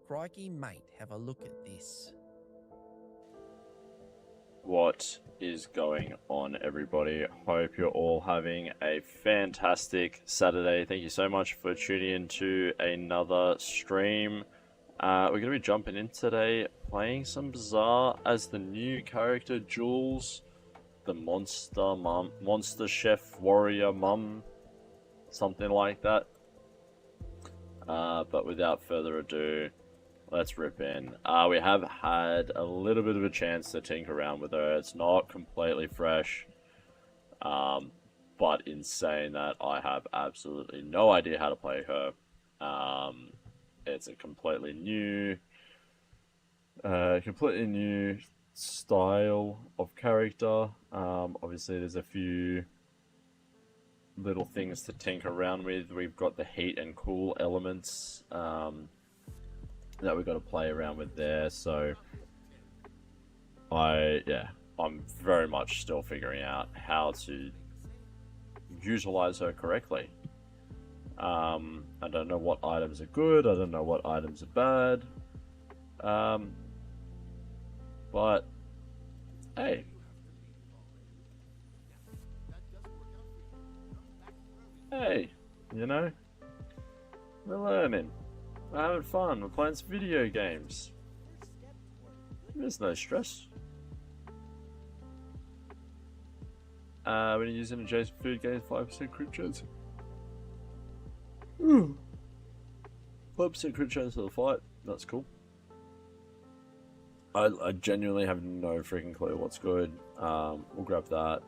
Crikey, mate, have a look at this. What is going on, everybody? Hope you're all having a fantastic Saturday. Thank you so much for tuning in to another stream. We're going to be jumping in today, playing some Bazaar as the new character Jules, the monster chef warrior mum, something like that. But without further ado, let's rip in. We have had a little bit of a chance to tinker around with her. It's not completely fresh. But in saying that, I have absolutely no idea how to play her. It's a completely new style of character. Obviously, there's a few little things to tinker around with. We've got the heat and cool elements that we've got to play around with there. So I'm very much still figuring out how to utilize her correctly. I don't know what items are good. I don't know what items are bad. But hey, you know, we're learning. We're having fun. We're playing some video games. There's no stress. When you're using adjacent food, gains 5% crit chance. 5% crit chance for the fight. That's cool. I genuinely have no freaking clue what's good. We'll grab that.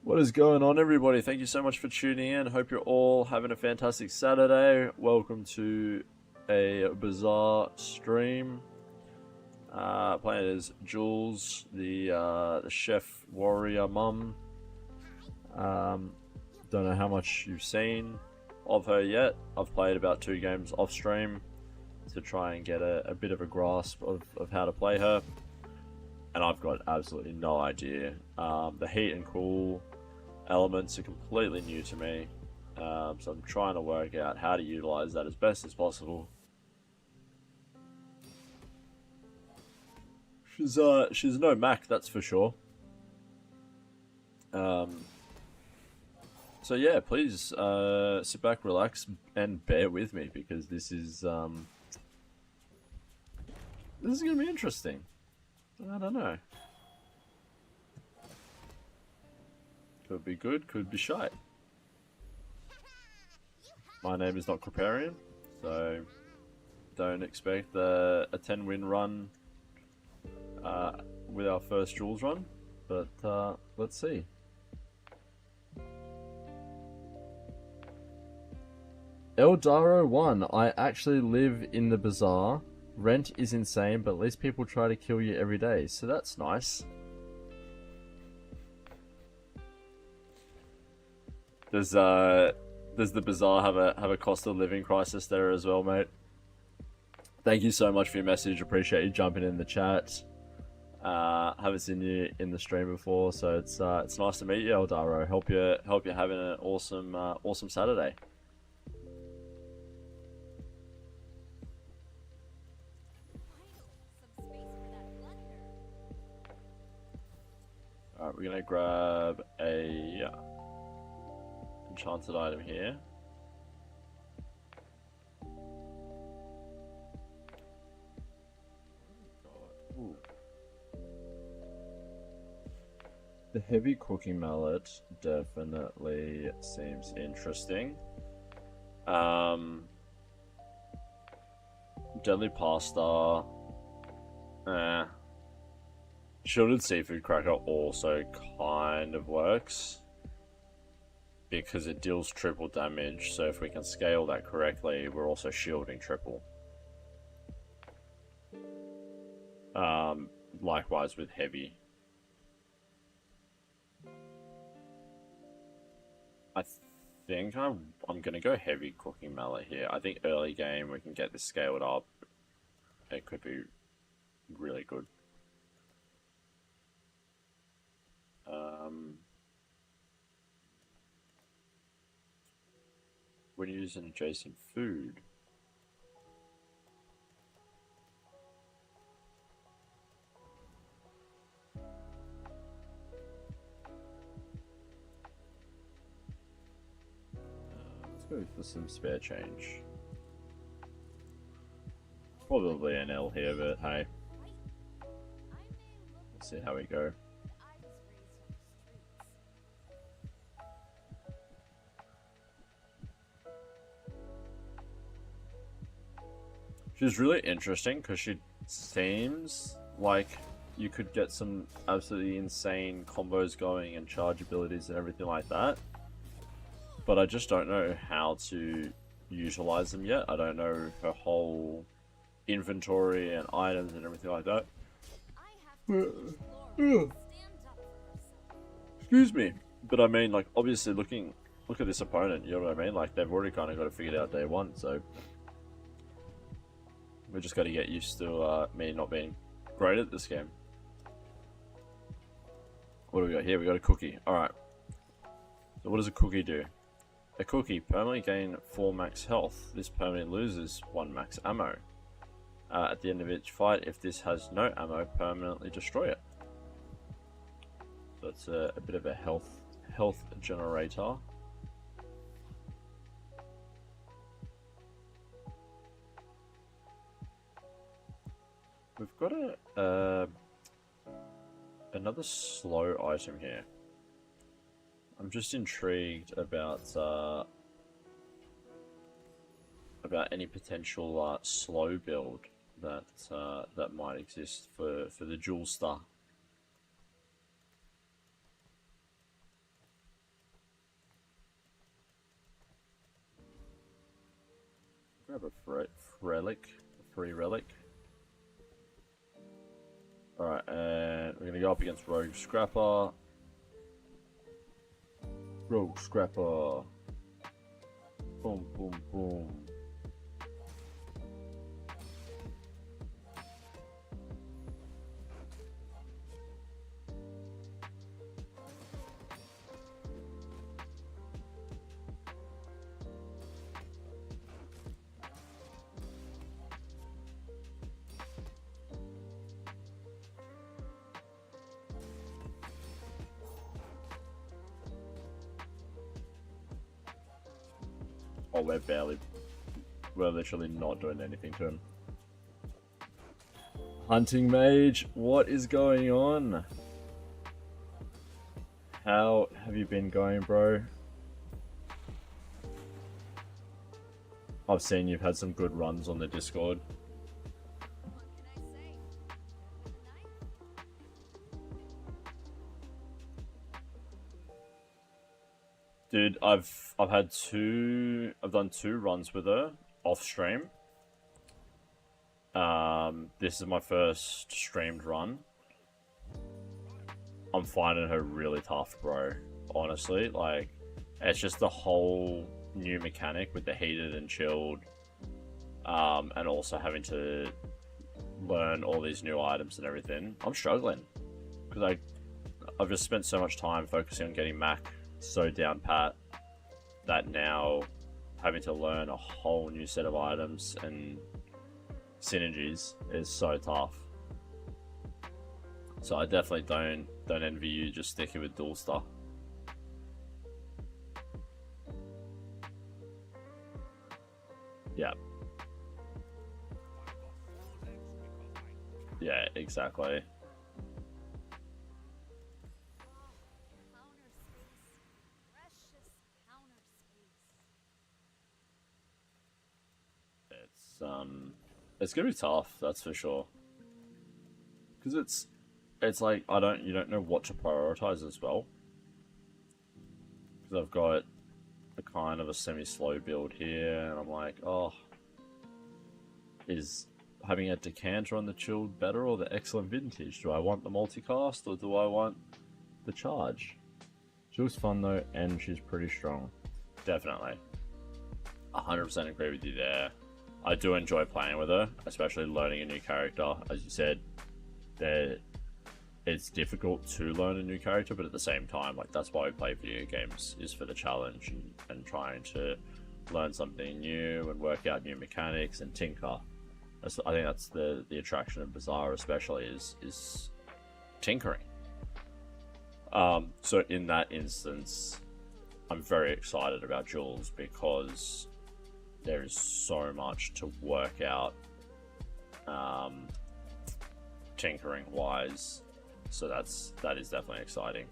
What is going on, everybody? Thank you so much for tuning in. Hope you're all having a fantastic Saturday. Welcome to a Bazaar stream. Playing as Jules, the chef warrior mum. Don't know how much you've seen of her yet. I've played about 2 games off stream to try and get a bit of a grasp of how to play her. And I've got absolutely no idea. The heat and cool elements are completely new to me. So I'm trying to work out how to utilize that as best as possible. She's no Mac, that's for sure. So yeah, please sit back, relax, and bear with me because this is gonna be interesting. I don't know. Could be good, could be shite. My name is not Creparian, so don't expect a 10-win run with our first Jules run, but let's see. Eldaro 1, I actually live in the Bazaar. Rent is insane, but at least people try to kill you every day, so that's nice. Does the Bazaar have a cost of living crisis there as well, mate? Thank you so much for your message. Appreciate you jumping in the chat. Haven't seen you in the stream before, so it's nice to meet you, Eldaro. Hope you're having an awesome Saturday. Alright, we're gonna grab a enchanted item here. Ooh. The heavy cooking mallet definitely seems interesting. Deadly pasta. Shielded seafood cracker also kind of works because it deals triple damage, so if we can scale that correctly, we're also shielding triple. Likewise with heavy. I think I'm gonna go heavy cooking mallet here. I think early game we can get this scaled up. It could be really good. When using adjacent food, go for some spare change. Probably an L here, but hey. Let's see how we go. She's really interesting because she seems like you could get some absolutely insane combos going and charge abilities and everything like that. But I just don't know how to utilize them yet. I don't know her whole inventory and items and everything like that. Excuse me. But I mean, like, obviously look at this opponent, you know what I mean? Like, they've already kind of got it figured out day one, so we just got to get used to me not being great at this game. What do we got here? We got a cookie. Alright. So what does a cookie do? A cookie permanently gain 4 max health. This permanently loses 1 max ammo. At the end of each fight, if this has no ammo, permanently destroy it. So it's a bit of a health generator. We've got another slow item here. I'm just intrigued about any potential slow build that might exist for the Jules star. Grab a free relic. Alright, and we're gonna go up against Rogue Scrapper. Rogue Scrapper. Boom, boom, boom. Oh, we're literally not doing anything to him. Hunting Mage, what is going on? How have you been going, bro? I've seen you've had some good runs on the Discord. Dude, I've done 2 runs with her off stream. This is my first streamed run. I'm finding her really tough, bro. Honestly, like, it's just the whole new mechanic with the heated and chilled, and also having to learn all these new items and everything. I'm struggling because I've just spent so much time focusing on getting Mac so down pat that now having to learn a whole new set of items and synergies is so tough. So I definitely don't envy you just sticking with dual star. Yeah. Yeah, exactly. It's gonna be tough, that's for sure. Because it's like you don't know what to prioritize as well. Because I've got a kind of a semi-slow build here, and I'm like, oh, is having a decanter on the chilled better or the excellent vintage? Do I want the multicast or do I want the charge? She was fun though, and she's pretty strong. Definitely. 100% agree with you there. I do enjoy playing with her, especially learning a new character. As you said, it's difficult to learn a new character, but at the same time, like, that's why we play video games, is for the challenge and trying to learn something new and work out new mechanics and tinker. I think that's the attraction of Bazaar, especially, is tinkering. So in that instance, I'm very excited about Jules because there is so much to work out, tinkering wise. So that is definitely exciting.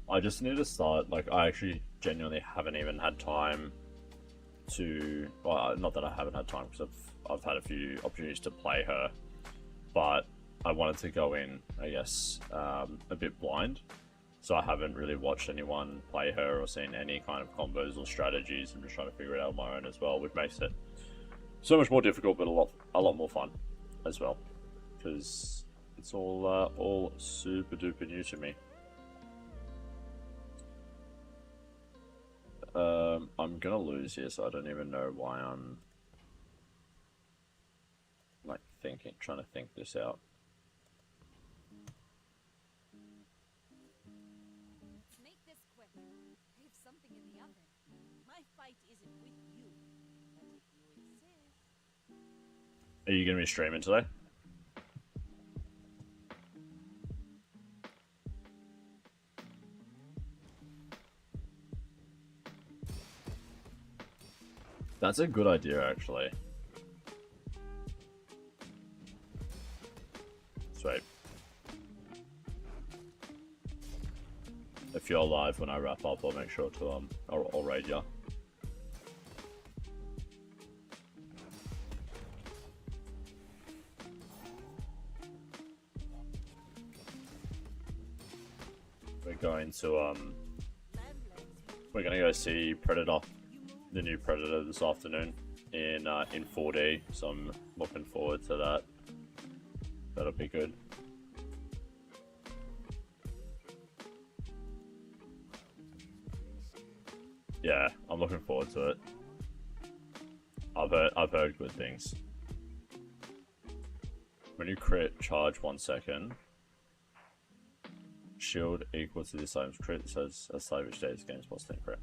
I just need to start, like, I actually genuinely haven't even had time to, well, not that I haven't had time, because I've had a few opportunities to play her, but I wanted to go in, I guess, a bit blind, so I haven't really watched anyone play her or seen any kind of combos or strategies. I'm just trying to figure it out on my own as well, which makes it so much more difficult, but a lot more fun as well, because it's all super duper new to me. I'm gonna lose here, so I don't even know why I'm like trying to think this out. Make this quick. I have something in the oven. My fight isn't with you, but if you insist. Are you gonna be streaming today? That's a good idea, actually. Sweet. If you're live when I wrap up, I'll make sure to I'll raid ya. We're gonna go see Predator, the new Predator, this afternoon in 4D. So I'm looking forward to that. That'll be good. Yeah, I'm looking forward to it. I've heard good things. When you crit, charge 1 second. Shield equal to this item's crit, says a save each day's games plus 10 crit.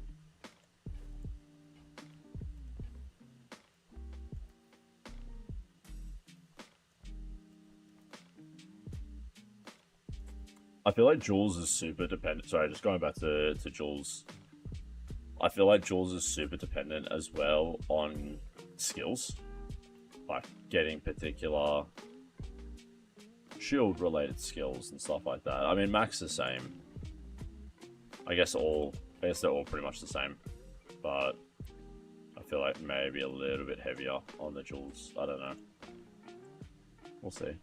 I feel like Jules is super dependent. Sorry, just going back to Jules. I feel like Jules is super dependent as well on skills. Like getting particular shield related skills and stuff like that. I mean, Mac's the same. I guess they're all pretty much the same. But I feel like maybe a little bit heavier on the Jules. I don't know. We'll see.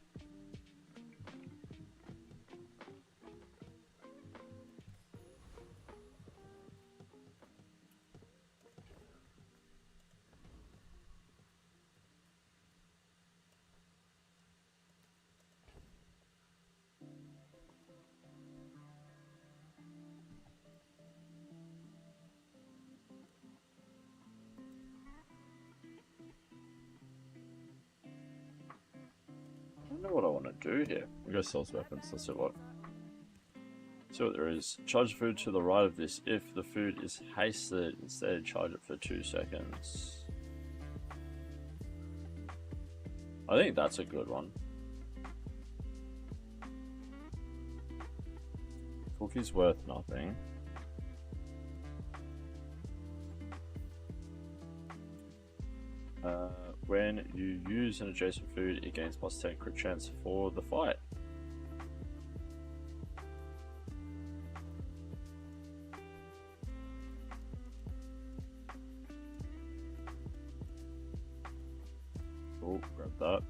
I don't know what I want to do here. We go sell weapons. Let's see what there is. Charge food to the right of this. If the food is hasted, instead charge it for 2 seconds. I think that's a good one. Cookie's worth nothing. When you use an adjacent food, it gains plus 10 crit chance for the fight. Oh, grab that.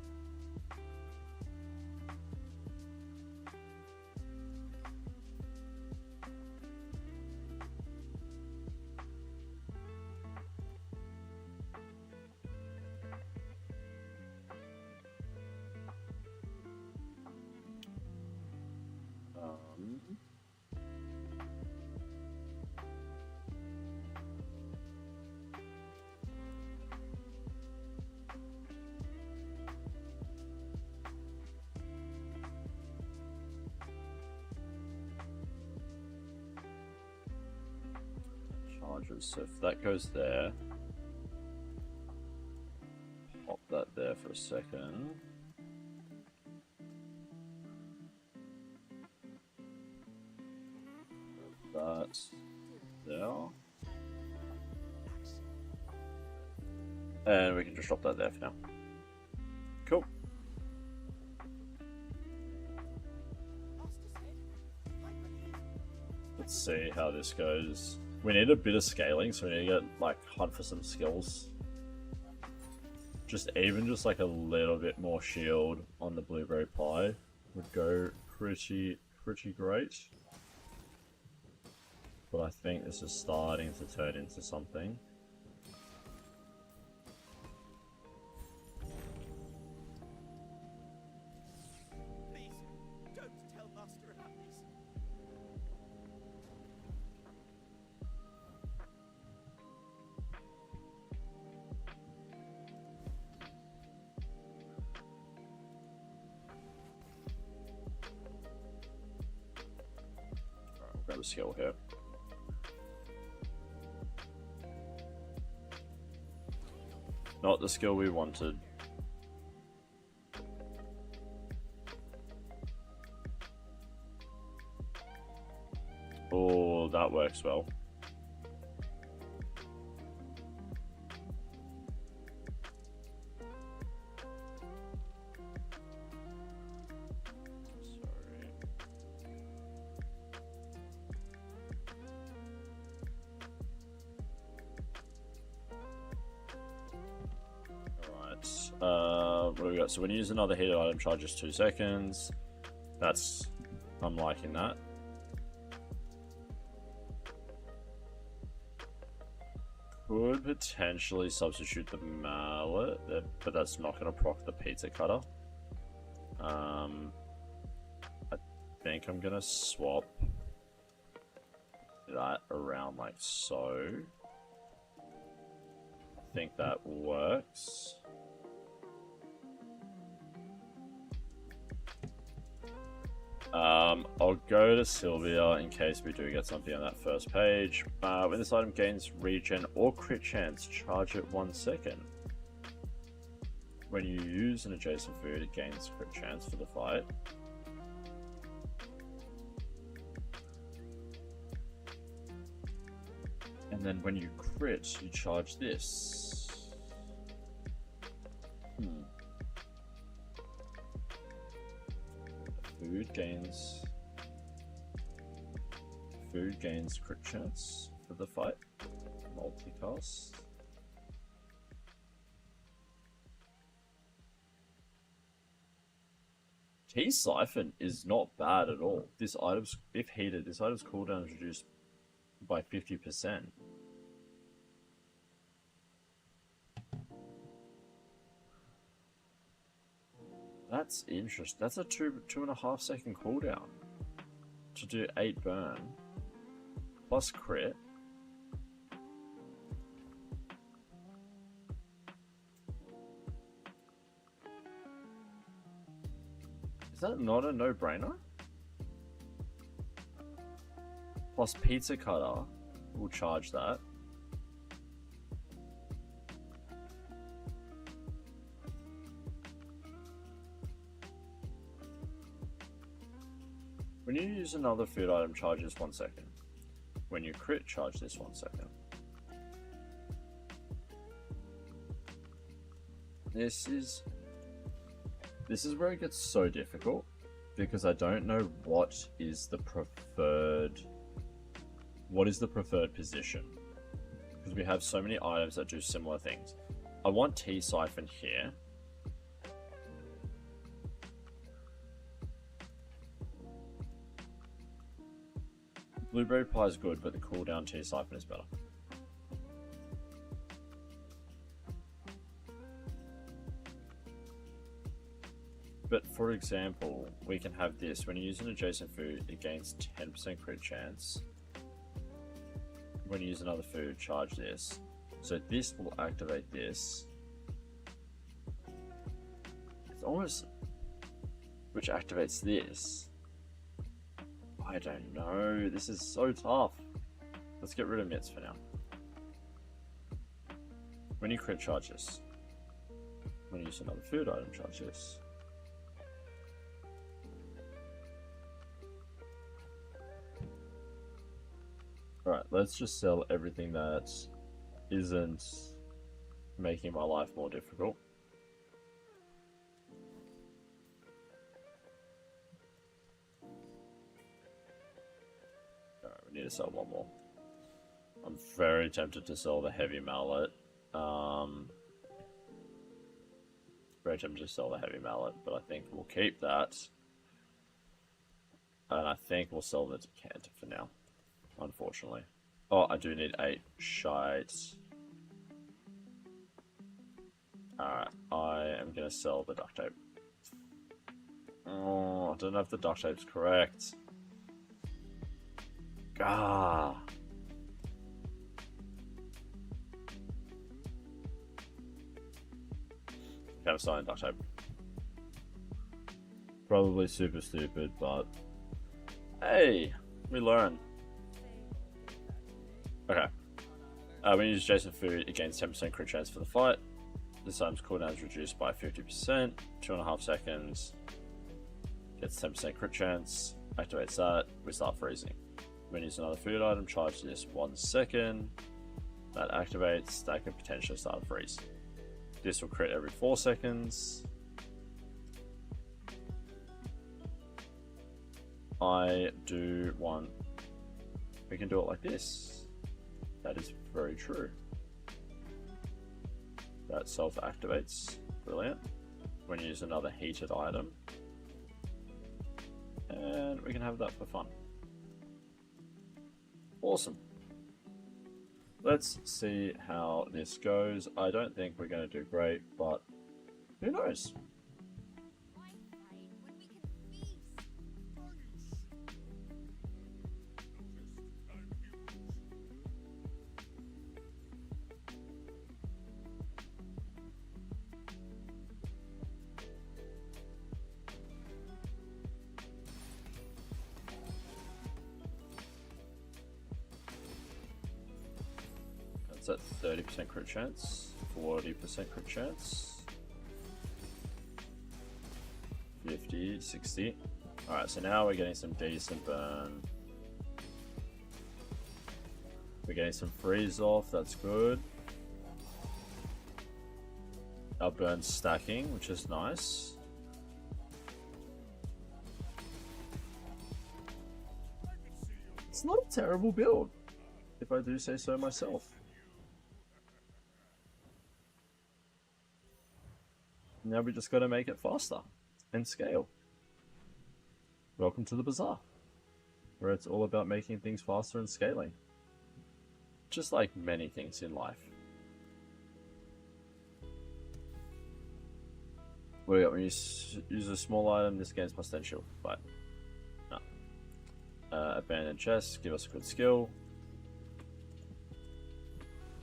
Charges, so if that goes there, pop that there for a second. That there. And we can just drop that there for now. Cool. Let's see how this goes. We need a bit of scaling, so we need to get like hunt for some skills. Just like a little bit more shield on the blueberry pie would go pretty great. But I think this is starting to turn into something. Please, don't tell Master about this. Alright, we'll grab a skill here. Not the skill we wanted. Oh, that works well. What do we got? So when you use another heated item, charges 2 seconds. I'm liking that. Could potentially substitute the mallet, but that's not going to proc the pizza cutter. I think I'm going to swap that around like so. I think that works. I'll go to Sylvia in case we do get something on that first page. When this item gains regen or crit chance, charge it 1 second. When you use an adjacent food, it gains crit chance for the fight. And then when you crit, you charge this. Food gains crit chance for the fight. Multicast. Tea Siphon is not bad at all. This item's, if heated, this item's cooldown is reduced by 50%. That's interesting. That's a 2.5 second cooldown to do 8 burn plus crit. Is that not a no-brainer? Plus pizza cutter will charge that. When you use another food item, charge this 1 second. When you crit, charge this 1 second. This is where it gets so difficult, because I don't know what is the preferred position, because we have so many items that do similar things. I want Tea Siphon here. Blueberry pie is good, but the cooldown Tea Siphon is better. but for example, we can have this. When you use an adjacent food, it gains 10% crit chance. When you use another food, charge this. So this will activate this. It's almost... which activates this. I don't know. This is so tough. Let's get rid of mitts for now. When you crit, charge this. When you use another food item, charge this. Alright, let's just sell everything that isn't making my life more difficult. Alright, we need to sell one more. I'm very tempted to sell the heavy mallet. Very tempted to sell the heavy mallet, but I think we'll keep that. And I think we'll sell the decanter for now. Unfortunately. Oh, I do need 8 shite. Alright, I am going to sell the duct tape. Oh, I don't know if the duct tape's correct. Gah. Okay, I'm selling duct tape. Probably super stupid, but hey, we learn. Okay. When you use adjacent food, it gains 10% crit chance for the fight. This item's cooldown is reduced by 50%. 2.5 seconds. Gets 10% crit chance. Activates that. We start freezing. When you use another food item, charge this 1 second. That activates. That could potentially start a freeze. This will crit every 4 seconds. I do want... we can do it like this. That is very true. That self-activates. Brilliant. When you use another heated item. And we can have that for fun. Awesome. Let's see how this goes. I don't think we're going to do great, but who knows? Why fight when we can feast? That's at 30% crit chance, 40% crit chance, 50, 60. Alright, so now we're getting some decent burn. We're getting some freeze off, that's good. Our burn's stacking, which is nice. It's not a terrible build, if I do say so myself. Now we just got to make it faster and scale. Welcome to the Bazaar, where it's all about making things faster and scaling. Just like many things in life. What do we got? When you use a small item, this gains plus 10 shield. But no. Abandoned chest, give us a good skill.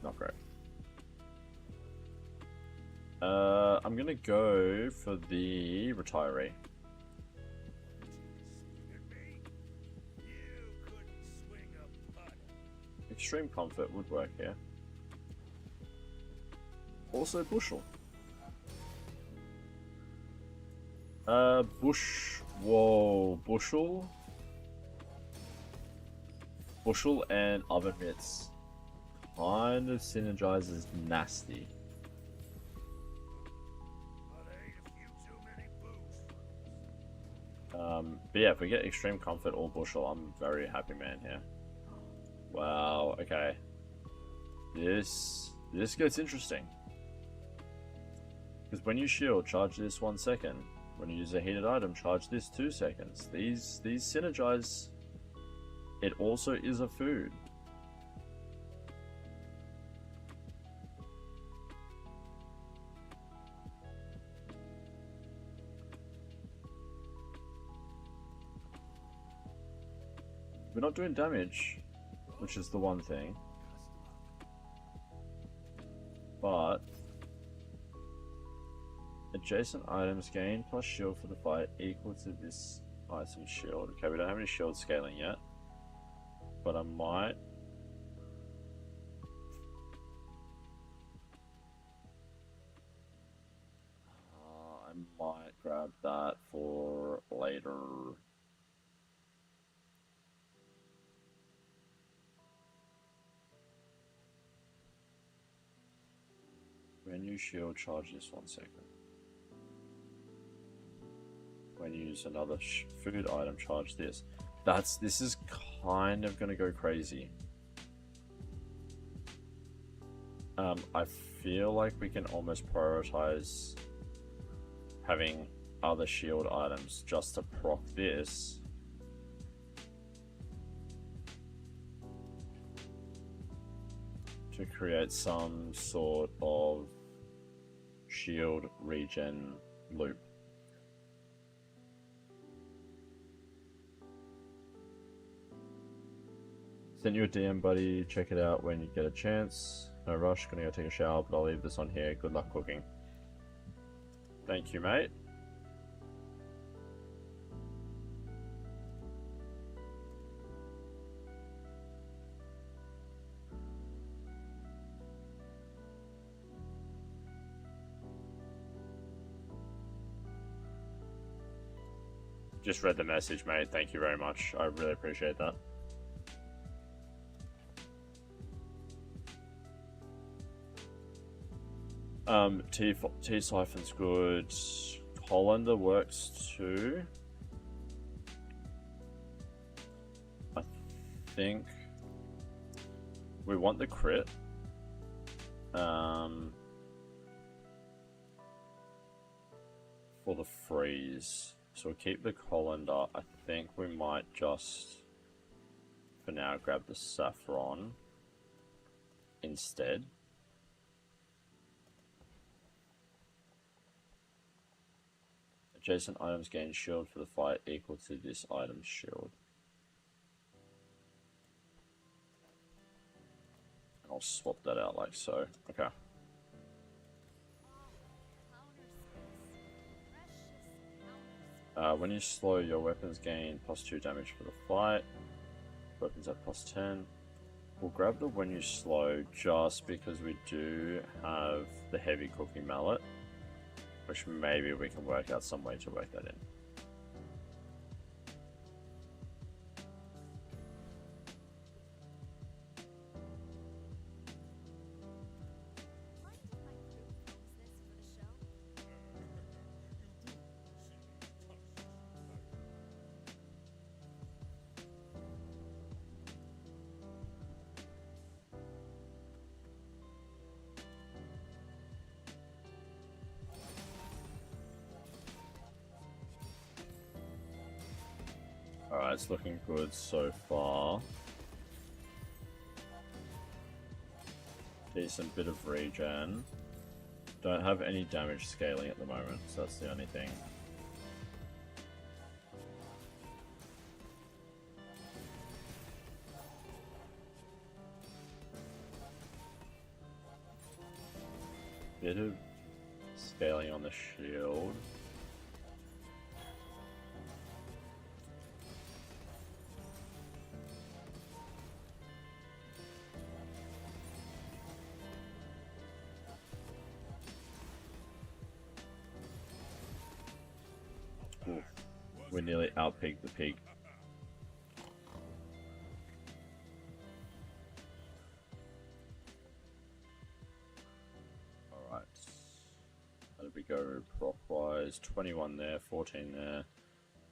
Not great. I'm gonna go for the retiree. Extreme comfort would work here. Also bushel. Whoa, bushel. Bushel and oven mitts kind of synergizes nasty. But yeah, if we get extreme comfort or bushel, I'm very happy man here. Wow, okay. This gets interesting. Because when you shield, charge this 1 second. When you use a heated item, charge this 2 seconds. These synergize. It also is a food. we're not doing damage, which is the one thing. But adjacent items gain plus shield for the fight equal to this item shield. Okay, we don't have any shield scaling yet, but I might. I might grab that for later. When you shield, charge this 1 second. When you use another food item, charge this. This is kind of gonna go crazy. I feel like we can almost prioritize having other shield items just to proc this. To create some sort of shield regen loop. Send you a DM, buddy. Check it out when you get a chance. No rush, gonna go take a shower, but I'll leave this on here. Good luck cooking. Thank you, mate. Just read the message, mate. Thank you very much. I really appreciate that. T-Siphon's good. Hollander works too. I think we want the crit. For the freeze. So we'll keep the colander. I think we might just, for now, grab the saffron instead. Adjacent items gain shield for the fight equal to this item's shield. And I'll swap that out like so. Okay. When you slow, your weapons gain +2 damage for the fight. Weapons at +10. We'll grab the when you slow just because we do have the heavy cooking mallet, which maybe we can work out some way to work that in. Alright, it's looking good so far. Decent bit of regen. Don't have any damage scaling at the moment, so that's the only thing. Bit of scaling on the shield. We nearly outpeaked the pig. Alright. How did we go clockwise? 21 there, 14 there.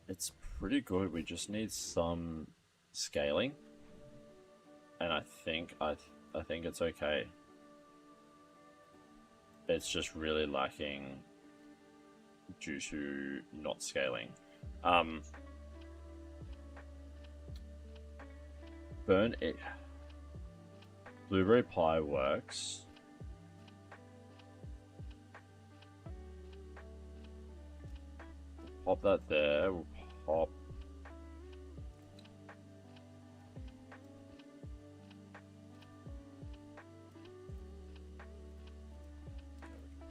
It's pretty good. We just need some scaling. And I think it's okay. It's just really lacking due to not scaling. Burn it. Blueberry pie works. Pop that there. We'll pop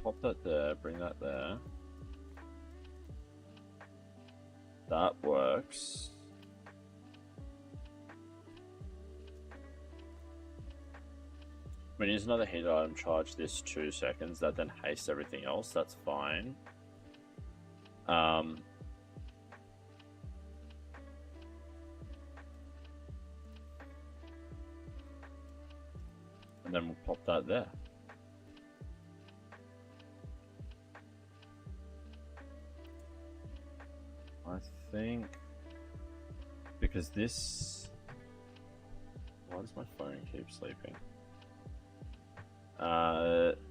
pop that there, bring that there. That works. When you use another heated item, charge this 2 seconds. That then hastes everything else. That's fine. And then we'll pop that there. I think because this. Why does my phone keep sleeping?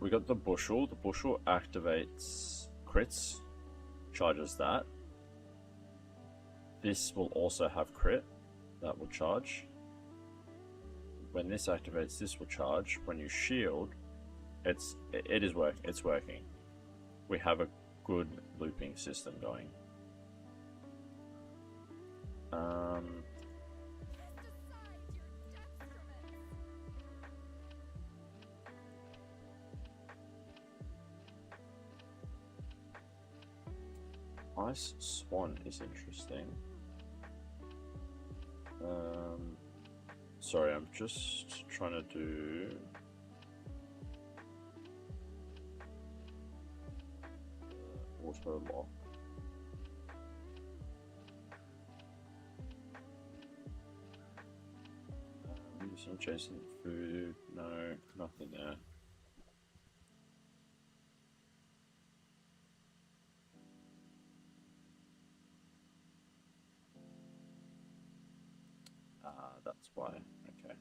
We got the bushel. The bushel activates crits, charges that. This will also have crit, that will charge. When this activates, this will charge. When you shield, it's working. We have a good looping system going. Ice Swan is interesting. Sorry, I'm just trying to do. Auto lock. Some adjacent food. No, nothing there. That's why. Okay.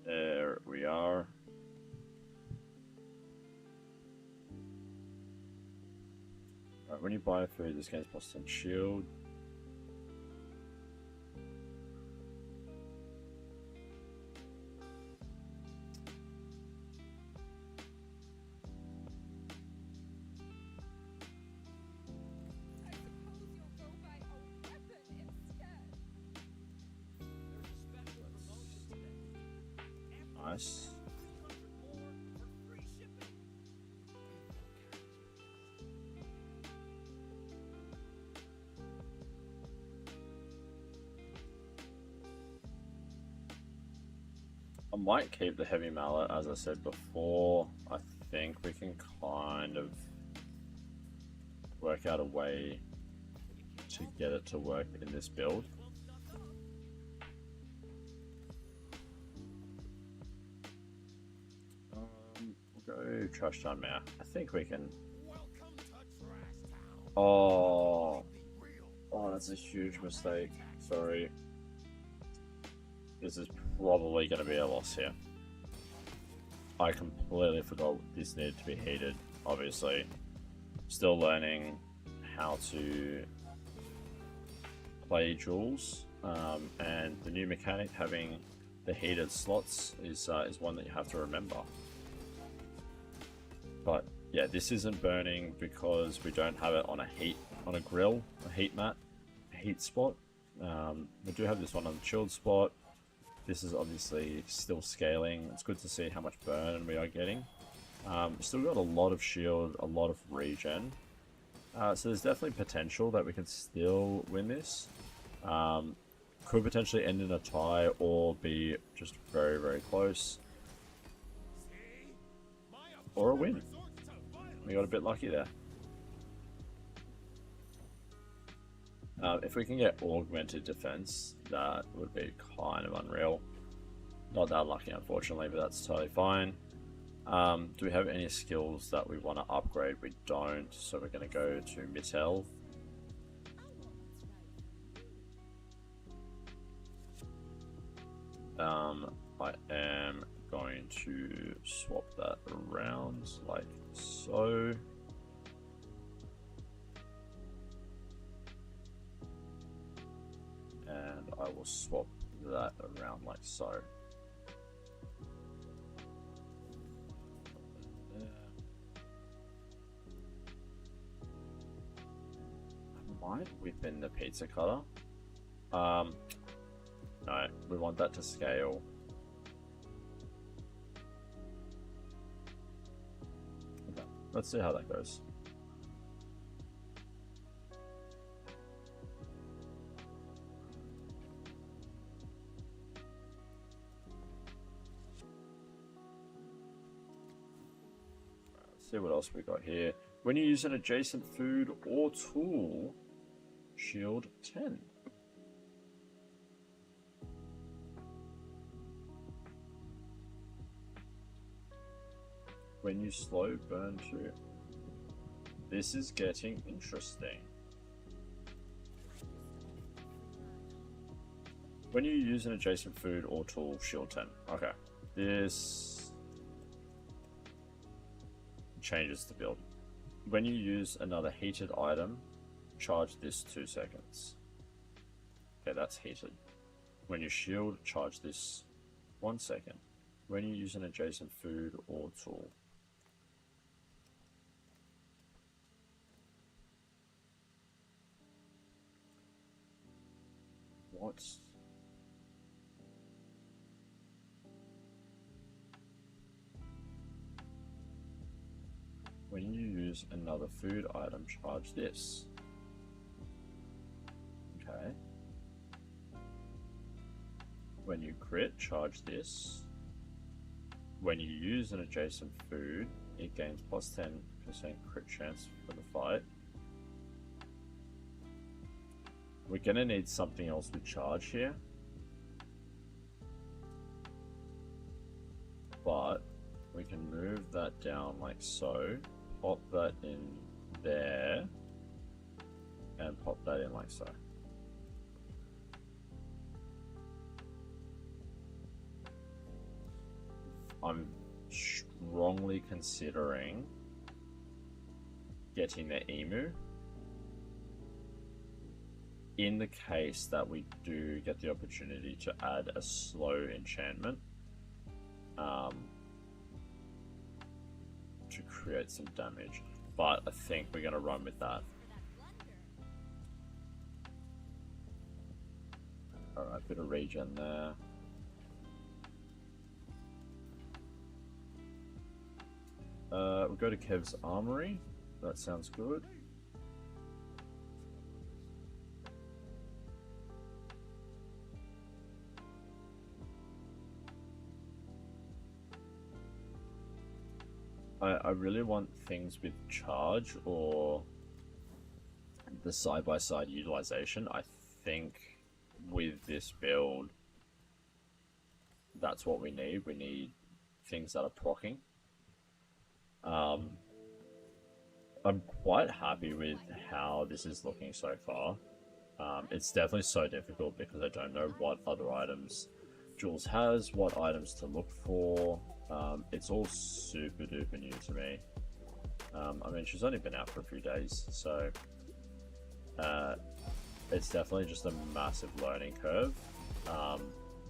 There we are. Right, when you buy food, this gains +10 shield. Nice. I might keep the heavy mallet, as I said before. I think we can kind of work out a way to get it to work in this build. Go Trash Town Mayor. I think we can. Oh, that's a huge mistake. Sorry. This is probably going to be a loss here. I completely forgot this needed to be heated, obviously. Still learning how to play Jules, and the new mechanic having the heated slots is one that you have to remember. But yeah, this isn't burning because we don't have it on a grill, a heat mat, a heat spot. We do have this one on the chilled spot. This is obviously still scaling. It's good to see how much burn we are getting. Still got a lot of shield, a lot of regen. So there's definitely potential that we can still win this. Could potentially end in a tie or be just very, very close. Or a win. We got a bit lucky there. If we can get augmented defense, that would be kind of unreal. Not that lucky, unfortunately, but that's totally fine. Do we have any skills that we want to upgrade? We don't, so we're going to go to Mittel. I am going to swap that around like so. And I will swap that around like so. I might whip in the pizza cutter. No, we want that to scale. No, Let's see how that goes. Let's see what else we got here. When you use an adjacent food or tool, shield 10. When you slow, burn 2. This is getting interesting. When you use an adjacent food or tool, shield 10. Okay. This changes the build. When you use another heated item, charge this 2 seconds. Okay, that's heated. When you shield, charge this 1 second. When you use an adjacent food or tool. What? When you use another food item, charge this. Okay. When you crit, charge this. When you use an adjacent food, it gains plus 10% crit chance for the fight. We're gonna need something else with charge here. But we can move that down like so, pop that in there, and pop that in like so. I'm strongly considering getting the emu in the case that we do get the opportunity to add a slow enchantment to create some damage. But I think we're going to run with that. Alright, bit of regen there. We'll go to Kev's Armory. That sounds good. I really want things with charge or the side-by-side utilization. I think with this build, that's what we need. We need things that are proccing. I'm quite happy with how this is looking so far. It's definitely so difficult because I don't know what other items Jules has, what items to look for. It's all super duper new to me. I mean, she's only been out for a few days, so it's definitely just a massive learning curve.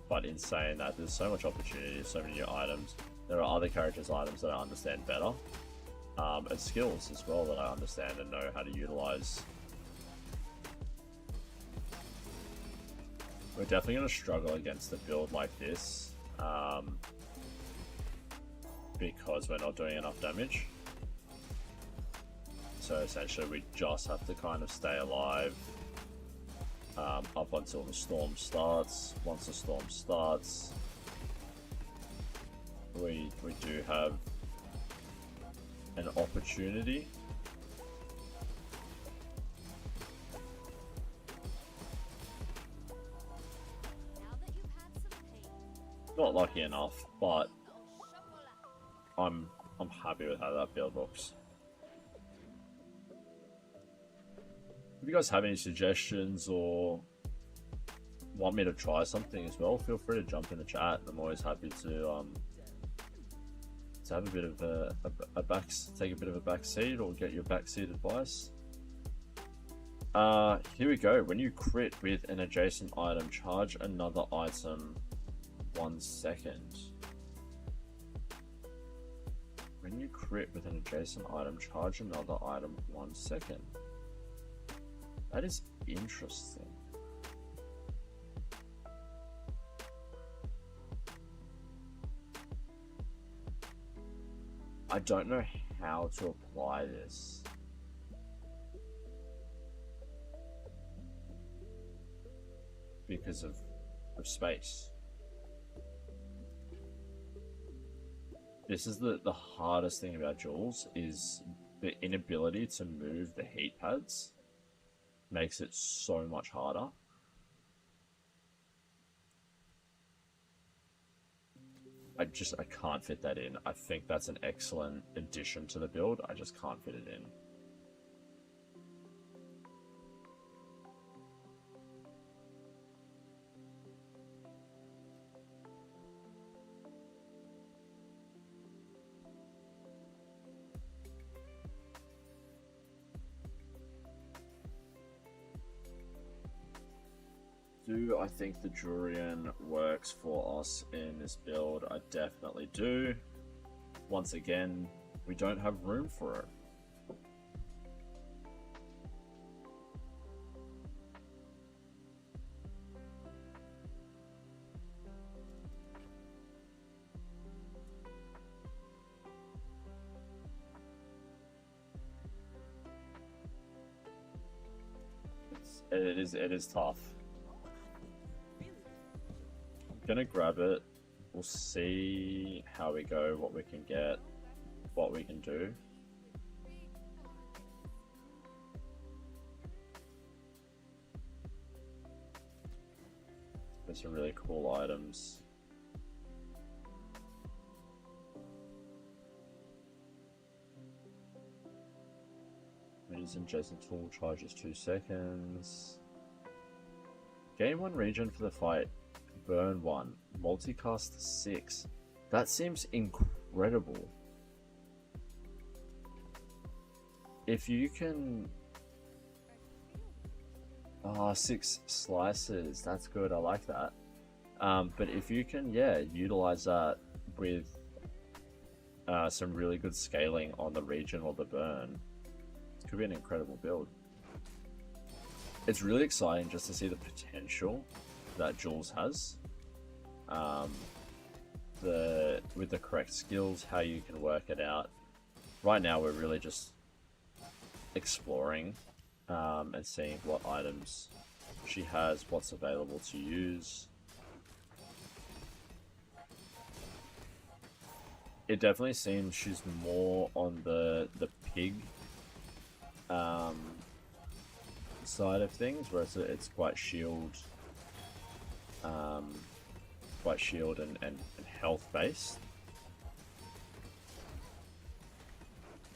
But in saying that, there's so much opportunity, so many new items. There are other characters' items that I understand better, and skills as well that I understand and know how to utilize. We're definitely going to struggle against a build like this, because we're not doing enough damage. So essentially we just have to kind of stay alive up until the storm starts. Once the storm starts, we do have an opportunity. Not lucky enough, but I'm happy with how that build looks. If you guys have any suggestions or want me to try something as well, feel free to jump in the chat. I'm always happy to have a bit of take a bit of a back seat or get your backseat advice. Here we go. When you crit with an adjacent item, charge another item 1 second. When you crit with an adjacent item, charge another item 1 second. That is interesting. I don't know how to apply this. Because of space. This is the hardest thing about Jules, is the inability to move the heat pads makes it so much harder. I can't fit that in. I think that's an excellent addition to the build. I just can't fit it in. Do I think the Durian works for us in this build? I definitely do. Once again, we don't have room for it. It is tough. Gonna grab it. We'll see how we go, what we can get, what we can do. There's some really cool items. Using Jason tool charges 2 seconds. Gain 1 regen for the fight. Burn 1. Multicast 6. That seems incredible. If you can... 6 slices. That's good. I like that. But if you can, yeah, utilize that with some really good scaling on the regen or the burn, it could be an incredible build. It's really exciting just to see the potential that Jules has. With the correct skills, how you can work it out. Right now we're really just exploring and seeing what items she has, what's available to use. It definitely seems she's more on the pig side of things, where it's quite shield and health based,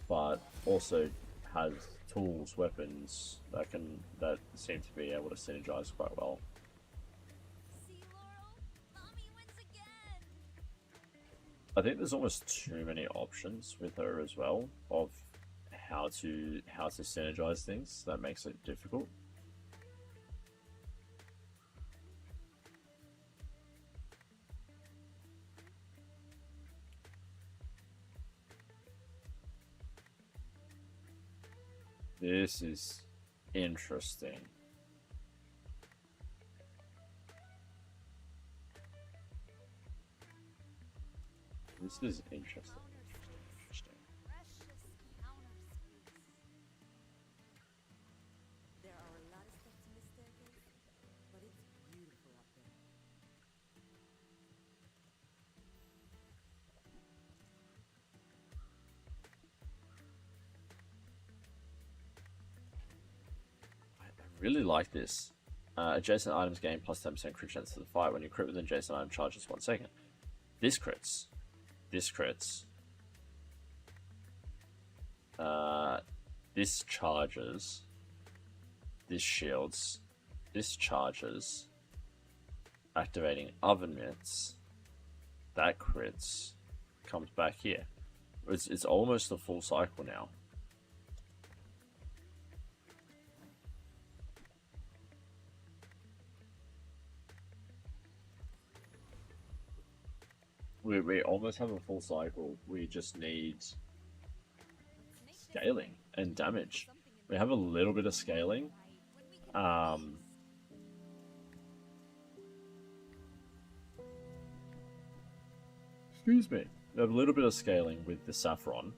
but also has tools, weapons that seem to be able to synergize quite well. See, Laurel? Mommy wins again! I think there's almost too many options with her as well of how to synergize things. That makes it difficult. This is interesting. This is interesting. Precious counter space. There are a lot of steps in this staircase, but it's beautiful up there. I really like this. Adjacent items gain plus 10% crit chance to the fight. When you crit with an adjacent item, charges 1 second. This crits. This crits. This charges. This shields. This charges. Activating oven mitts. That crits. Comes back here. It's almost a full cycle now. We almost have a full cycle. We just need scaling and damage. We have a little bit of scaling. Excuse me. a little bit of scaling with the saffron.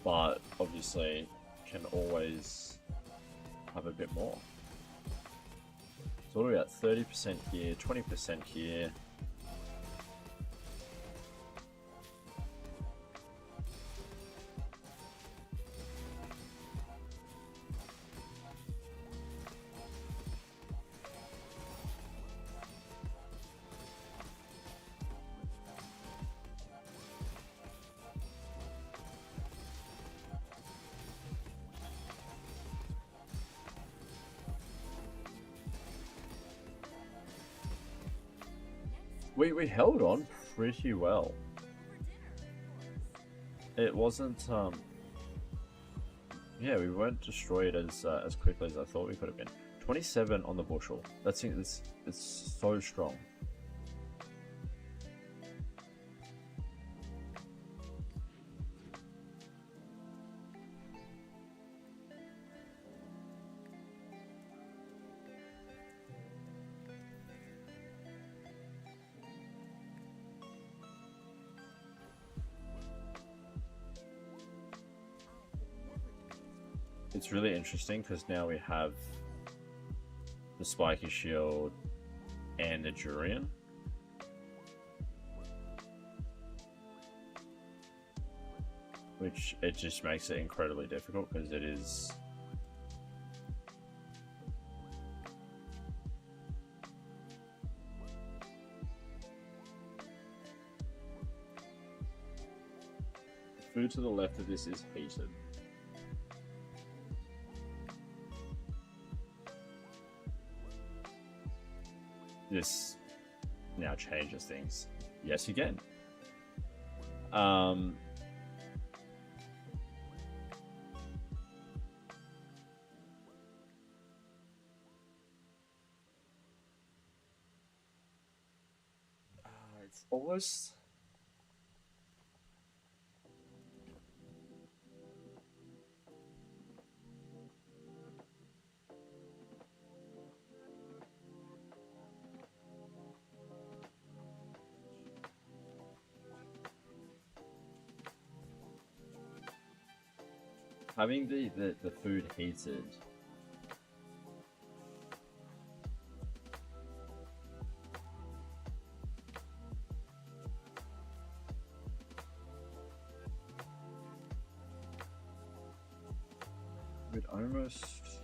But obviously can always have a bit more. So what are we at? 30% here, 20% here. We held on pretty well. It wasn't yeah, we weren't destroyed as quickly as I thought we could have been. 27 on the bushel. That's it's so strong. It's really interesting because now we have the spiky shield and the durian. Which it just makes it incredibly difficult because it is the food to the left of this is heated. This now changes things. Yes, again. It's almost... having the food heated would almost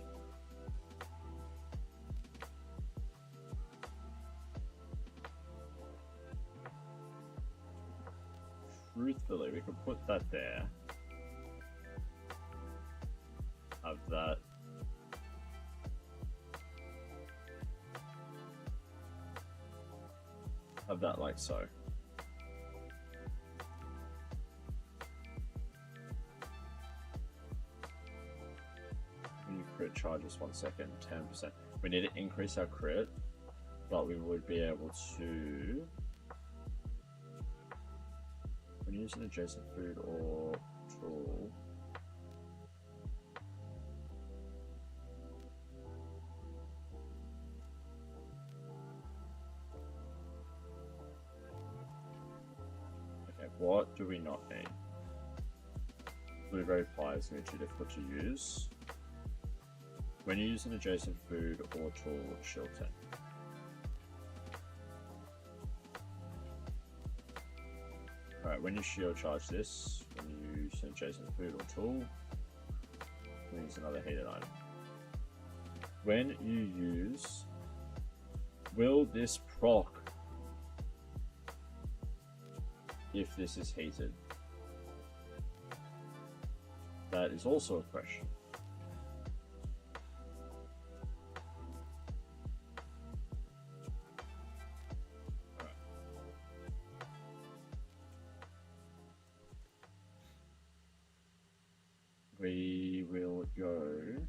truthfully we could put that there. Of that. Have that like so. When you crit charge us 1 second, 10%. We need to increase our crit, but we would be able to when using adjacent food or tool. What do we not need? Blueberry pie is going to be too difficult to use. When you use an adjacent food or tool, shield 10. Alright, when you shield charge this, when you use an adjacent food or tool, we use another heated item. When you use, will this proc if this is heated? That is also a question. Alright. We will go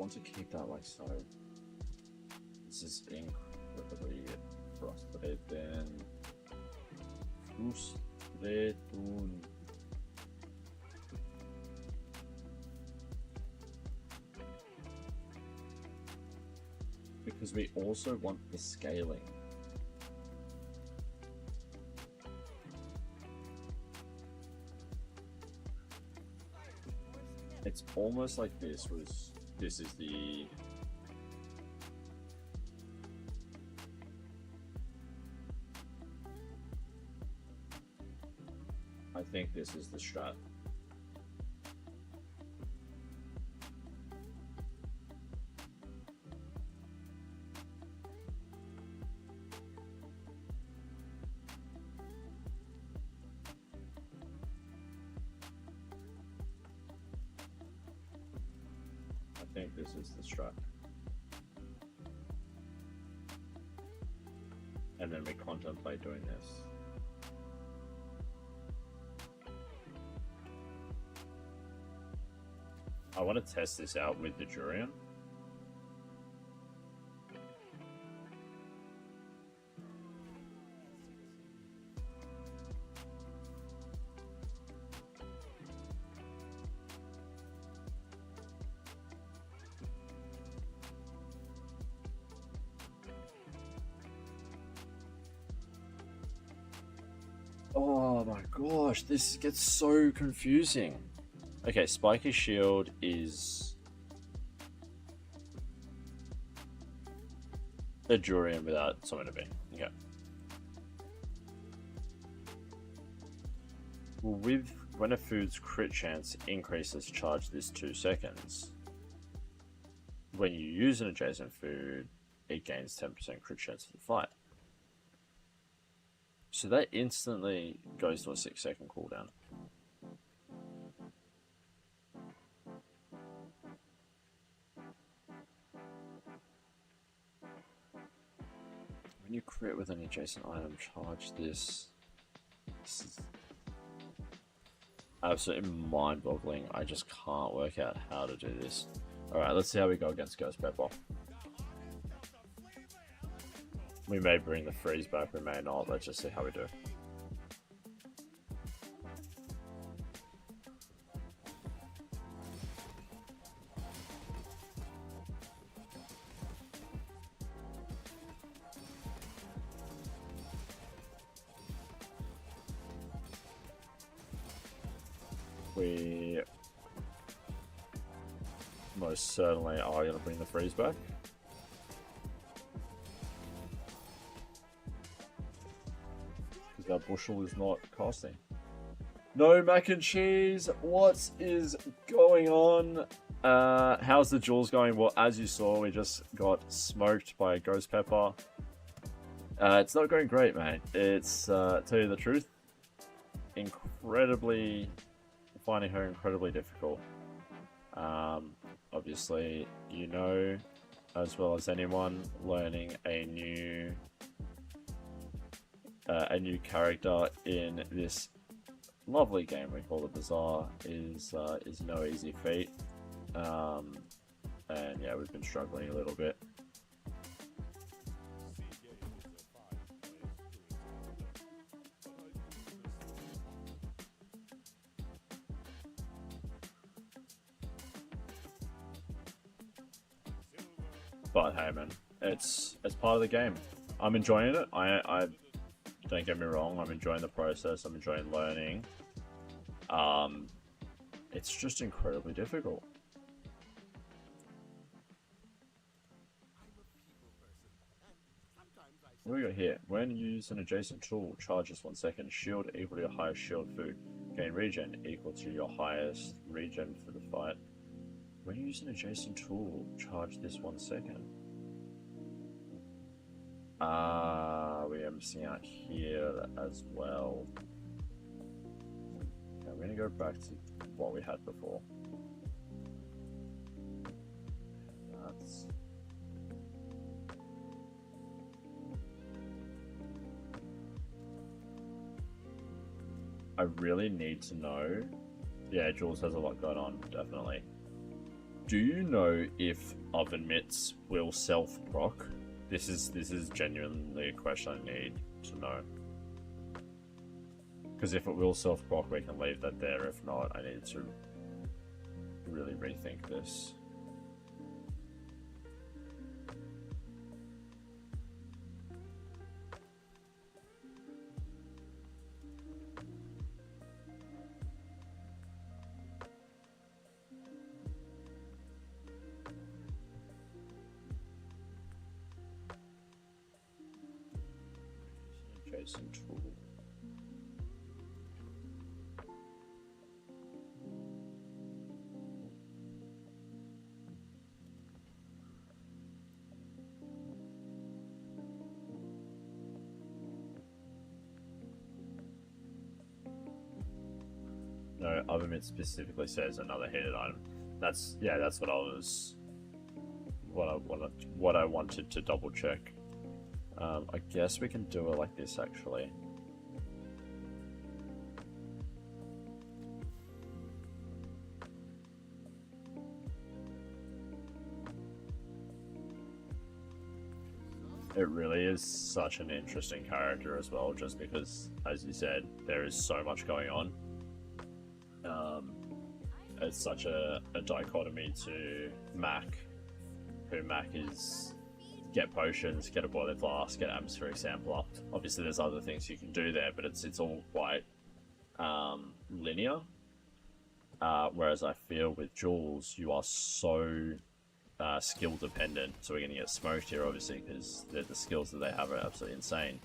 want to keep that like so. This is incredibly frustrating. Zeytun. Because we also want the scaling. It's almost like this is the I think this is the strat. I think this is the strat. And then we contemplate doing this. I want to test this out with the durian. Oh my gosh, this gets so confusing. Okay, spiky shield is a durian without something to be. Okay. Well, when a food's crit chance increases, charge this 2 seconds. When you use an adjacent food, it gains 10% crit chance for the fight. So that instantly goes to a 6-second cooldown. When you crit with an adjacent item, charge this. This is absolutely mind-boggling. I just can't work out how to do this. Alright, let's see how we go against Ghost Pepper. We may bring the freeze back, we may not. Let's just see how we do. We most certainly are going to bring the freeze back. Because our bushel is not casting. No mac and cheese! What is going on? How's the Jules going? Well, as you saw, we just got smoked by a Ghost Pepper. It's not going great, mate. It's, tell you the truth, finding her incredibly difficult. Obviously, you know, as well as anyone, learning a new character in this lovely game we call the Bazaar is no easy feat. And yeah, we've been struggling a little bit. But hey man, it's part of the game. I'm enjoying it. I don't get me wrong, I'm enjoying the process, I'm enjoying learning. It's just incredibly difficult. What do we got here? When you use an adjacent tool, charges 1 second. Shield equal to your highest shield food. Gain regen equal to your highest regen for the fight. When you use an adjacent tool, charge this 1 second. We are missing out here as well. Okay, we're gonna go back to what we had before. That's... I really need to know. Yeah, Jules has a lot going on, definitely. Do you know if oven mitts will self-proc? This is genuinely a question I need to know. Because if it will self-proc, we can leave that there. If not, I need to really rethink this. Jason tool. No, other than it specifically says another heated item. That's what I was, what I wanted to double check. I guess we can do it like this actually. It really is such an interesting character as well, just because, as you said, there is so much going on. It's such a dichotomy to Mac, who Mac is get potions, get a boiler flask, get atmospheric sample up. Obviously there's other things you can do there, but it's all quite linear. Whereas I feel with Jules, you are so skill dependent. So we're going to get smoked here, obviously, because the skills that they have are absolutely insane.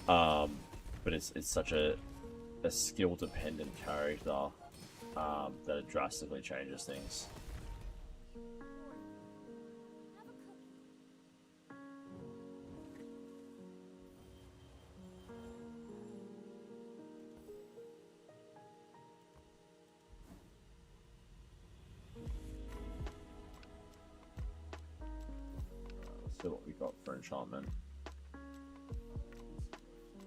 But it's such a skill dependent character that it drastically changes things. Let's see what we got for enchantment.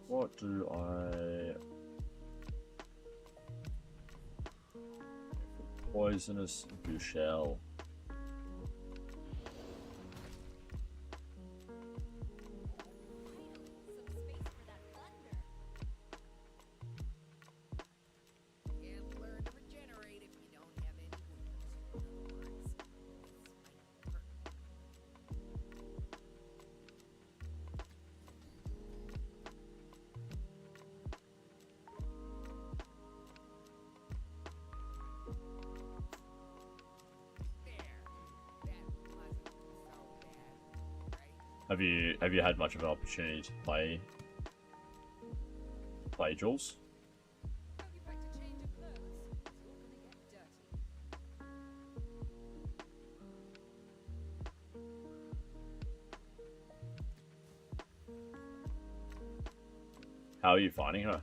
What do I... Poisonous Bushel. Can't learn to regenerate if you don't have any wounds. Otherwise, this might hurt. Have you had much of an opportunity to play Jules? Hope you packed a change of clothes. You're gonna get dirty. How are you finding her?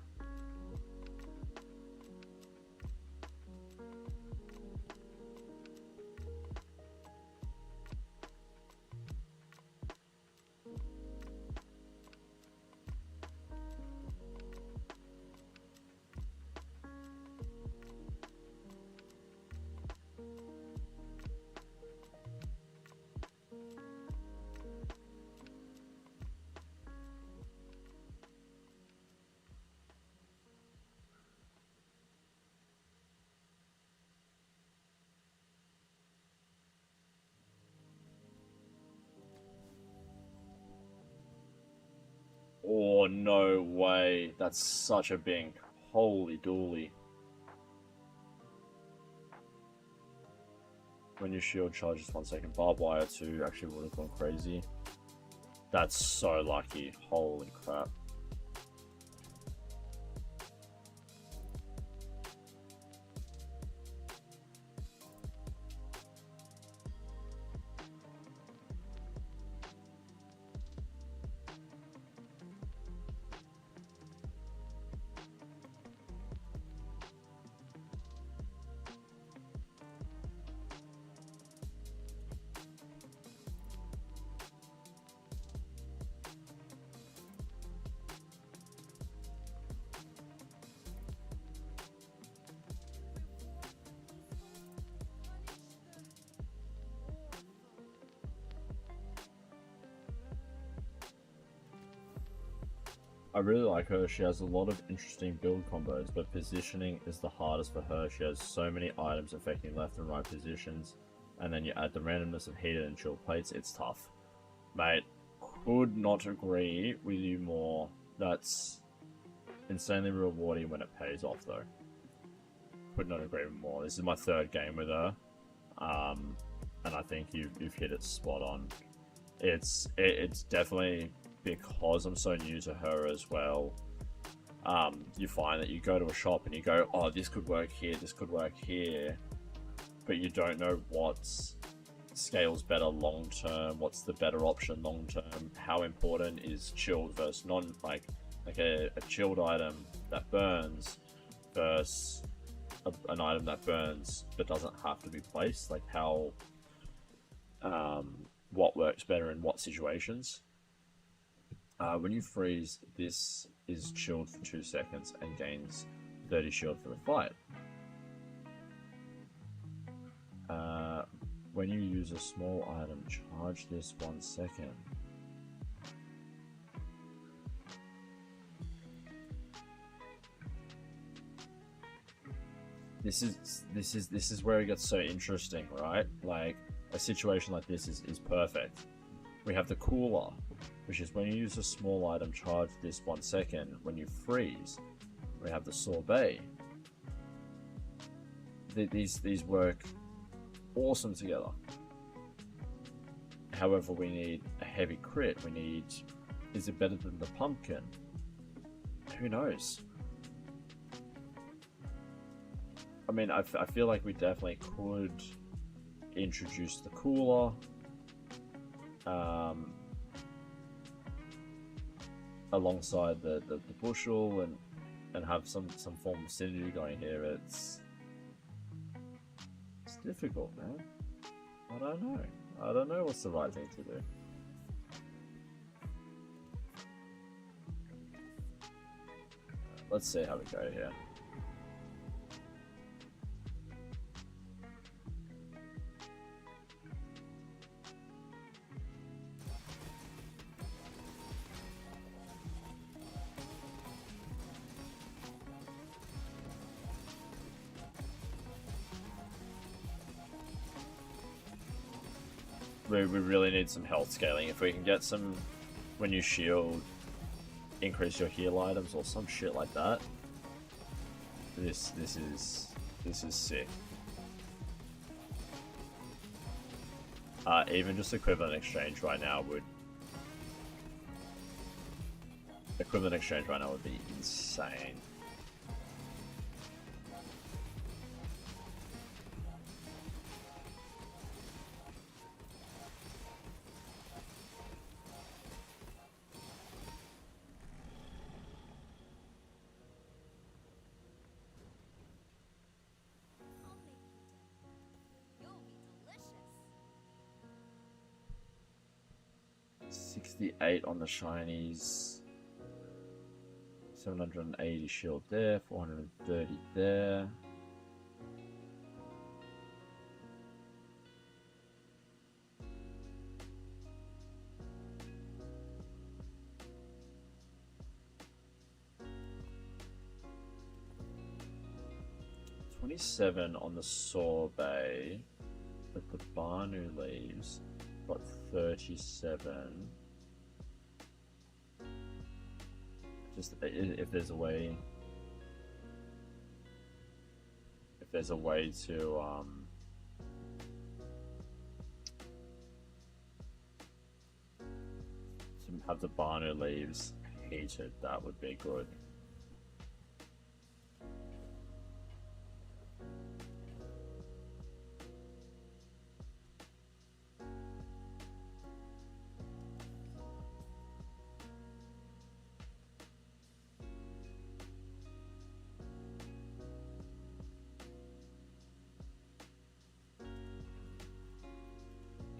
Oh, no way. That's such a bink. Holy dooly. When your shield charges 1 second, barbed wire 2 actually would have gone crazy. That's so lucky. Holy crap. I really like her. She has a lot of interesting build combos, but positioning is the hardest for her. She has so many items affecting left and right positions, and then you add the randomness of heated and chilled plates. It's tough, mate. Could not agree with you more. That's insanely rewarding when it pays off, though. Could not agree more. This is my third game with her, and I think you've hit it spot on. It's definitely because I'm so new to her as well. You find that you go to a shop and you go, oh, this could work here, this could work here, but you don't know what scales better long term, what's the better option long term, how important is chilled versus non, like a chilled item that burns versus an item that burns but doesn't have to be placed, like how what works better in what situations. When you freeze, this is chilled for 2 seconds and gains 30 shield for the fight. When you use a small item, charge this 1 second. This is where it gets so interesting, right? Like, a situation like this is perfect. We have the cooler, which is when you use a small item, charge this 1 second. When you freeze, we have the sorbet. These work awesome together. However, we need a heavy crit. We need, is it better than the pumpkin? Who knows? I mean, I feel like we definitely could introduce the cooler. Alongside the bushel and have some form of synergy going here. It's difficult, man. I don't know what's the right thing to do. Let's see how we go here. We really need some health scaling. If we can get some, when you shield, increase your heal items or some shit like that. This is sick. Even just equivalent exchange right now would be insane. I'll make you dinner. You'll be delicious. 68 on the shinies. 780 shield there, 430 there. $27 on the sorbet, but the Banu leaves got 37. Just if there's a way to have the Banu leaves heated, that would be good.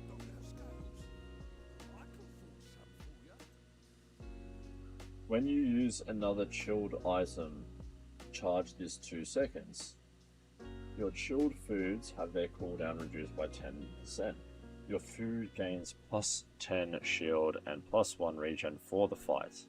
Don't have scales. I can forge some for you. When you use another chilled item, charge this 2 seconds. Your chilled foods have their cooldown reduced by 10%. Your food gains plus 10 shield and plus 1 regen for the fight.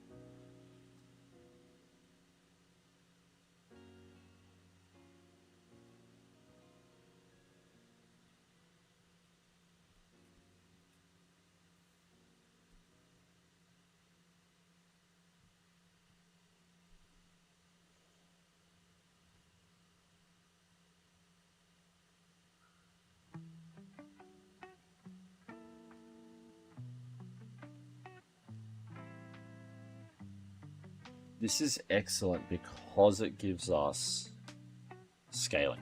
This is excellent because it gives us scaling.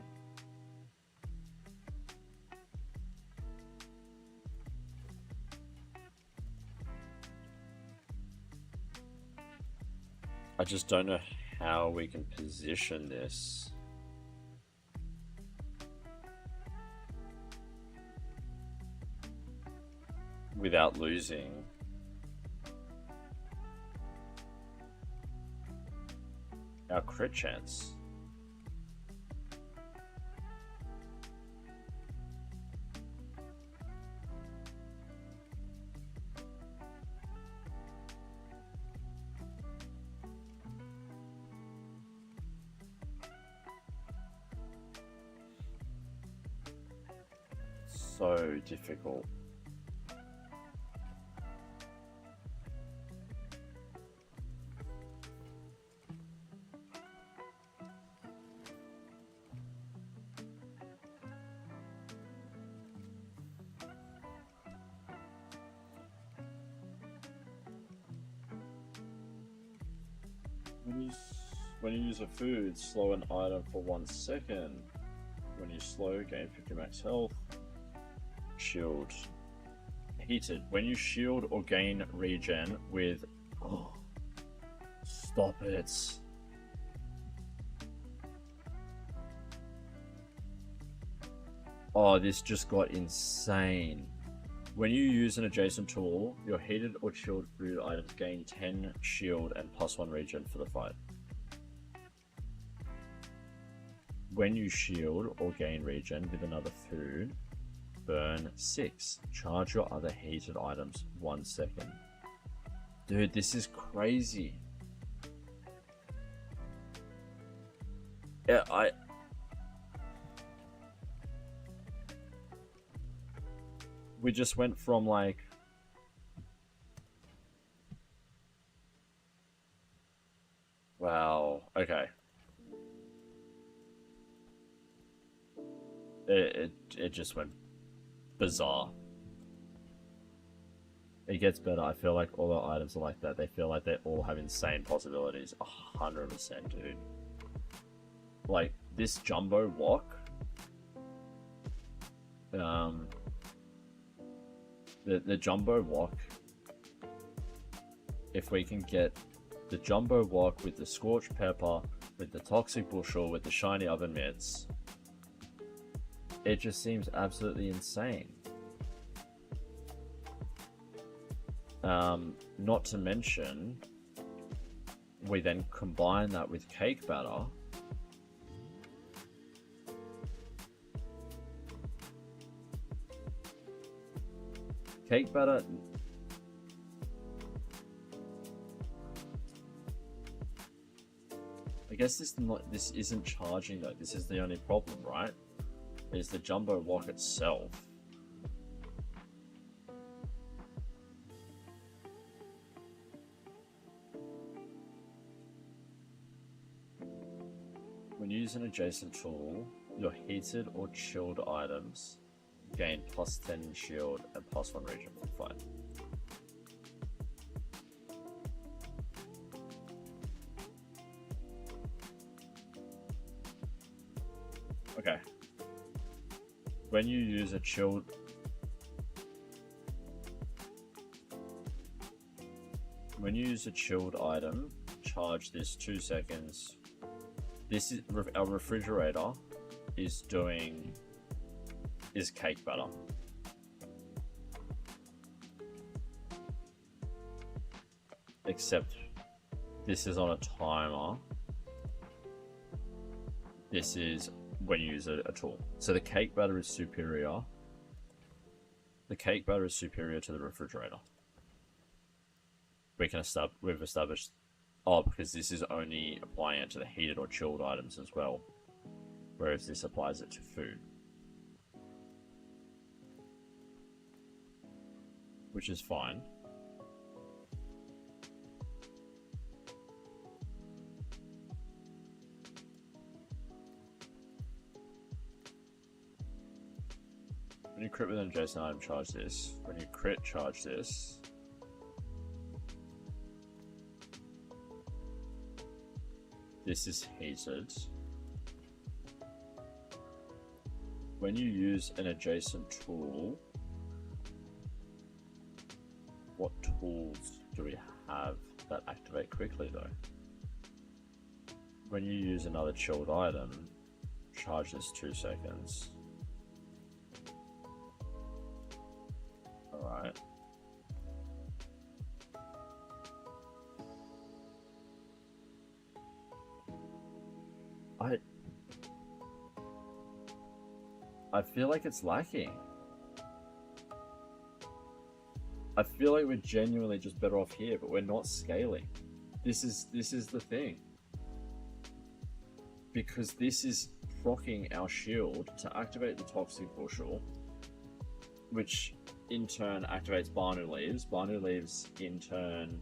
I just don't know how we can position this. Without losing our crit chance. So difficult. When you use a food, slow an item for 1 second. When you slow, gain 50 max health. Shield. Heated. When you shield or gain regen with... Oh, stop it. Oh, this just got insane. When you use an adjacent tool, your heated or chilled food items gain 10 shield and +1 regen for the fight. When you shield or gain regen with another food, burn 6. Charge your other heated items 1 second. Dude, this is crazy. Yeah, we just went from like wow, okay. It just went bizarre. It gets better. I feel like all the items are like that. They feel like they all have insane possibilities. 100%, dude. Like this jumbo walk. The jumbo walk, if we can get the jumbo walk with the scorched pepper, with the toxic bushel, with the shiny oven mitts, it just seems absolutely insane. Not to mention, we then combine that with cake batter. Cake batter. I guess this isn't charging though. This is the only problem, right? Is the jumbo walk itself. When you use an adjacent tool, your heated or chilled items gain +10 shield and +1 regen for fight. Okay. When you use a chilled... When you use a chilled item, charge this 2 seconds. This is our refrigerator is doing cake batter. Except this is on a timer. This is when you use a tool. So the cake batter is superior. The cake batter is superior to the refrigerator. We've established, oh, because this is only applying it to the heated or chilled items as well, whereas this applies it to food, which is fine. When you crit with an adjacent item, charge this. When you crit, charge this. This is heated. When you use an adjacent tool, what tools do we have that activate quickly though? When you use another chilled item, charge this 2 seconds. Alright. I feel like it's lacking. I feel like we're genuinely just better off here, but we're not scaling. This is the thing. Because this is proccing our shield to activate the toxic bushel, which in turn activates Barnu Leaves. Barnu Leaves in turn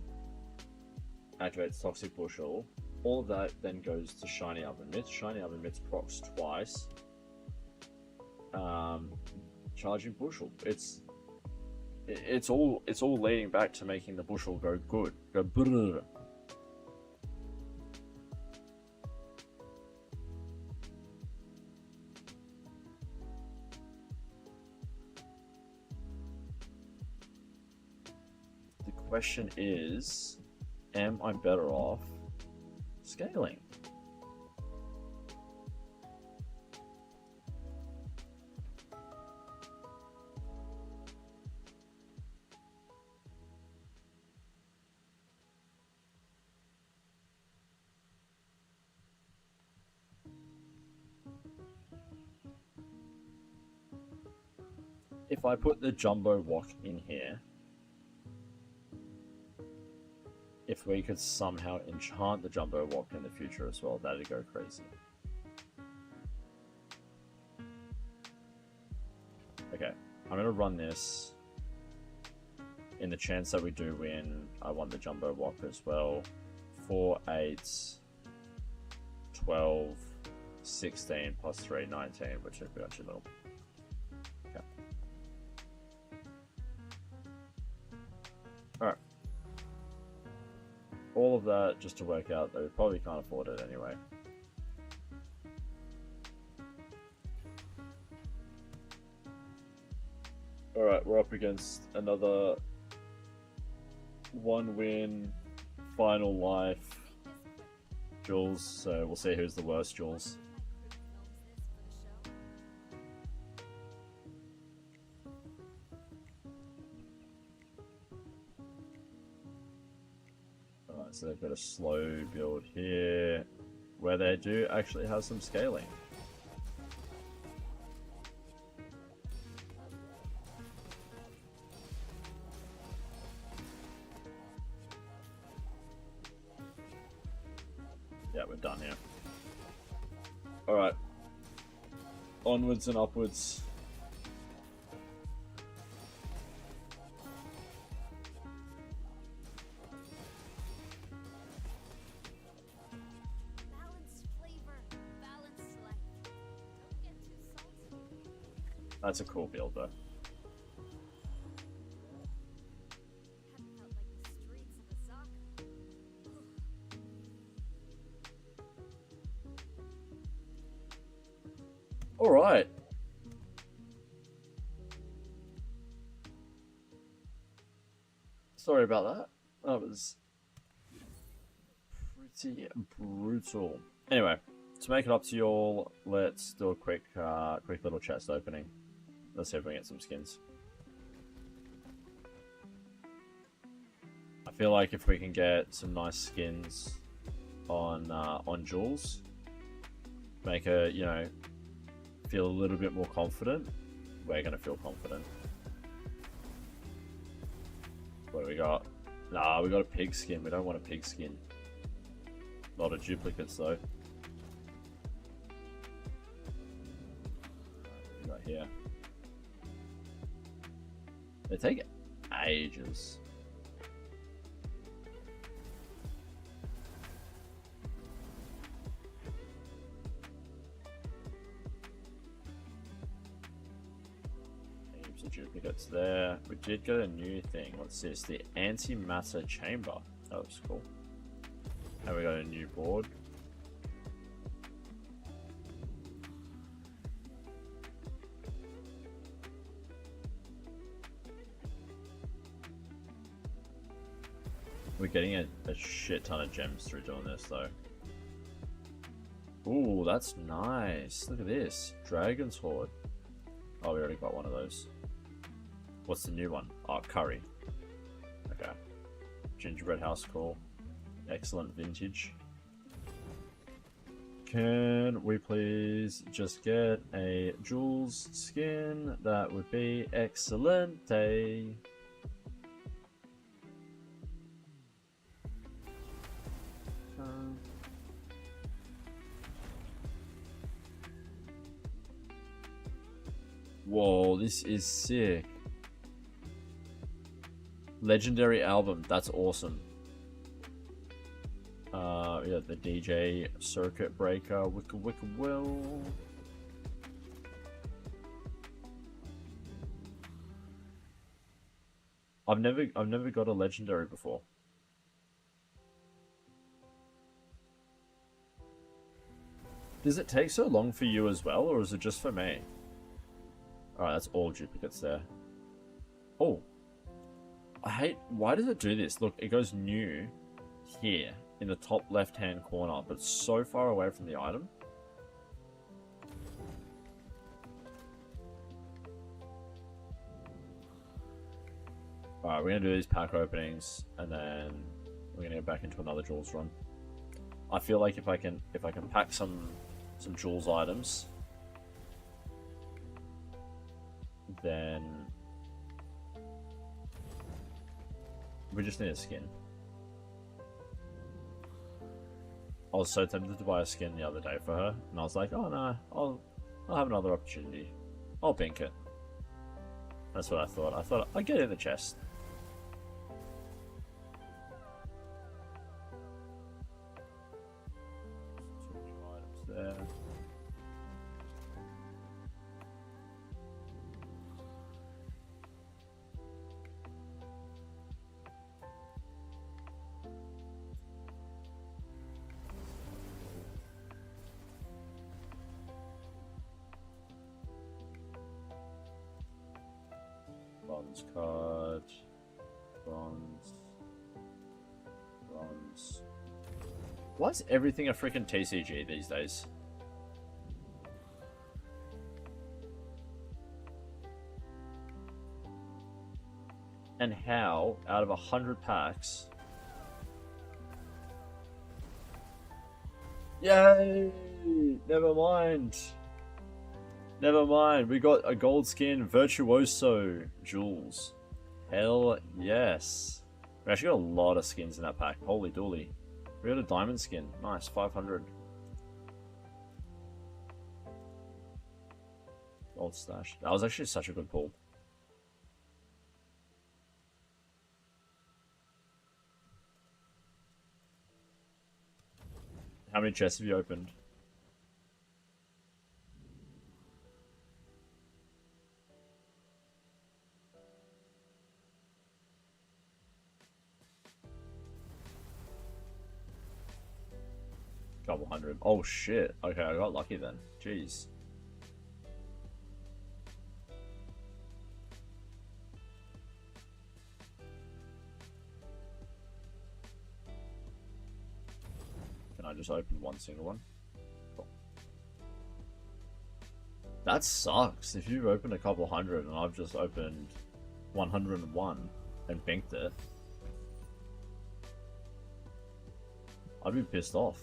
activates toxic bushel. All of that then goes to Shiny Oven Mitts. Shiny Oven Mitts procs twice. Charging bushel. It's all leading back to making the bushel go good. Go brrr. The question is, am I better off scaling? If I put the jumbo wok in here, if we could somehow enchant the jumbo wok in the future as well, that'd go crazy. Okay, I'm gonna run this. In the chance that we do win, I want the jumbo wok as well. 4, 8, 12, 16 plus 3, 19, which would be actually little. Okay. Alright. All of that just to work out that we probably can't afford it anyway. Alright, we're up against another 1 win, final life Jules, so we'll see who's the worst Jules. Alright, so they've got a slow build here, where they do actually have some scaling. Yeah, we're done here. Alright. Onwards and upwards. Balanced flavor, balanced life. Don't get too salty. That's a cool build though. Haven't felt like the streets of Bazaar. Alright. Sorry about that. That was pretty brutal. Anyway, to make it up to you all, let's do a quick little chest opening. Let's see if we can get some skins. I feel like if we can get some nice skins on Jules, make her, you know, feel a little bit more confident, we're gonna feel confident. What do we got? Nah, we got a pig skin. We don't want a pig skin. A lot of duplicates though. What do we got here? They take ages. Heaps of duplicates there. We did get a new thing. What's this? The antimatter chamber. That looks cool. And we got a new board. We're getting a shit ton of gems through doing this, though. Ooh, that's nice. Look at this. Dragon's Horde. Oh, we already got one of those. What's the new one? Oh, curry. Okay. Gingerbread house, cool. Excellent vintage. Can we please just get a Jules skin? That would be excellent. Whoa, this is sick. Legendary album, that's awesome. Yeah, the DJ Circuit Breaker, Wicka Wicka Will. I've never got a legendary before. Does it take so long for you as well, or is it just for me? Alright, that's all duplicates there. Oh. I hate... Why does it do this? Look, it goes new here in the top left-hand corner, but so far away from the item. Alright, we're going to do these pack openings, and then we're going to get back into another Jules run. I feel like if I can pack some Jules items, then we just need a skin. I was so tempted to buy a skin the other day for her, and I was like, oh no, I'll have another opportunity. I'll bink it. That's what I thought. I thought I'd get it in the chest. Two items there. Bronze card, bronze. Why is everything a freaking TCG these days? And how, out of 100 packs... Yay! Never mind. Never mind, we got a gold skin, Virtuoso Jules. Hell yes. We actually got a lot of skins in that pack. Holy dooly. We got a diamond skin. Nice, 500. Gold stash. That was actually such a good pull. How many chests have you opened? Couple hundred. Oh shit. Okay, I got lucky then. Jeez. Can I just open one single one? Cool. That sucks. If you've opened a couple hundred and I've just opened 101 and banked it, I'd be pissed off.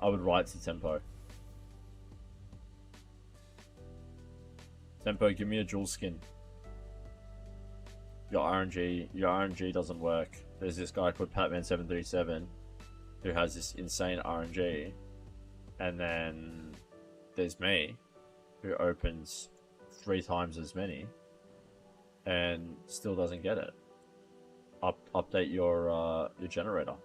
I would write to Tempo. Tempo, give me a Jules skin. Your RNG doesn't work. There's this guy called Patman737 who has this insane RNG, and then there's me who opens 3 times as many and still doesn't get it. Update your generator.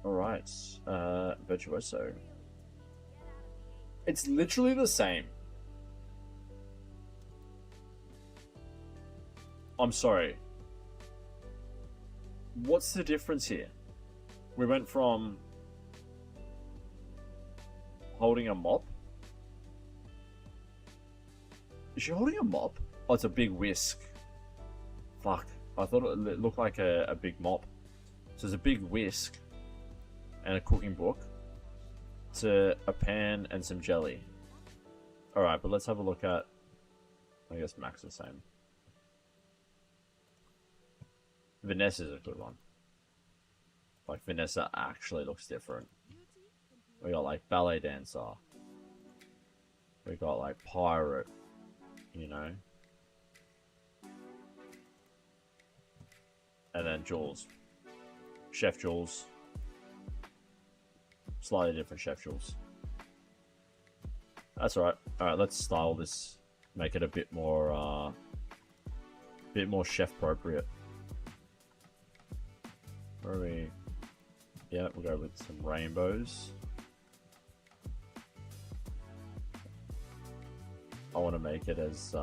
Alright, Virtuoso. It's literally the same. I'm sorry. What's the difference here? We went from holding a mop Is she holding a mop? Oh, it's a big whisk. Fuck. I thought it looked like a big mop. So there's a big whisk and a cooking book. It's a pan and some jelly. Alright, but let's have a look at... I guess Max is the same. Vanessa's a good one. Like, Vanessa actually looks different. We got, like, ballet dancer. We got, like, pirate. You know? And then Jules. Chef Jules. Slightly different Chef Jules. That's alright. Alright, let's style this. Make it a bit more chef appropriate. Where are we? Yeah, we'll go with some rainbows. I want to make it as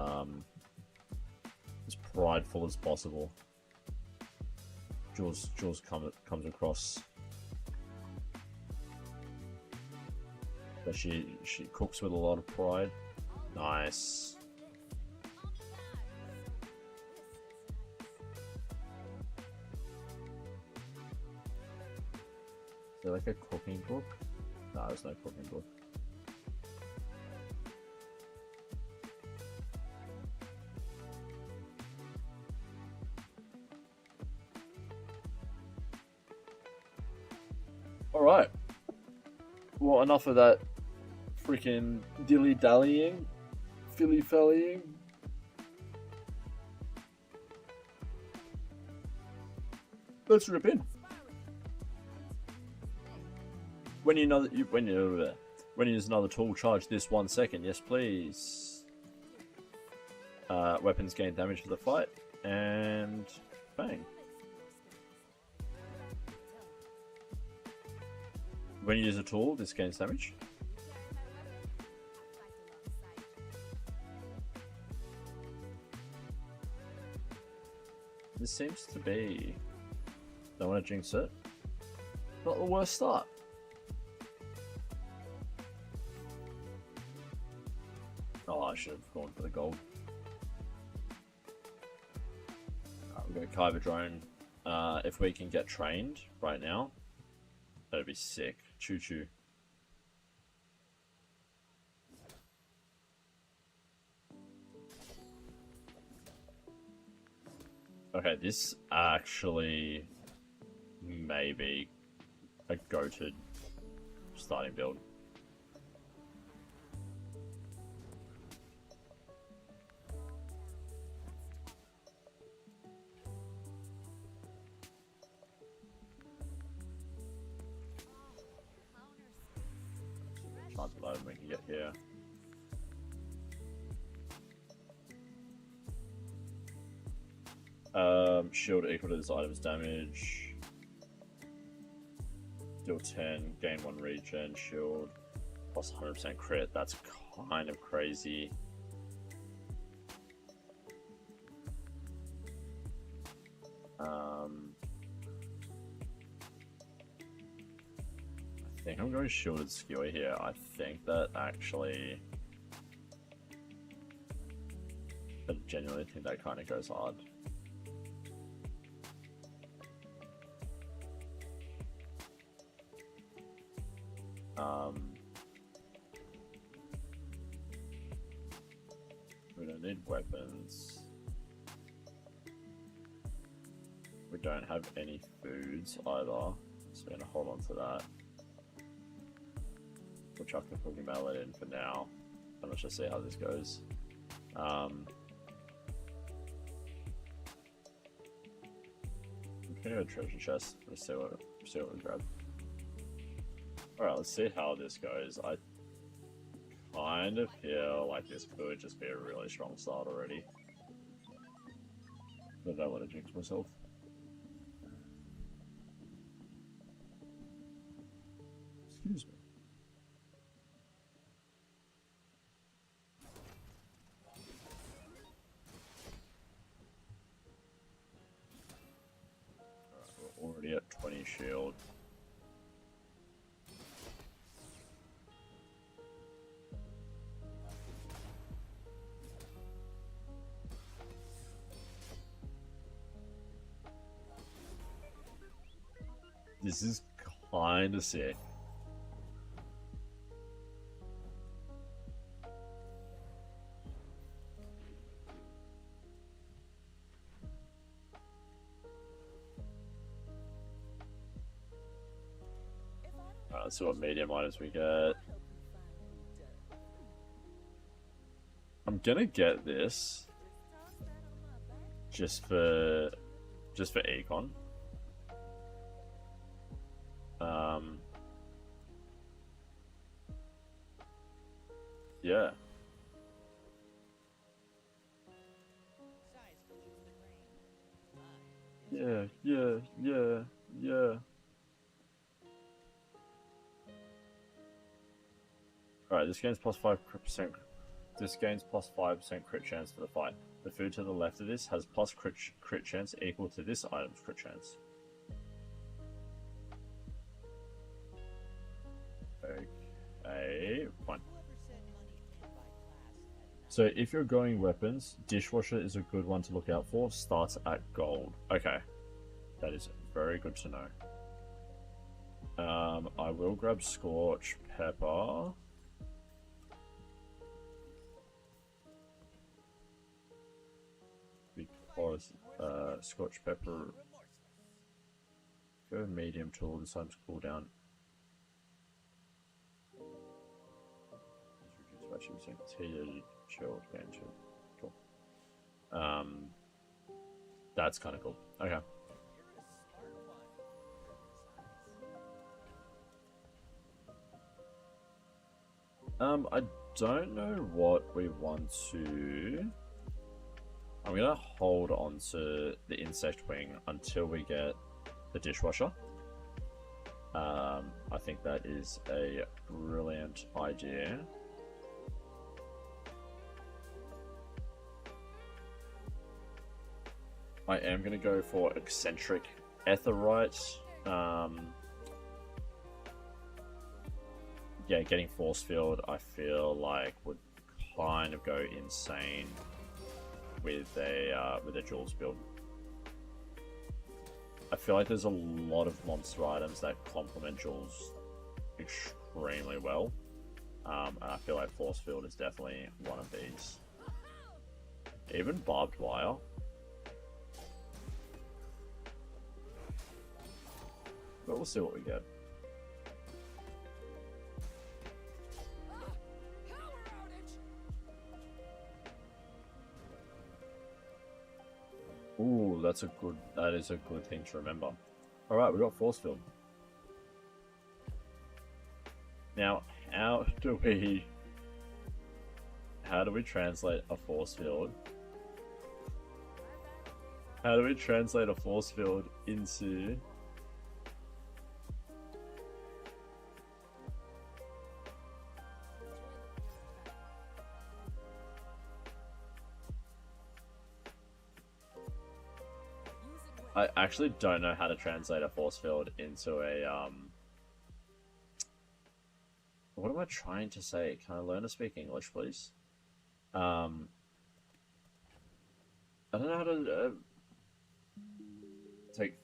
prideful as possible. Jules comes across that she cooks with a lot of pride. Nice. Is there like a cooking book? No, there's no cooking book. Alright. Well, enough of that freaking dilly-dallying, filly-fellying. Let's rip in. When you use another tool, charge this 1 second. Yes, please. Weapons gain damage for the fight, and bang. When you use a tool, this gains damage. This seems to be... Don't want to jinx it. Not the worst start. Oh, I should have gone for the gold. We're going to Kyber drone. If we can get trained right now, that'd be sick. Choo choo. Okay, this actually may be a go-to starting build. Chance of loading we can get here. Shield equal to this item's damage. Deal 10, gain 1 regen, shield, plus 100% crit. That's kind of crazy. I think I'm going shielded skewer here. I think that actually... I genuinely think that kind of goes hard. We don't need weapons. We don't have any foods either, so we're gonna hold on to that. We'll chuck the cooking mallet in for now, and let's just see how this goes. Okay, a treasure chest. Let's see what we grab. Alright, let's see how this goes. I kind of feel like this could just be a really strong start already. But I don't want to jinx myself. Excuse me. Alright, we're already at 20 shield. This is kind of sick. Alright, let's see what medium items we get. I'm gonna get this just for econ. Yeah. Yeah. Alright, this gains plus 5%. This gains plus 5% crit chance for the fight. The food to the left of this has plus crit chance equal to this item's crit chance. Okay, fine. So if you're going weapons, dishwasher is a good one to look out for. Starts at gold. Okay, that is very good to know. I will grab scorch pepper. Because scorch pepper. Go medium tool. This time's cooldown. Reduce heated, chilled, gain chill. Cool. That's kind of cool. Okay. I don't know what we want to. I'm gonna hold on to the insect wing until we get the dishwasher. I think that is a brilliant idea. I am gonna go for eccentric etherite. Yeah, getting force field I feel like would kind of go insane with a Jules build. I feel like there's a lot of monster items that complement Jules extremely well, and I feel like force field is definitely one of these. Even barbed wire. But we'll see what we get. Ooh, that is a good thing to remember. Alright, we got force field. Now, how do we translate a force field? How do we translate a force field into I actually don't know how to translate a force field into a what am I trying to say? Can I learn to speak English, please? I don't know how to take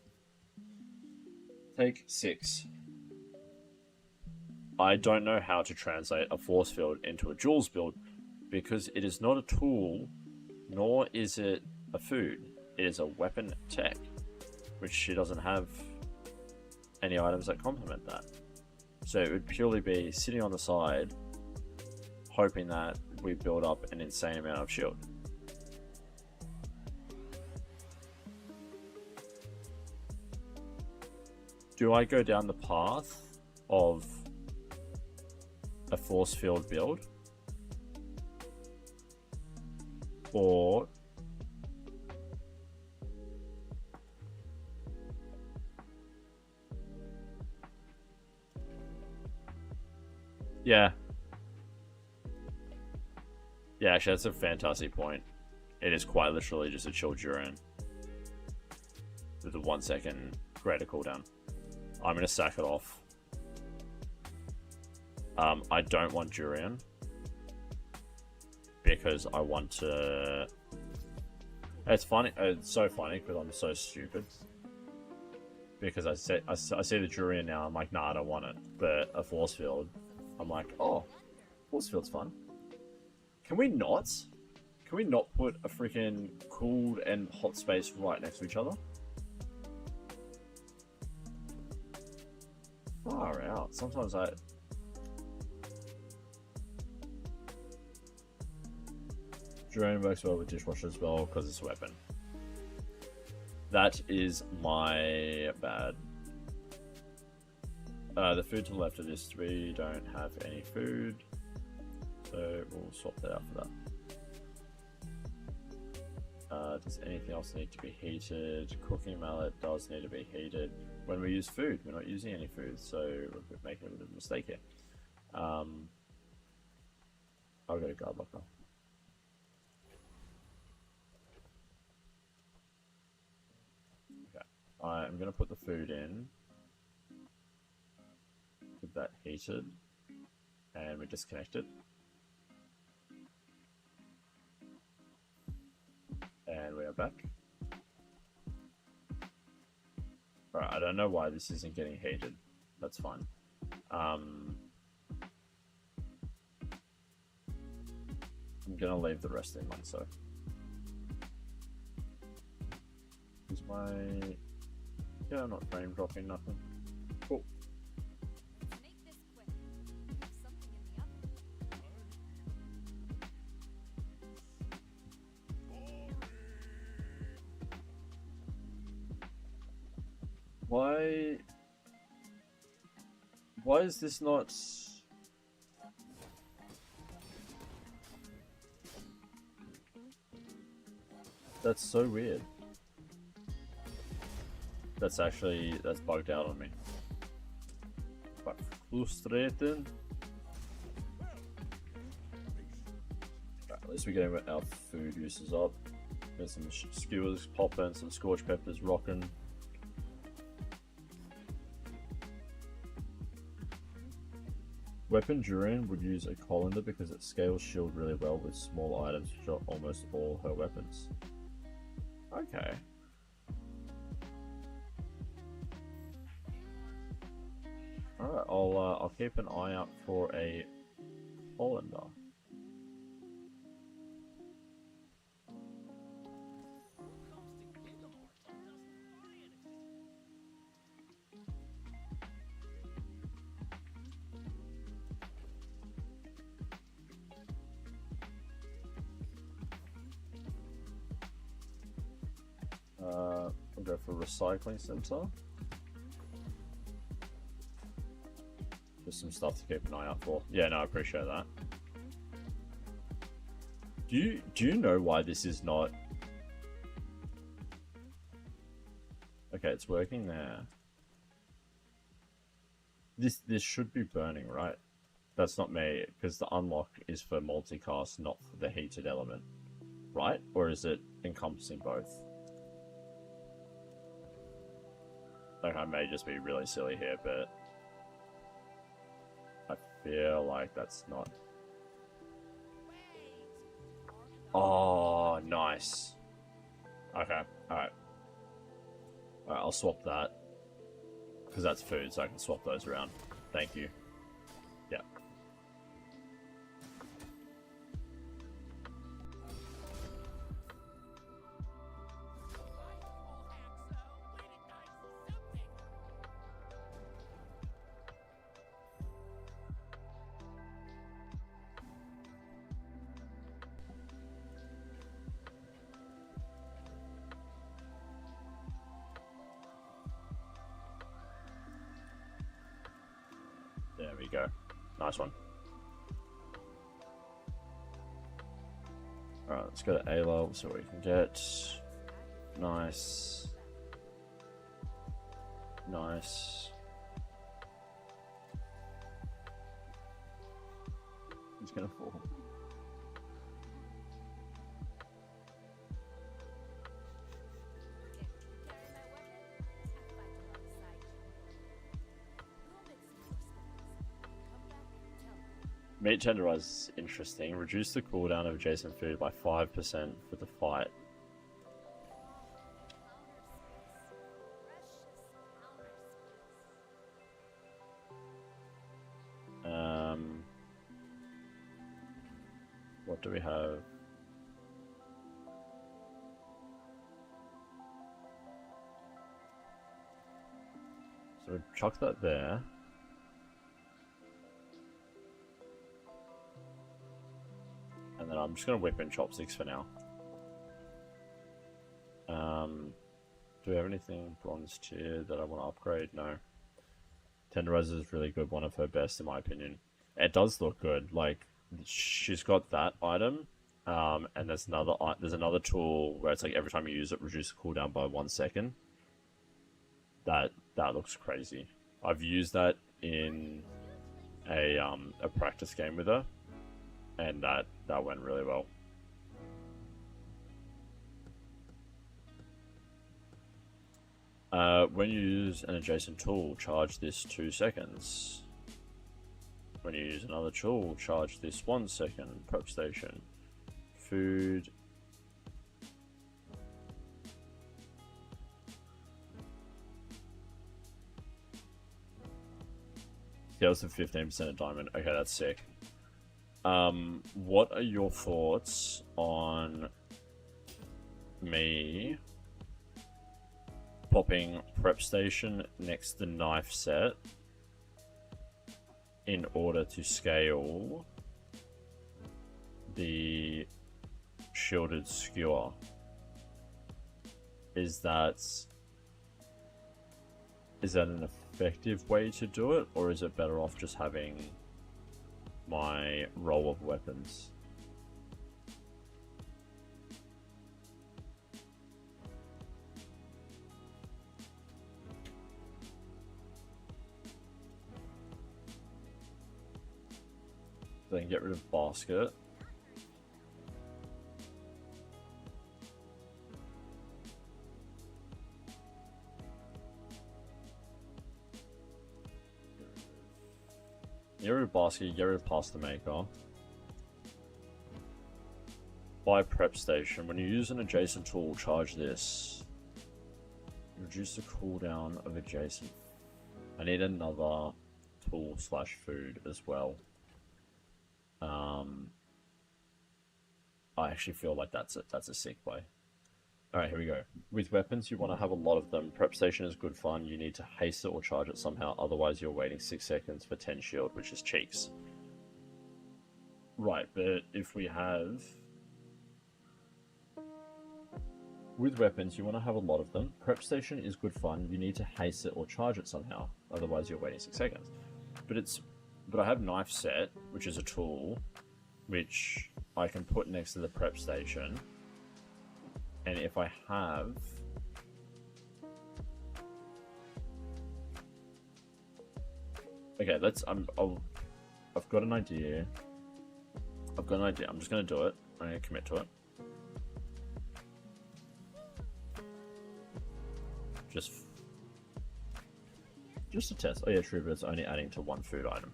6. I don't know how to translate a force field into a Jules build because it is not a tool, nor is it a food. It is a weapon tech, which she doesn't have any items that complement that. So it would purely be sitting on the side, hoping that we build up an insane amount of shield. Do I go down the path of a force field build? Or yeah, actually that's a fantastic point. It is quite literally just a chill Duran with a 1 second greater cooldown. I'm gonna sack it off. I don't want Durian because I want to. It's funny. It's so funny because I'm so stupid. because I see the durian now. I'm like, nah, I don't want it. But a force field, I'm like, oh, force field's fun. Can we not? Can we not put a freaking cooled and hot space right next to each other? Far out. Sometimes I... Durian works well with dishwasher as well because it's a weapon. That is my bad. The food to the left of this, we don't have any food. So we'll swap that out for that. Does anything else need to be heated? Cooking mallet does need to be heated. When we use food, we're not using any food, so we're making a little mistake here. I'll go to guard locker. Okay, I'm gonna put the food in. Get that heated, and we disconnect it. And we are back. Alright, I don't know why this isn't getting heated. That's fine. I'm gonna leave the rest in like so. Is my... Yeah, I'm not frame dropping nothing. Cool. Let's make this quick. There's something in the oven. Why is this not... That's so weird. That's bugged out on me. Quite frustrating. Right, at least we're getting our food uses up. There's some skewers popping, some scorched peppers rocking. Weapon Durian would use a colander because it scales shield really well with small items, which are almost all her weapons. Okay. Alright, I'll keep an eye out for a colander. We'll go for recycling center. Just some stuff to keep an eye out for. Yeah, no, I appreciate that. Do you know why this is not? Okay, it's working there. This should be burning, right? That's not me, because the unlock is for multicast, not for the heated element, right? Or is it encompassing both? Like, I may just be really silly here, but I feel like that's not... Oh, nice. Okay, alright. Alright, I'll swap that. Because that's food, so I can swap those around. Thank you. Yeah. There we go. Nice one. Alright, let's go to A-level so we can get... Nice. Nice. He's gonna fall. Meat tenderizer is interesting. Reduce the cooldown of adjacent food by 5% for the fight. do we have? So we chuck that there. And then I'm just going to whip in chopsticks for now. Do we have anything bronze tier that I want to upgrade? No. Tenderizer is really good, one of her best in my opinion. It does look good. Like, she's got that item, and there's another tool where it's like every time you use it, reduce the cooldown by 1 second. That looks crazy. I've used that in a practice game with her, and that went really well. When you use an adjacent tool, charge this 2 seconds. When you use another tool, charge this 1 second. Prep station. Food. Yeah, it's a 15% of diamond. Okay, that's sick. What are your thoughts on me popping prep station next to knife set in order to scale the shielded skewer? Is that an effective way to do it, or is it better off just having my roll of weapons? Then get rid of basket. Get rid of basket, get rid of pasta maker. Buy prep station. When you use an adjacent tool, charge this. Reduce the cooldown of adjacent. I need another tool slash food as well. I actually feel like that's a sick play. Alright, here we go. With weapons, you want to have a lot of them. Prep station is good fun. You need to haste it or charge it somehow, otherwise you're waiting 6 seconds for 10 shield, which is cheeks. Right, but if we have... With weapons, you want to have a lot of them. Prep station is good fun. You need to haste it or charge it somehow, otherwise you're waiting 6 seconds. But I have knife set, which is a tool, which I can put next to the prep station. And if I have... Okay, I've got an idea. I'm just going to do it. I'm going to commit to it. Just a test. Oh yeah, true, but it's only adding to 1 food item.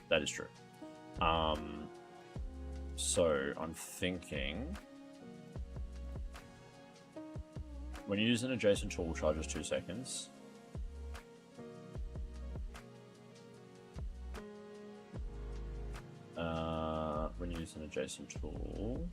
That is true. So I'm thinking when you use an adjacent tool, charges 2 seconds. When you use an adjacent tool,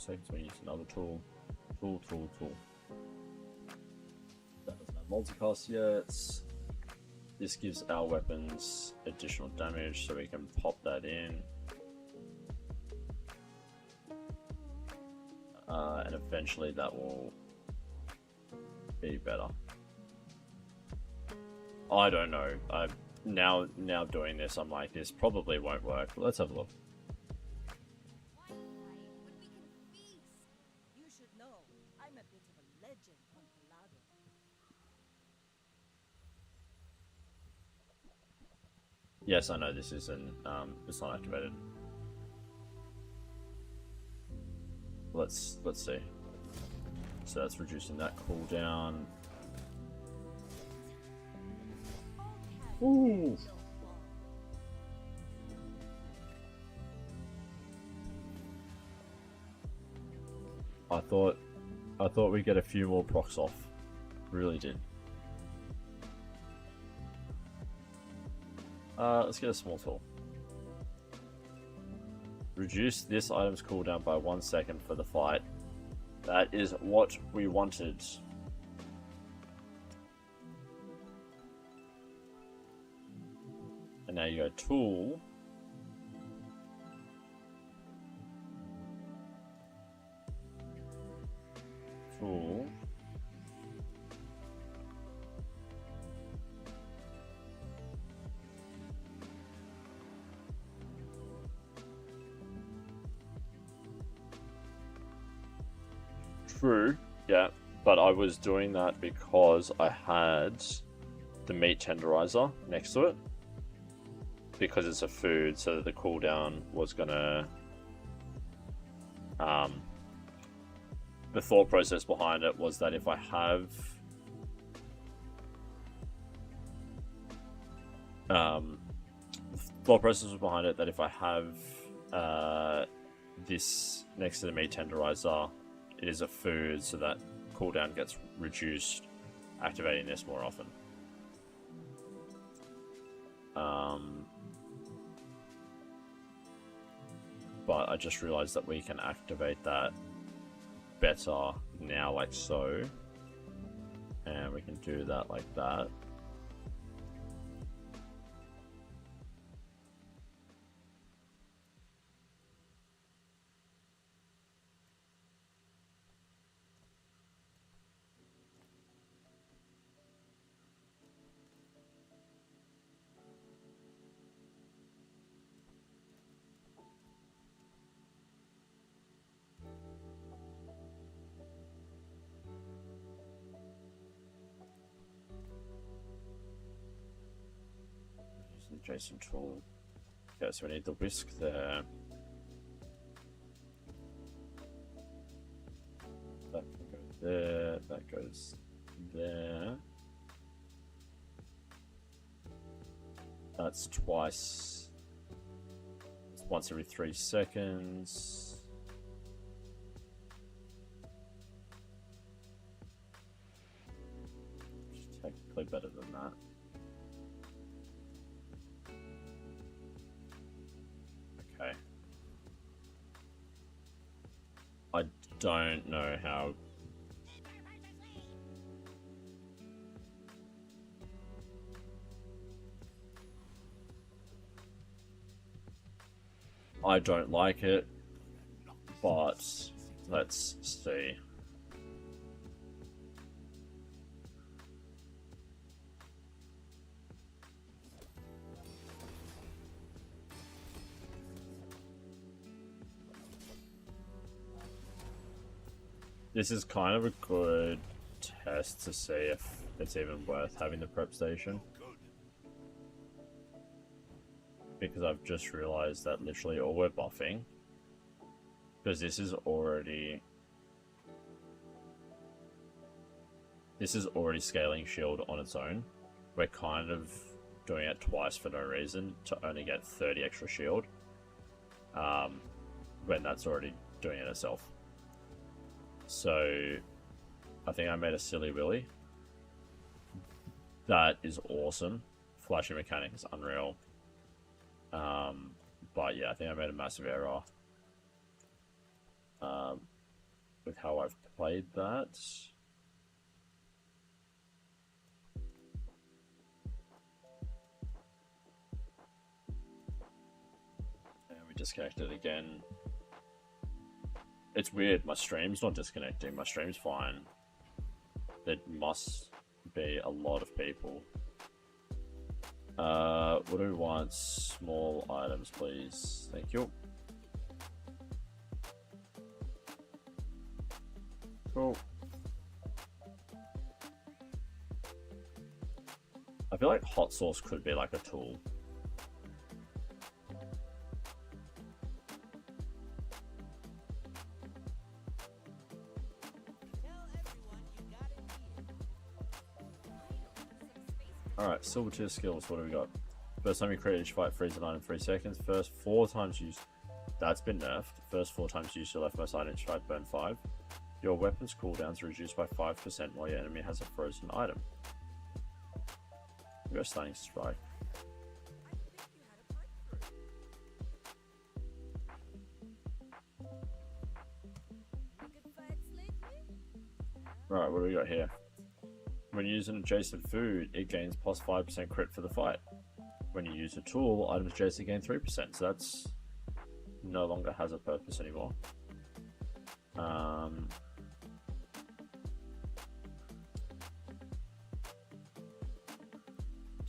seconds when you use another tool. Tool. That doesn't have multicast yet. This gives our weapons additional damage, so we can pop that in. And eventually that will be better. I don't know. Now doing this, I'm like, this probably won't work. But let's have a look. You should know, I'm a bit of a legend on Palado. Yes, I know this isn't. It's not activated. let's see. So that's reducing that cooldown. Ooh. I thought we'd get a few more procs off. Really did. Let's get a small tool. Reduce this item's cooldown by 1 second for the fight. That is what we wanted. And now you go tool. Tool. True, yeah, but I was doing that because I had the meat tenderizer next to it. Because it's a food, so that the cooldown was gonna... the thought process behind it was that if I have... thought process was behind it that if I have this next to the meat tenderizer, it is a food, so that cooldown gets reduced, activating this more often. But I just realized that we can activate that better now, like so. And we can do that like that. Jason tool. Okay, so we need the whisk there. That can go there. That goes there. That's twice. It's once every 3 seconds. Which is technically better than that. Okay. I don't know how. I don't like it, but let's see. This is kind of a good test to see if it's even worth having the prep station. Because I've just realized that literally all we're buffing, because this is already scaling shield on its own. We're kind of doing it twice for no reason to only get 30 extra shield, when that's already doing it itself. So I think I made a silly willy. That is awesome. Flashing mechanic is unreal. But yeah, I think I made a massive error with how I've played that. And we disconnected again. It's weird, my stream's not disconnecting, my stream's fine. There must be a lot of people. What do we want? Small items, please. Thank you. Cool. I feel like hot sauce could be like a tool. Alright, silver tier skills. What do we got? First time you create each fight, freeze an item 3 seconds. First 4 times used. That's been nerfed. First 4 times used your leftmost item each fight, burn 5. Your weapon's cooldowns are reduced by 5% while your enemy has a frozen item. We got stunning strike. Right, what do we got here? When you use an adjacent food, it gains plus 5% crit for the fight. When you use a tool, items adjacent gain 3%, so that's no longer has a purpose anymore.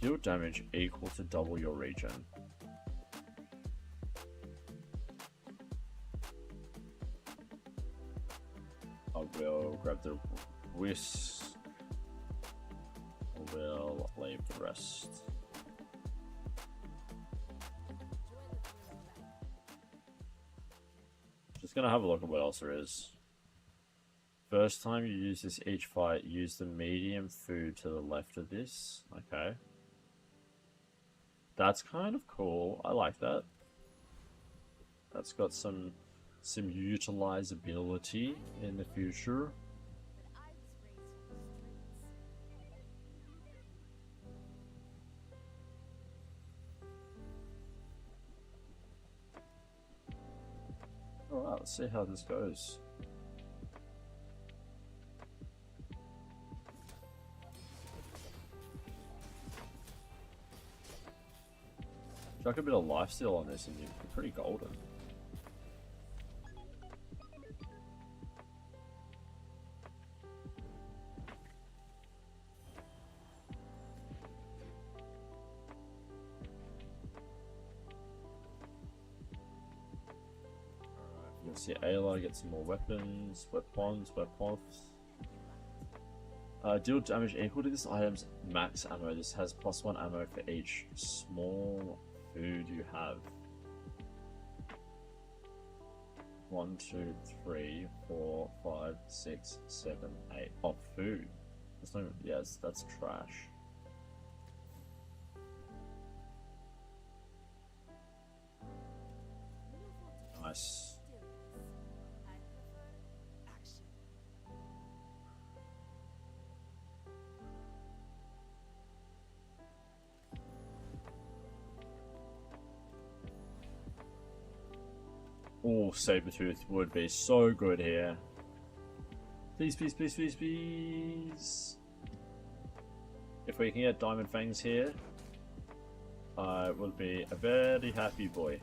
Deal damage equal to double your region. I will grab the whisk. We'll leave the rest. Just gonna have a look at what else there is. First time you use this each fight, use the medium food to the left of this. Okay. That's kind of cool. I like that. That's got some utilizability in the future. Alright, let's see how this goes. Chuck a bit of lifesteal on this and you're pretty golden. You can see Ayla get some more weapons, weapons. Deal damage equal to this item's max ammo. This has +1 ammo for each small food you have. 1, 2, 3, 4, 5, 6, 7, 8. Oh, food. That's not even, yes, that's trash. Nice. Oh, Sabretooth would be so good here. Please, please, please, please, please. If we can get Diamond Fangs here, I will be a very happy boy.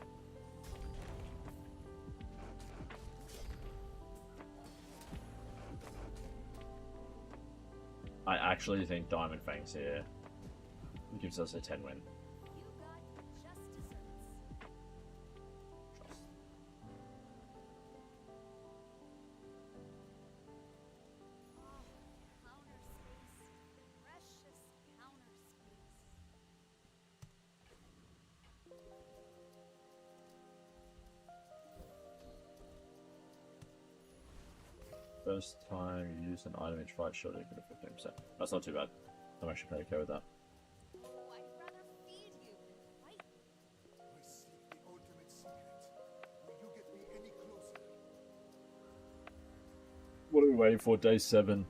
I actually think Diamond Fangs here gives us a 10 win. First time you use an item each fight, sure, you get a 15%. That's not too bad. I'm actually pretty okay with that. Oh, I'd rather feed you than fight. I seek the ultimate secret. Will you get me any closer? What are we waiting for? Day 7.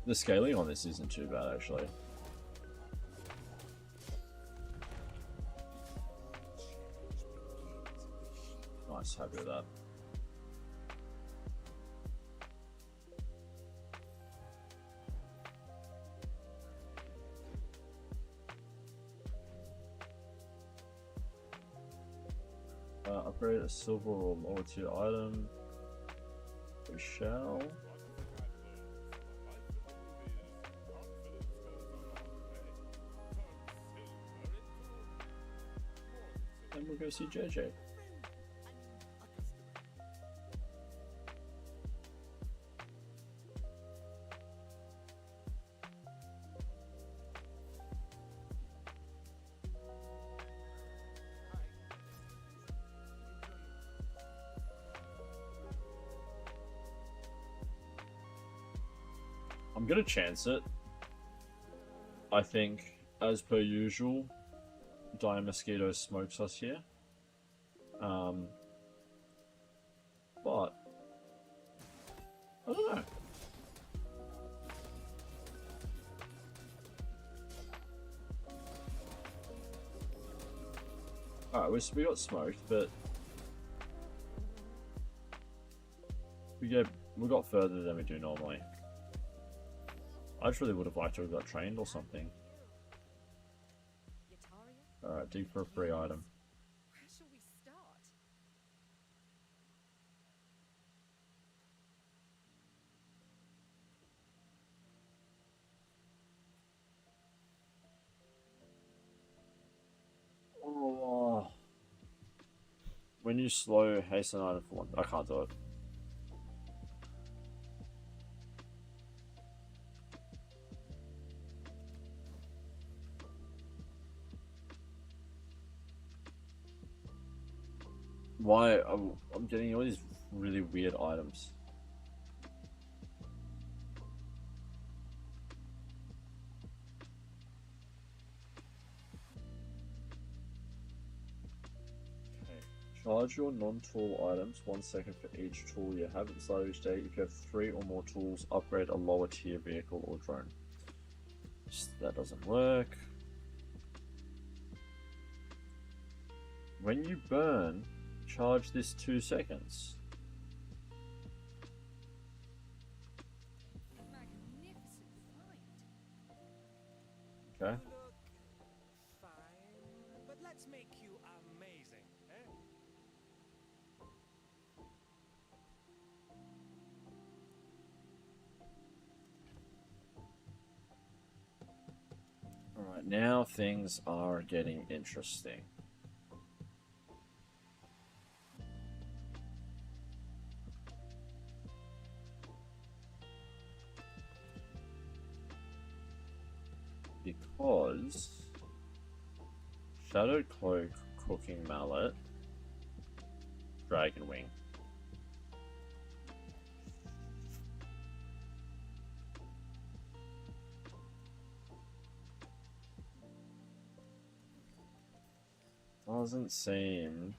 The scaling on this isn't too bad, actually. Nice, happy with that. Upgrade a silver or lower tier item. We shall. And we'll go see JJ. gonna chance it. I think, as per usual, Dire Mosquito smokes us here. But I don't know. Alright, we got smoked, but we got further than we do normally. I just really would have liked to have got trained or something. Yataria? Alright, dig for a free item. Where shall we start? Oh. When you slow hasten item for one, I can't do it. Why I'm getting all these really weird items. Charge your non-tool items 1 second for each tool you have at the start of each day. If you have 3 or more tools, upgrade a lower tier vehicle or drone. That doesn't work. When you burn, charge this 2 seconds. Magnificent find. Okay. Look fine, but let's make you amazing, eh? Alright, now things are getting interesting. Because Shadow Cloak, Cooking Mallet, Dragon Wing. Doesn't seem.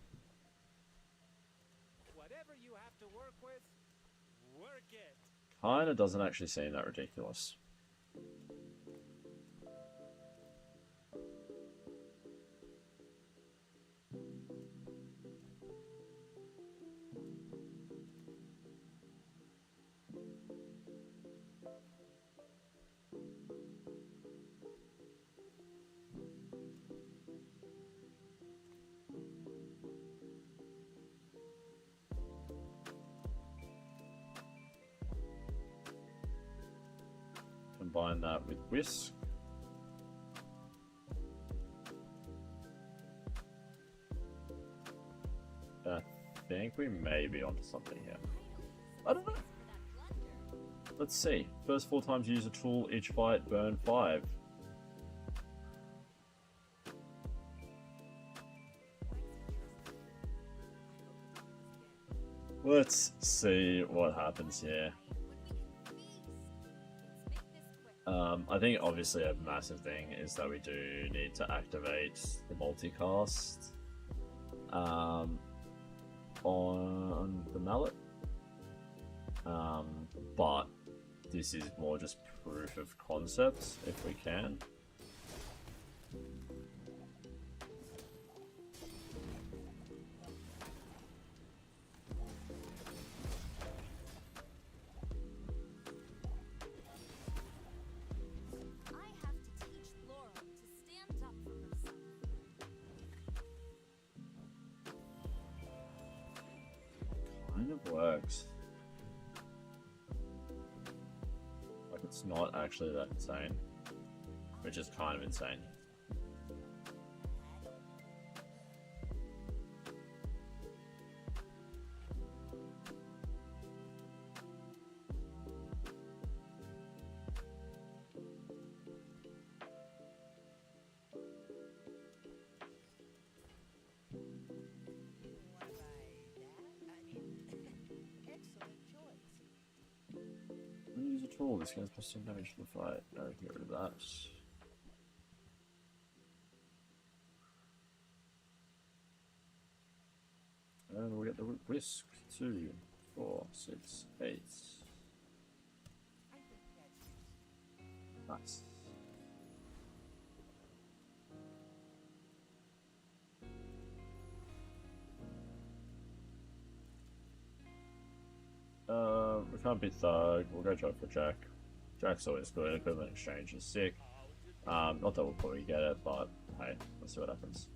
Whatever you have to work with, work it. Kinda doesn't actually seem that ridiculous. Combine that with Whisk. I think we may be onto something here. I don't know. Let's see. First 4 times you use a tool, each fight, burn 5. Let's see what happens here. I think obviously a massive thing is that we do need to activate the multicast on the mallet. But this is more just proof of concept if we can. Kind of works. Like it's not actually that insane, which is kind of insane. What by that? I mean, excellent choice. I'm gonna use a full. This gains plus 10 damage to the fight. No, get rid of that. And we'll get the whisk. 2, 4, 6, 8. I think that's it. Nice. We can't beat Thug. We'll go Joe for Jack. Jack's always good. Equipment exchange is sick. Not that we'll probably get it, but hey, let's see what happens.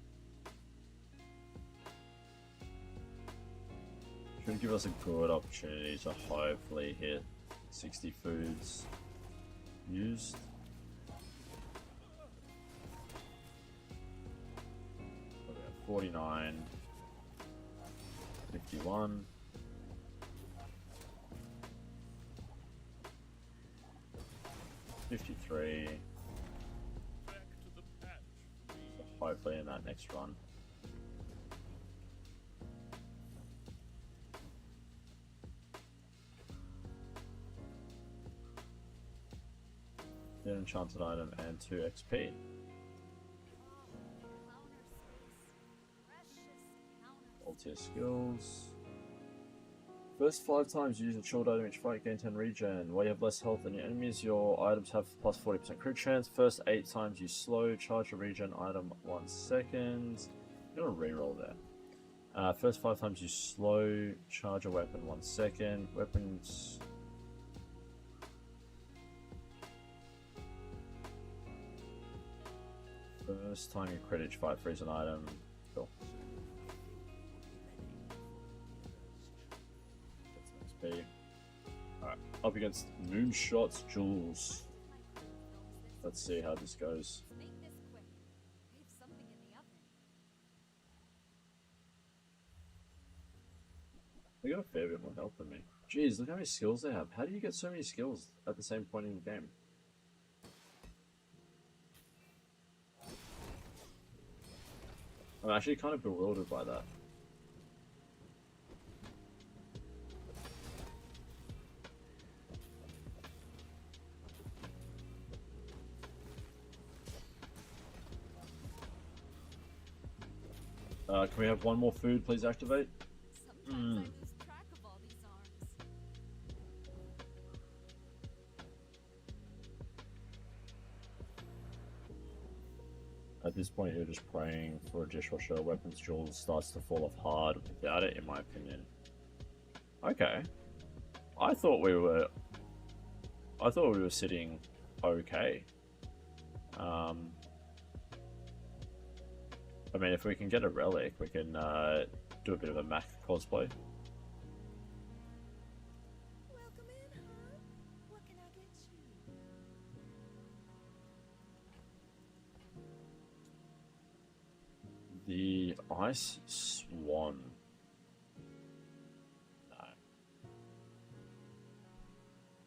Should give us a good opportunity to hopefully hit 60 foods used. We have 49, 51. 53. Back to the patch. So hopefully in that next run. An enchanted item and 2 XP. Counter space. Precious counter All tier skills. First 5 times you use a chilled item each fight, gain 10 regen. While you have less health than your enemies, your items have plus 40% crit chance. First 8 times you slow, charge a regen item 1 second. I'm gonna reroll there. First 5 times you slow, charge a weapon 1 second. Weapons. First time you crit each fight, freeze an item. Cool. That's XP. Alright, up against Moonshot's Jules. Let's see how this goes. Make this quick. We have something in the oven. They got a fair bit more health than me. Jeez, look how many skills they have. How do you get so many skills at the same point in the game? I'm actually kind of bewildered by that. Can we have one more food, please activate? Sometimes I lose track of all these arms. At this point, you're just praying for a dishwasher. Weapons Jules starts to fall off hard without it, in my opinion. Okay. I thought we were sitting okay. I mean, if we can get a relic, we can do a bit of a Mac cosplay. Welcome in, huh? What can I get you? The Ice Swan.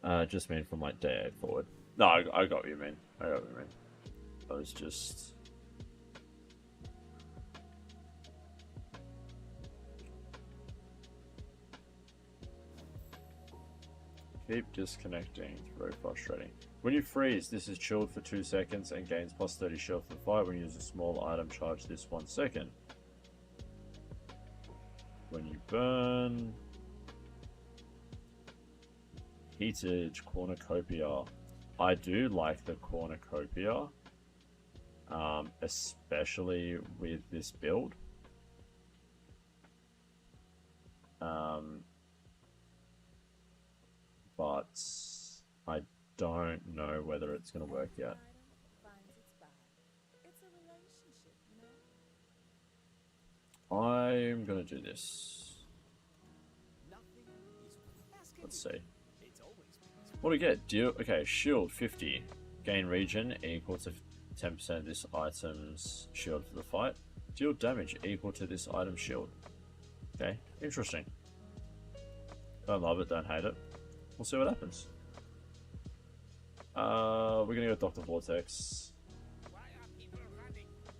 No. Just mean from like day 8 forward. No, I got what you mean. I got what you mean. I was just... Keep disconnecting. It's very frustrating. When you freeze, this is chilled for 2 seconds and gains plus 30 shield for the fight. When you use a small item, charge this 1 second. When you burn... Heated Cornucopia. I do like the Cornucopia. Especially with this build. But I don't know whether it's going to work yet. Finds its buyer. It's a relationship, I'm going to do this. Let's see. What do we get? Deal. Okay, shield 50. Gain regen equal to 10% of this item's shield for the fight. Deal damage equal to this item's shield. Okay, interesting. Don't love it, don't hate it. We'll see what happens. We're gonna go with Dr. Vortex.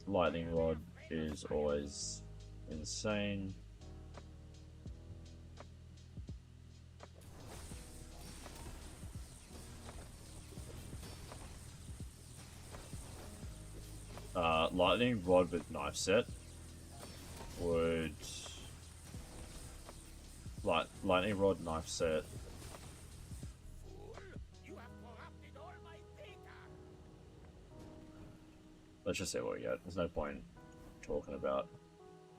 Lightning Rod is always insane. Lightning rod with knife set would lightning rod knife set. You have corrupted all my data. Let's just see what we get. There's no point talking about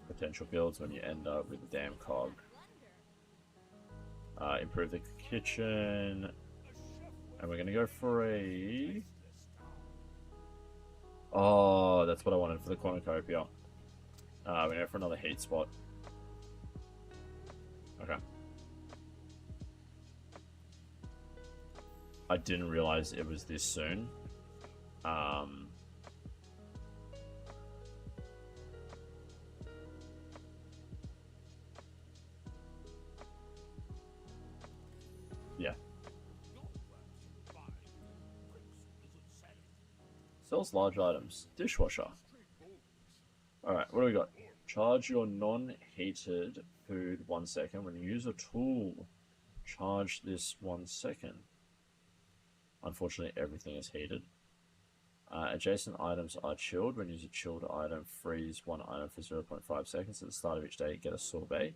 potential builds when you end up with a damn cog. Improve the kitchen, and we're gonna go for a. Oh, that's what I wanted for the cornucopia. We're going for another heat spot. Okay. I didn't realize it was this soon. Yeah. Sells large items. Dishwasher. Alright, what do we got? Charge your non-heated food 1 second. When you use a tool, charge this 1 second. Unfortunately, everything is heated. Adjacent items are chilled. When you use a chilled item, freeze one item for 0.5 seconds. At the start of each day, get a sorbet.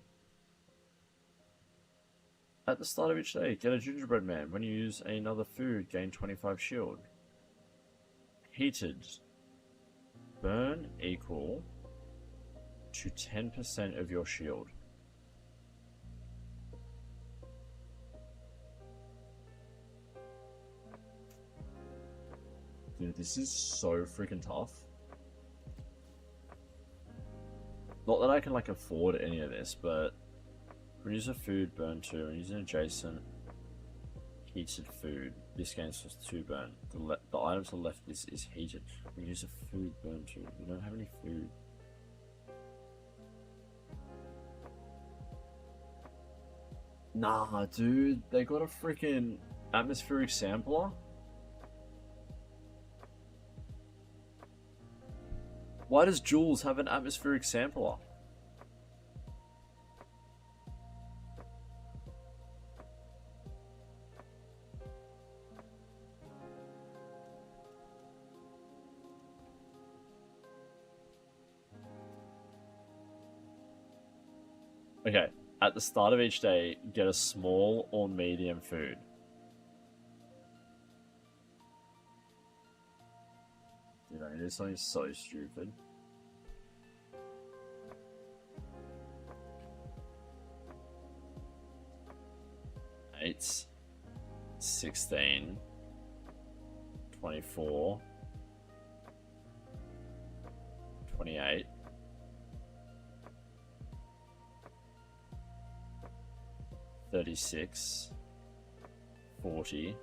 At the start of each day, get a gingerbread man. When you use another food, gain 25 shield. Heated. Burn equal to 10% of your shield. Dude, this is so freaking tough. Not that I can like afford any of this, but when you use a food, burn 2. When you use an adjacent heated food, this gains just 2 burn. The item to the left is heated. When you use a food, burn 2. We don't have any food. Nah, dude, they got a freaking atmospheric sampler. Why does Jules have an atmospheric sampler? Okay, at the start of each day, get a small or medium food. Dude, I need something so stupid. Eight, 16, 24, 28, 36, 40,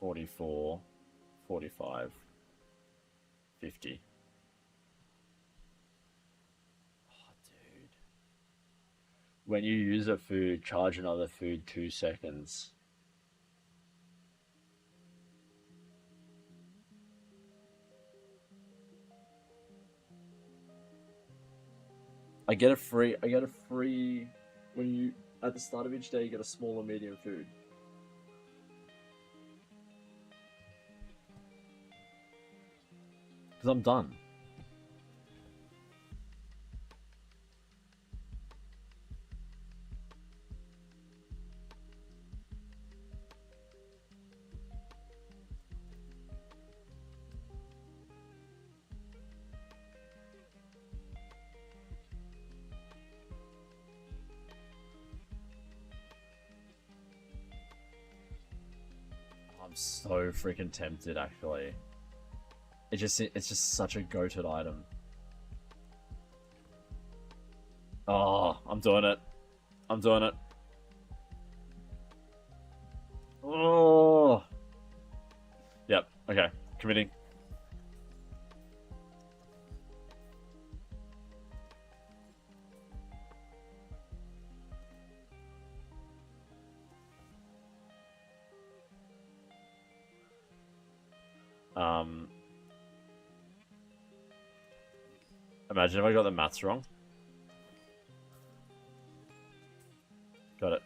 44, 45, 50. Oh, dude. When you use a food, charge another food 2 seconds. I get a free when you at the start of each day you get a small or medium food. Because I'm done. I'm so freaking tempted, actually. It's just such a goated item. Oh, I'm doing it. I'm doing it. Oh. Yep. Okay. Committing. Imagine if I got the maths wrong. Got it.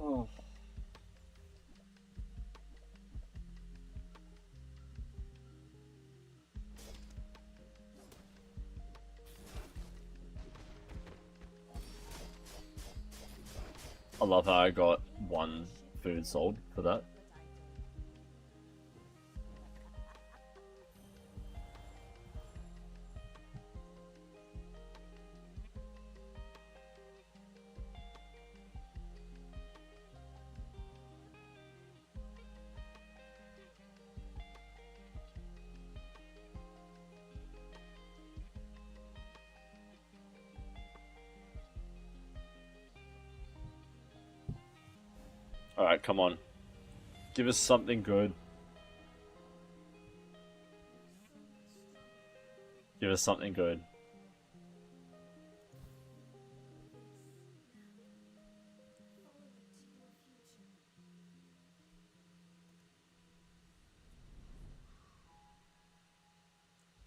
Oh. I love how I got one food sold for that. Alright, come on. Give us something good. Give us something good.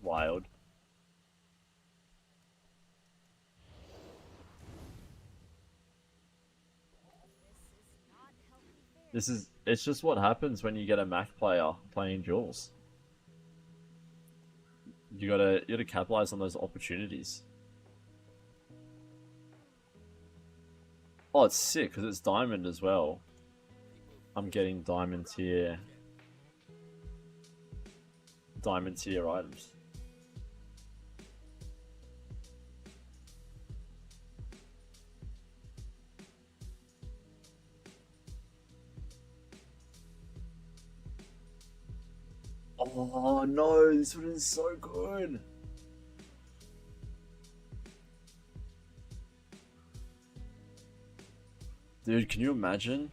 Wild. It's just what happens when you get a Mac player playing Jules. You gotta capitalize on those opportunities. Oh, it's sick because it's diamond as well. I'm getting diamond tier items. Oh no, this one is so good. Dude, can you imagine?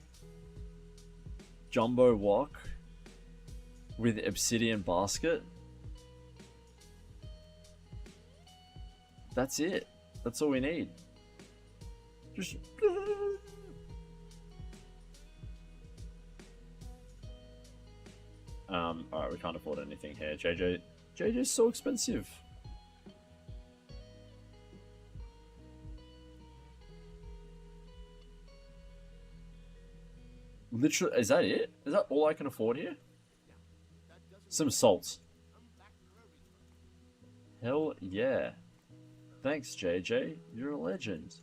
Jumbo walk with obsidian basket. That's it. That's all we need. Just alright, we can't afford anything here. JJ's so expensive. Literally, is that it? Is that all I can afford here? Some salt. Hell yeah. Thanks, JJ. You're a legend.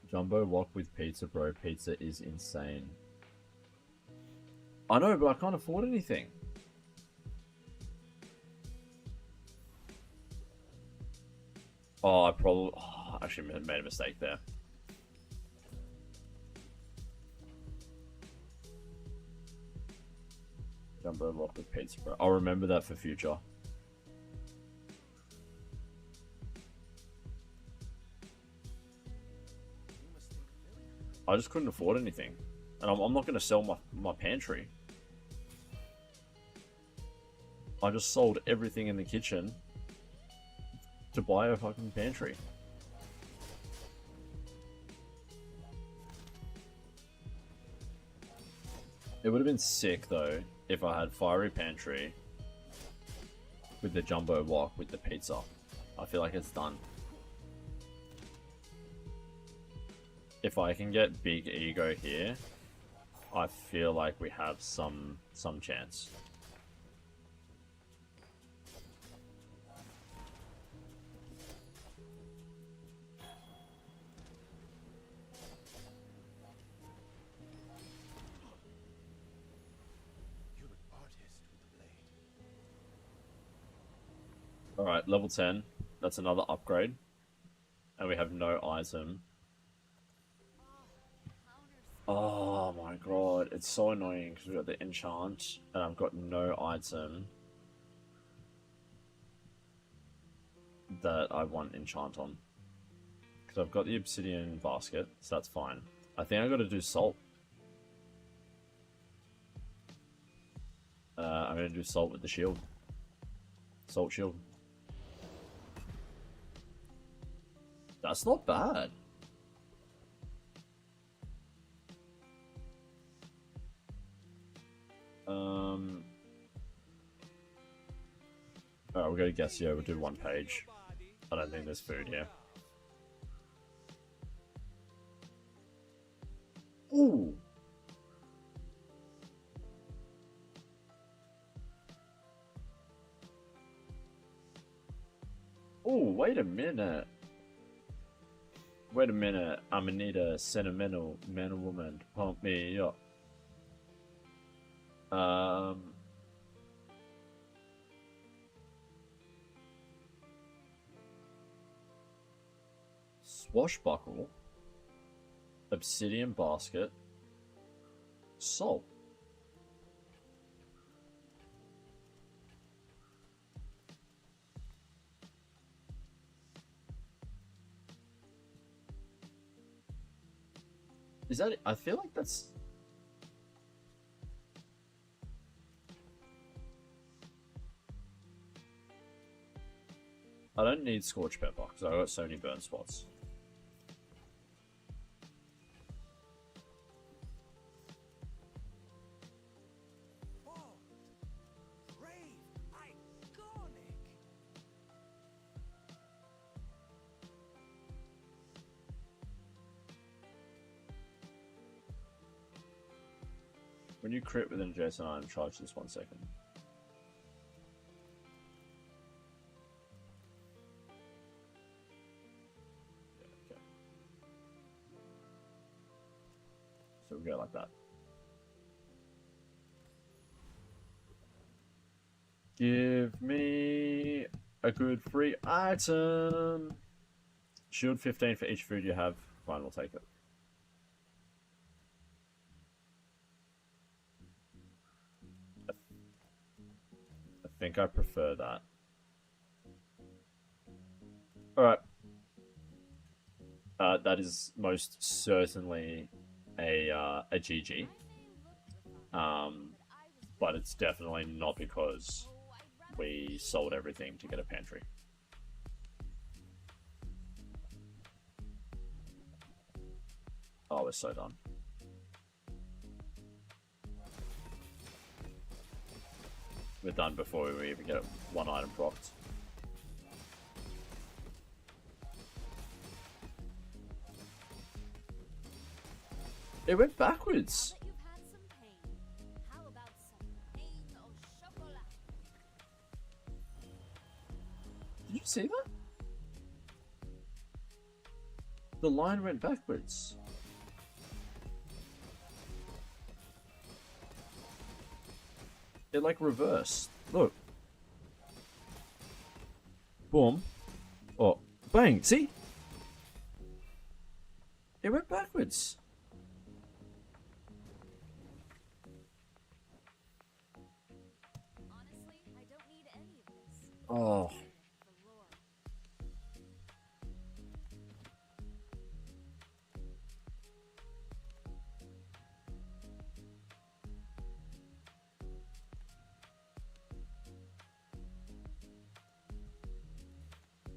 Jumbo wok with pizza, bro. Pizza is insane. I know, but I can't afford anything. Oh, I probably... Oh, I actually made a mistake there. Jumbo wok with pizza, bro. I'll remember that for future. I just couldn't afford anything. And I'm not going to sell my pantry. I just sold everything in the kitchen to buy a fucking pantry. It would have been sick though if I had fiery pantry with the jumbo wok with the pizza. I feel like it's done. If I can get big ego here, I feel like we have some chance. You're an artist with the blade. Alright, level 10. That's another upgrade. And we have no item. Oh my god, it's so annoying because we've got the enchant and I've got no item that I want enchant on. Because I've got the obsidian basket, so that's fine. I think I got to do salt. I'm going to do salt with the shield. Salt shield. That's not bad. Alright, we'll go to Guessio, we'll do one page. I don't think there's food here. Ooh. Ooh, wait a minute. Wait a minute. I'm gonna need a sentimental man or woman to pump me up. Swashbuckle, obsidian basket, salt. Is that it? I feel like that's... I don't need scorch pepper because I got so many burn spots. Bold, brave, iconic. When you crit with an adjacent item, charge this 1 second. Yeah, okay. So we go like that. Give me a good free item. Shield 15 for each food you have. Fine, we'll take it. I think I prefer that. Alright. That is most certainly a GG. But it's definitely not because we sold everything to get a pantry. Oh, we're so done. We're done before we even get one item propped. It went backwards. Now that you've had some pain, how about some pain au chocolat? Did you see that? The line went backwards. It like reversed. Look. Boom. Oh, bang. See? It went backwards. Honestly, I don't need any of this. Oh. For Laura.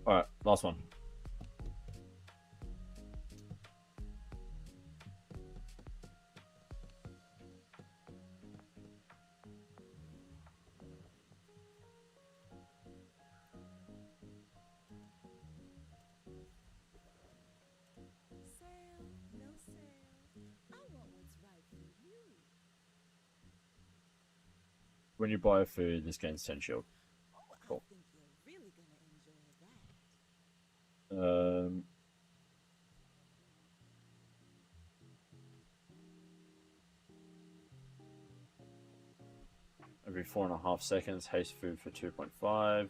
Alright, last one. Sale, no sale. I want what's right for you. When you buy a food, this gains 10 shield. Oh, Cool. I think you're really gonna enjoy that. Every 4.5 seconds, haste food for 2.5.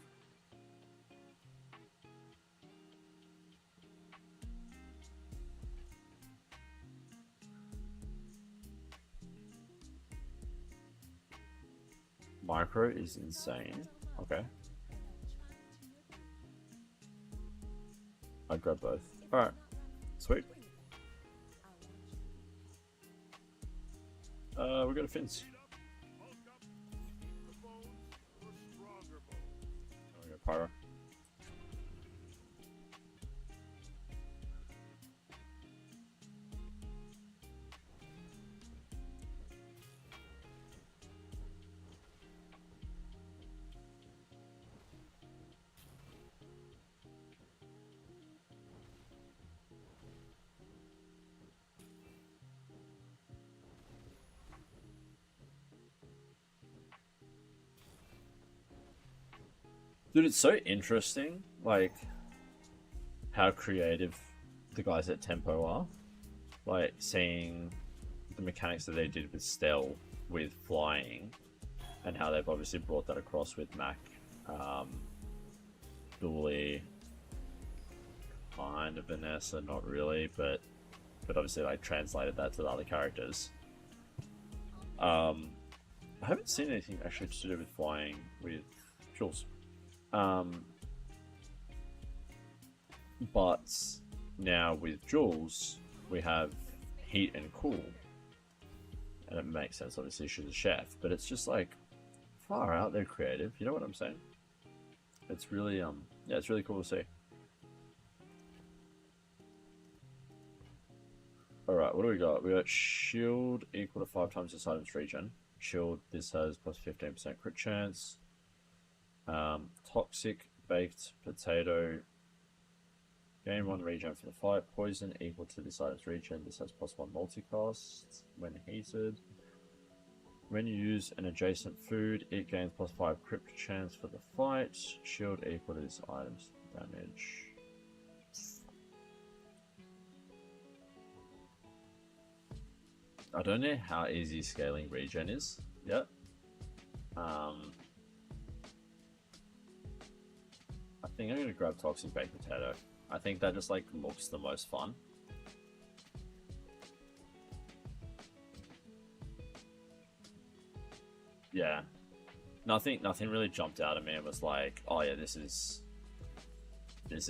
Micro is insane. Okay. I'd grab both. Alright. Sweet. We got a Fins. The bones for stronger bones. We got Pyro. Dude, it's so interesting, like, how creative the guys at Tempo are. Like, seeing the mechanics that they did with Stealth, with flying, and how they've obviously brought that across with Mac, Dooley, kind of Vanessa, not really, but obviously like translated that to the other characters. I haven't seen anything actually to do with flying with Jules. But now with Jules, we have heat and cool. And it makes sense, obviously, she's a chef, but it's just like far out there creative, you know what I'm saying? It's really, yeah, it's really cool to see. Alright, what do we got? We got shield equal to 5 times this item's regen. Shield, this has plus 15% crit chance. Toxic baked potato. Gain 1 regen for the fight. Poison equal to this item's regen. This has plus 1 multicast when heated. When you use an adjacent food, it gains plus 5 crit chance for the fight. Shield equal to this item's damage. I don't know how easy scaling regen is yet. I think I'm gonna grab Toxic Baked Potato. I think that just like looks the most fun. Yeah. Nothing really jumped out at me and was like, oh yeah, this is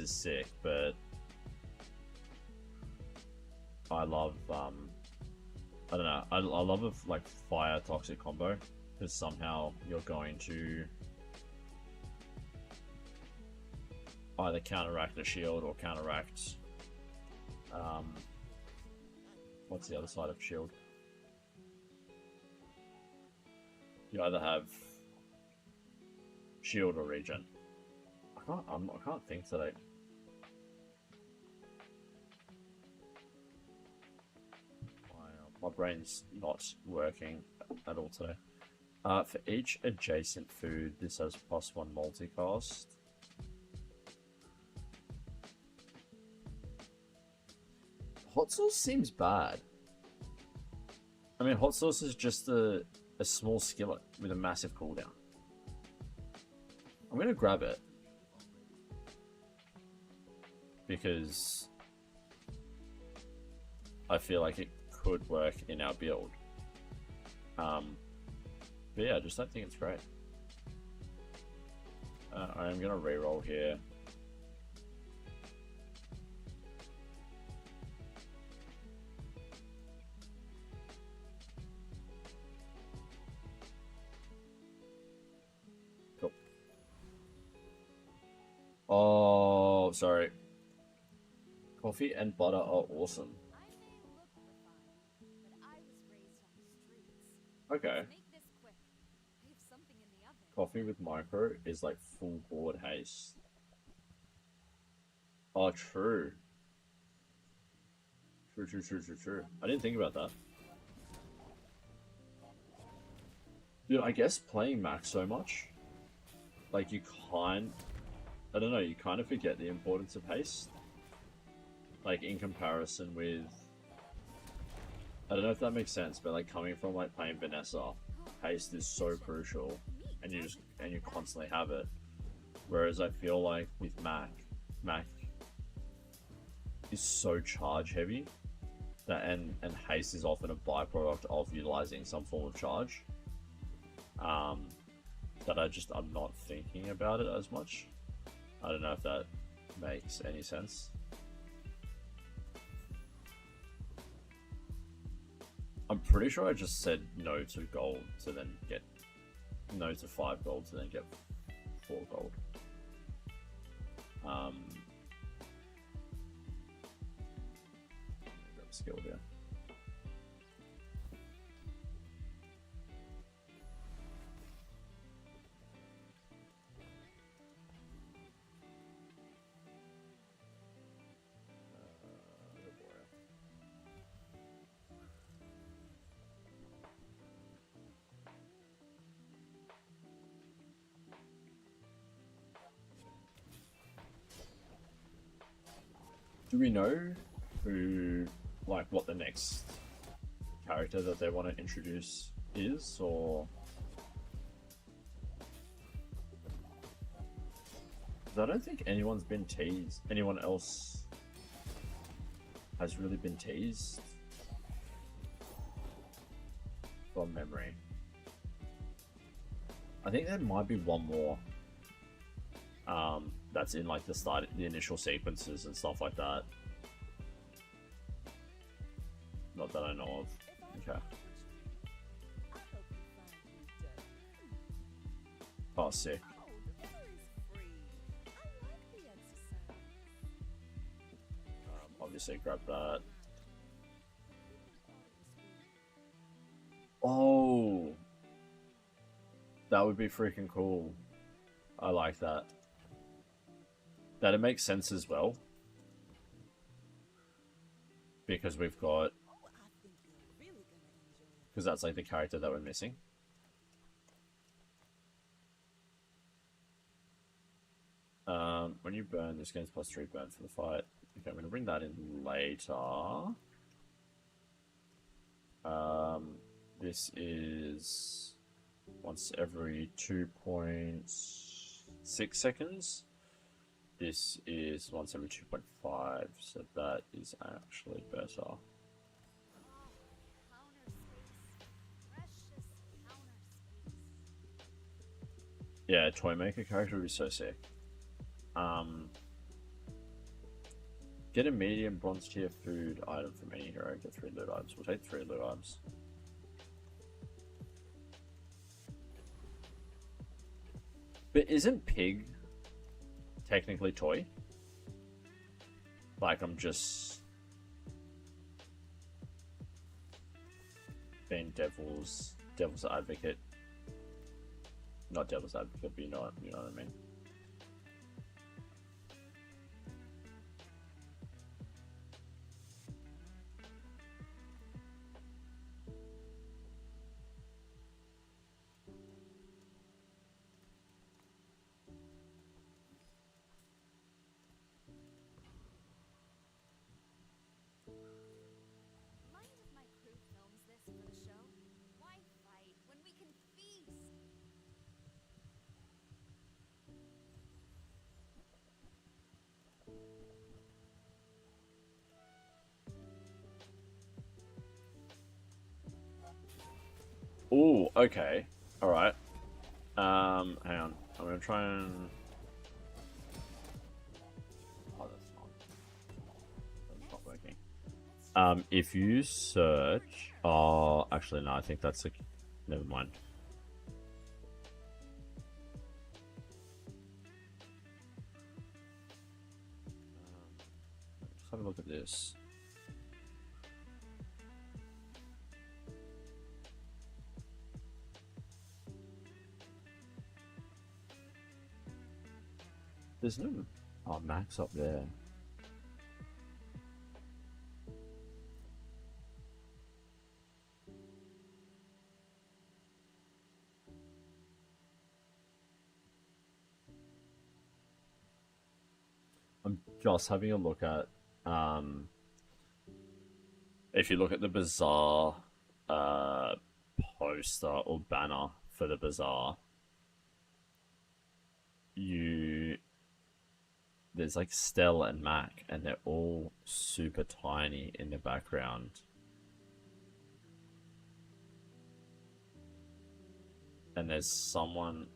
sick, but I love I don't know. I love a like fire toxic combo because somehow you're going to either counteract a shield or counteract what's the other side of shield? You either have shield or regen. I can't think today. My brain's not working at all today. For each adjacent food, this has plus 1 multicast. Hot sauce seems bad. I mean, hot sauce is just a small skillet with a massive cooldown. I'm gonna grab it because I feel like it could work in our build. But yeah, I just don't think it's great. I am gonna reroll here. Cool. Oh, sorry. Coffee and butter are awesome. Okay. Make this quick. I have something in the oven. Coffee with micro is like full board haste. Oh, true. True. I didn't think about that. Dude, I guess playing Max so much, like I don't know, you kind of forget the importance of haste. Like in comparison with, I don't know if that makes sense, but like coming from like playing Vanessa, haste is so crucial, and you constantly have it. Whereas I feel like with Mac is so charge heavy that and haste is often a byproduct of utilizing some form of charge. That I'm not thinking about it as much. I don't know if that makes any sense. I'm pretty sure I just said no to gold to then get no to 5 gold to then get 4 gold. Grab a skill there. Do we know who, like, what the next character that they want to introduce is, or? 'Cause I don't think anyone's been teased. Anyone else has really been teased from memory. I think there might be one more. That's in like the initial sequences and stuff like that. Not that I know of. Okay. Oh, sick. Obviously, grab that. Oh, that would be freaking cool. I like that. That it makes sense as well. Because we've got... Because that's like the character that we're missing. When you burn, this gains +3 burn for the fight. Okay, I'm going to bring that in later. This is once every 2.6 seconds. This is once every 2.5, so that is actually better. Counter space. Precious counter space. Yeah, toy maker character would be so sick. Get a medium bronze tier food item from any hero. Get 3 loot items. We'll take 3 loot items. But isn't pig technically toy? Like, I'm just being devil's advocate. Not devil's advocate, but you know what I mean. Mind if my crew films this for the show? Why fight when we can feast? Ooh, okay. Alright. Hang on. I'm gonna try and... Oh, that's not working. If you search... Oh, actually, no, I think that's a... Never mind. Let's have a look at this. There's no... Oh, Max up there. I'm just having a look at... if you look at the Bazaar poster or banner for the Bazaar, there's like Stell and Mac, and they're all super tiny in the background. And there's someone...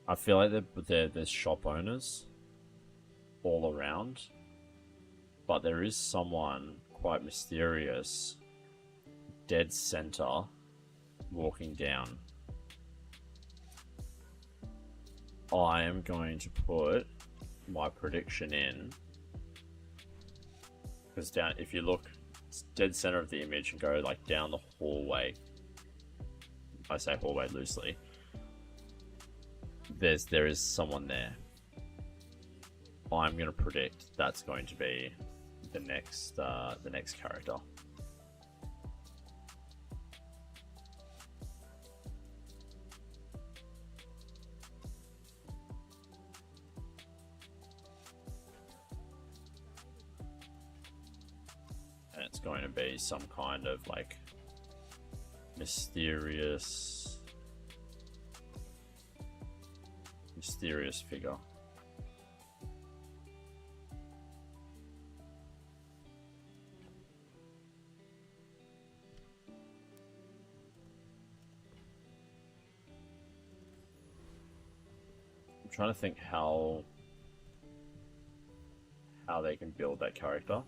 I feel like there's shop owners all around, but there is someone quite mysterious, dead center, walking down. I am going to put my prediction in, because down, if you look dead center of the image and go like down the hallway, I say hallway loosely, there is someone there. I'm going to predict that's going to be the next character. going to be some kind of like mysterious figure. I'm trying to think how they can build that character.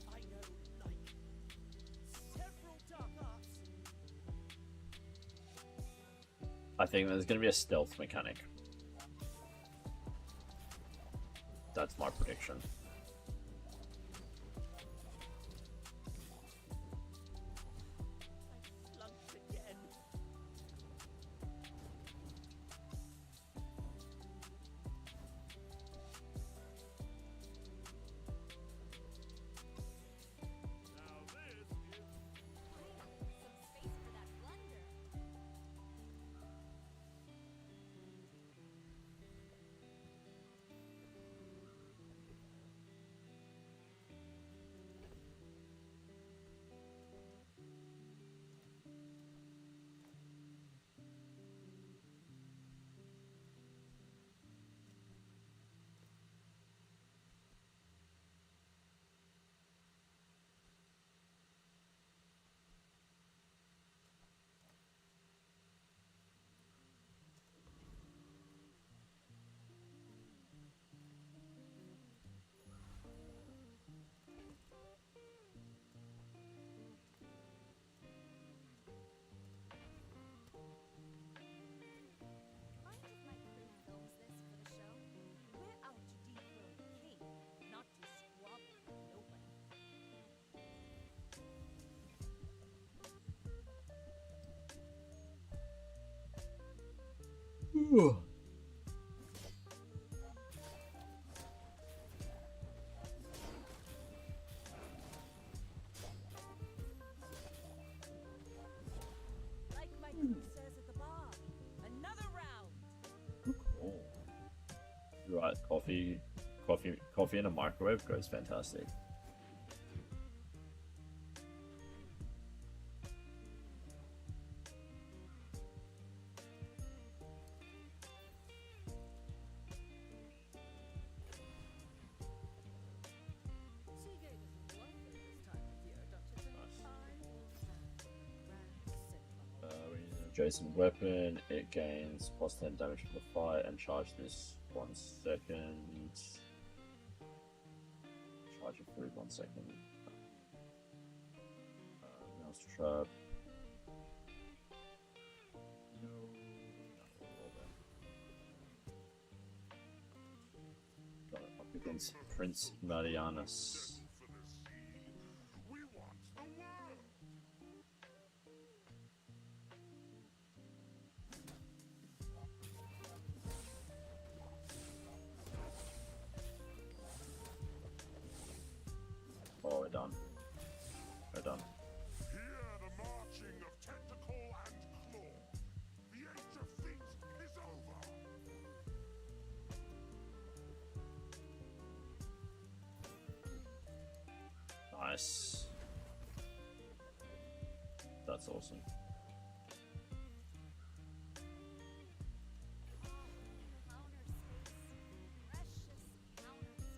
I know, like, several dark arts. I think there's going to be a stealth mechanic. That's my prediction. I flunked again. Now this is Some space for that blunder. Mind if my crew films this for the show? we're out to dethrone the king, not to squabble with nobody. Like my crew says at the bar, another round. Cool. You're right. Coffee in a microwave goes fantastic. Seagate isn't worth it this time of year, don't you think? Nice. I will grand cinema. We're using an adjacent weapon. It gains plus 10 damage from the fight and charge this 1 second. Charge it for 1 second. Mouse trap. No. Got it up against Prince Marianus. We want the world. Oh, we're done. We're done. Hear the marching of tentacle and claw. The age of feet is over. Nice. That's awesome. Counter space. Precious counter space.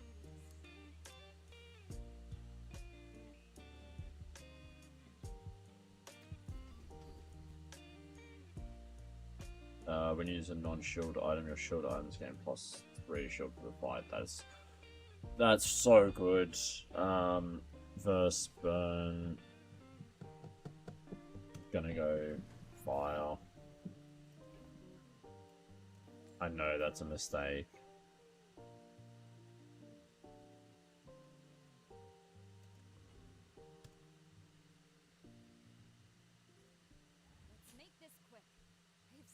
When you use a non-shield item, your shield items gain plus 3 shield for the fight. That's so good. Verse burn. Gonna go fire. I know that's a mistake.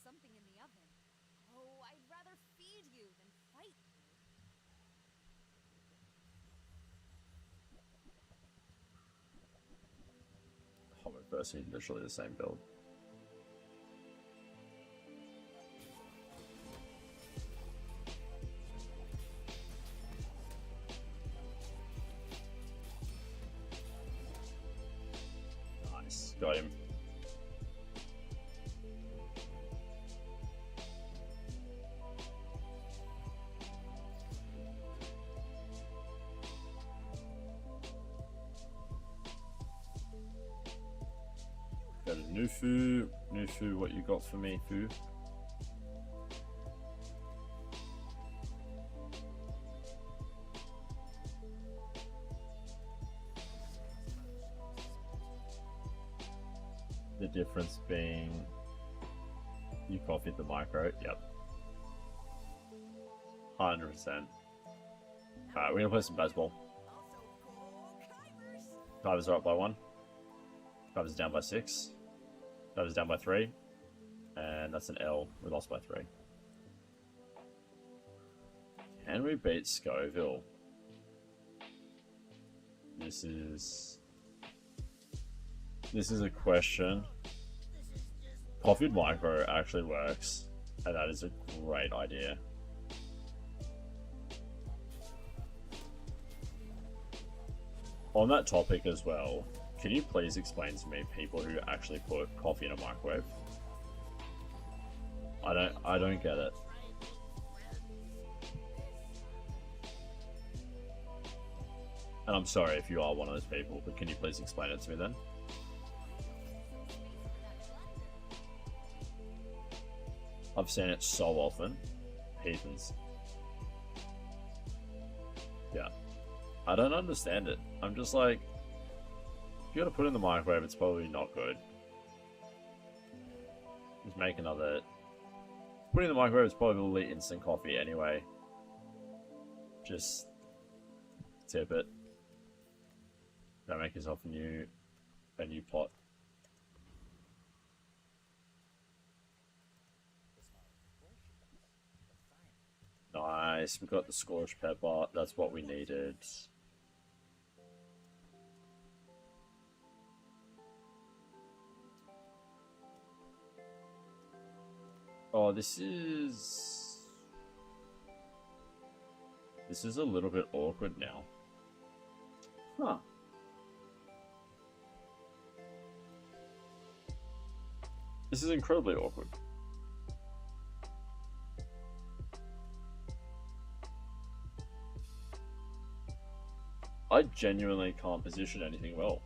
something in the oven. Oh, I'd rather feed you than fight you. Hobbit versus literally the same build. Nice, got him. Got a new Fu. New Fu, what you got for me, Fu? The difference being you copied the micro. Yep. 100%. Alright, we're gonna play some baseball. Also cool Kybers. Tigers are up by 1. Tigers are down by 6. Tigers down by 3. And that's an L. We lost by 3. Can we beat Scoville? This is a question. Coffeed micro actually works, and that is a great idea. On that topic as well, can you please explain to me people who actually put coffee in a microwave? I don't get it. And I'm sorry if you are one of those people, but can you please explain it to me then? I've seen it so often. Heathens. Yeah. I don't understand it. I'm just like, if you gotta put it in the microwave, it's probably not good. Just make another. Putting in the microwave is probably instant coffee anyway. Just tip it. Don't make yourself a new pot. Nice, we got the scorched pepper. That's what we needed. Oh, this is a little bit awkward now. Huh. This is incredibly awkward. I genuinely can't position anything well.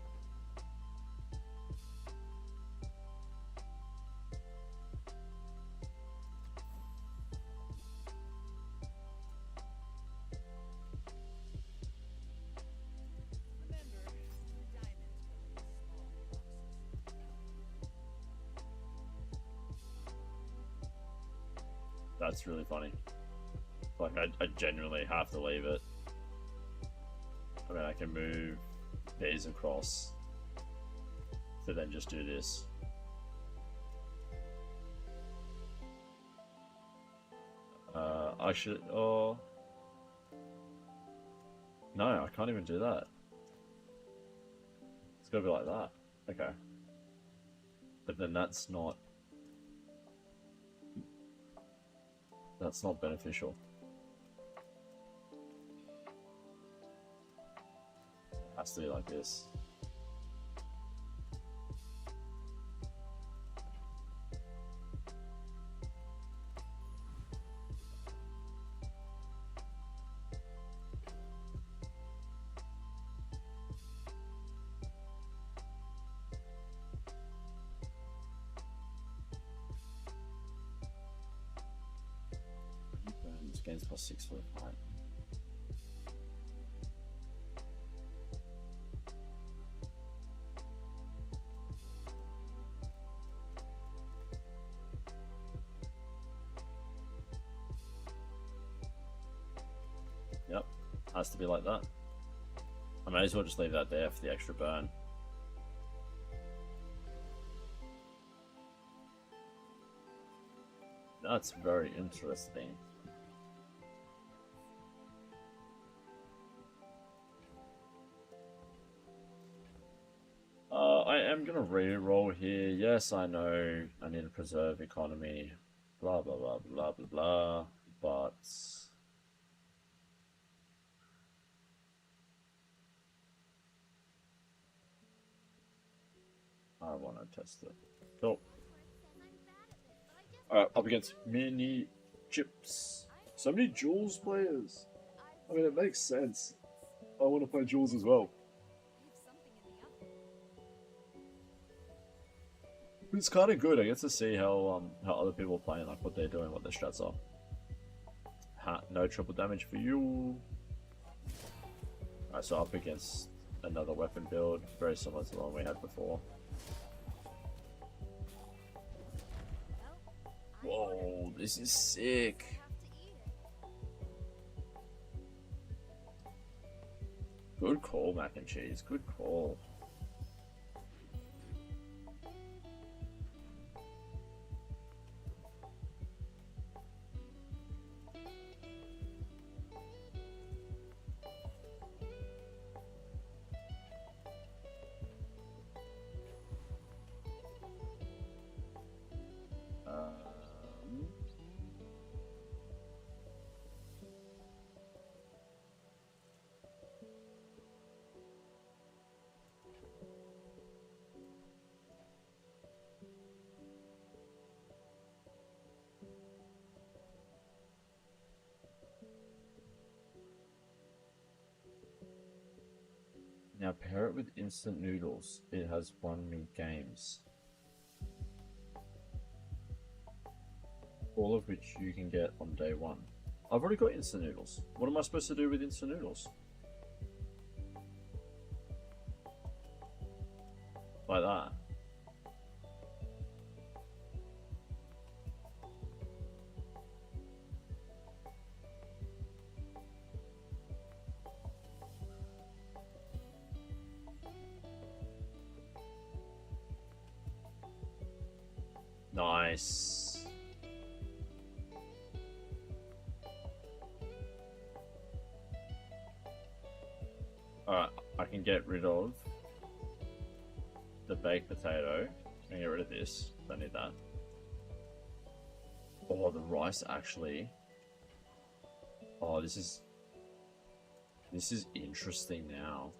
That's really funny. Like, I genuinely have to leave it. I mean, I can move these across to then just do this. I should, oh. No, I can't even do that. It's gotta be like that. Okay. But then that's not beneficial. It has to be like this. This game's plus 6 for a fight. Yep, has to be like that. I may as well just leave that there for the extra burn. That's very interesting. I am gonna re-roll here. Yes, I know I need to preserve economy. Blah blah blah blah blah blah. But I want to test it. Cool. Alright, up against mini chips. So many Jules players. I mean, it makes sense. I want to play Jules as well. It's kind of good. I get to see how other people are playing, like what they're doing, what their strats are. No triple damage for you. Alright, so up against another weapon build, very similar to the one we had before. Whoa, this is sick. Good call, mac and cheese. Good call. Now pair it with instant noodles. It has won me games. All of which you can get on day one. I've already got instant noodles. What am I supposed to do with instant noodles? Like that. Nice. Alright, I can get rid of the baked potato. I can get rid of this. Don't need that. Oh, the rice actually. Oh, this is interesting now.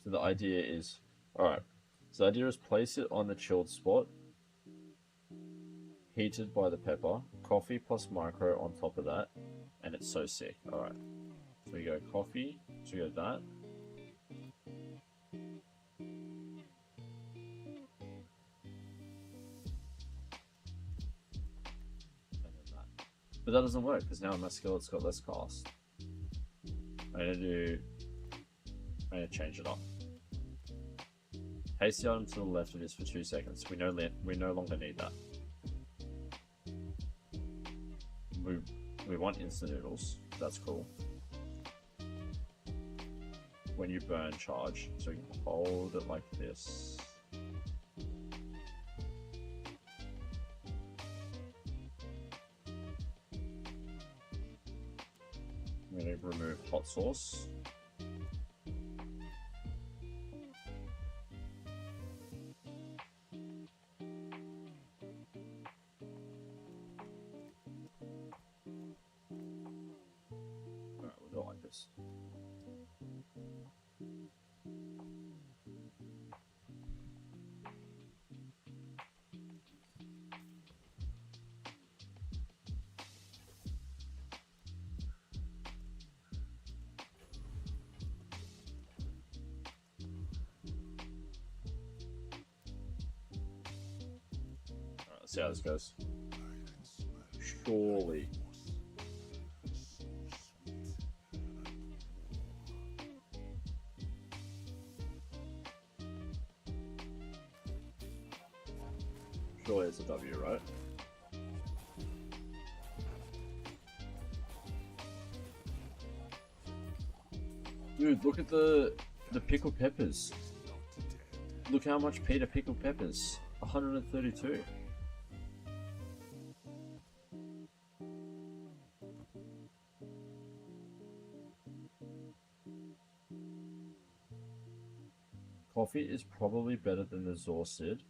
So the idea is, alright, so the idea is place it on the chilled spot, heated by the pepper, coffee plus micro on top of that, and it's so sick. Alright, so we go coffee, so we go that. And then that. But that doesn't work, because now my skillet's got less cost. I'm gonna change it up. Paste the item to the left of this for 2 seconds. We no longer need that. We want instant noodles. That's cool. When you burn, charge. So you can hold it like this. I'm gonna remove hot sauce. Like this. Alright, let's see how this goes. Surely. Surely it's a W, right? Dude, look at the pickled peppers. Look how much Peter pickled peppers. 132. Coffee is probably better than the Zorsid.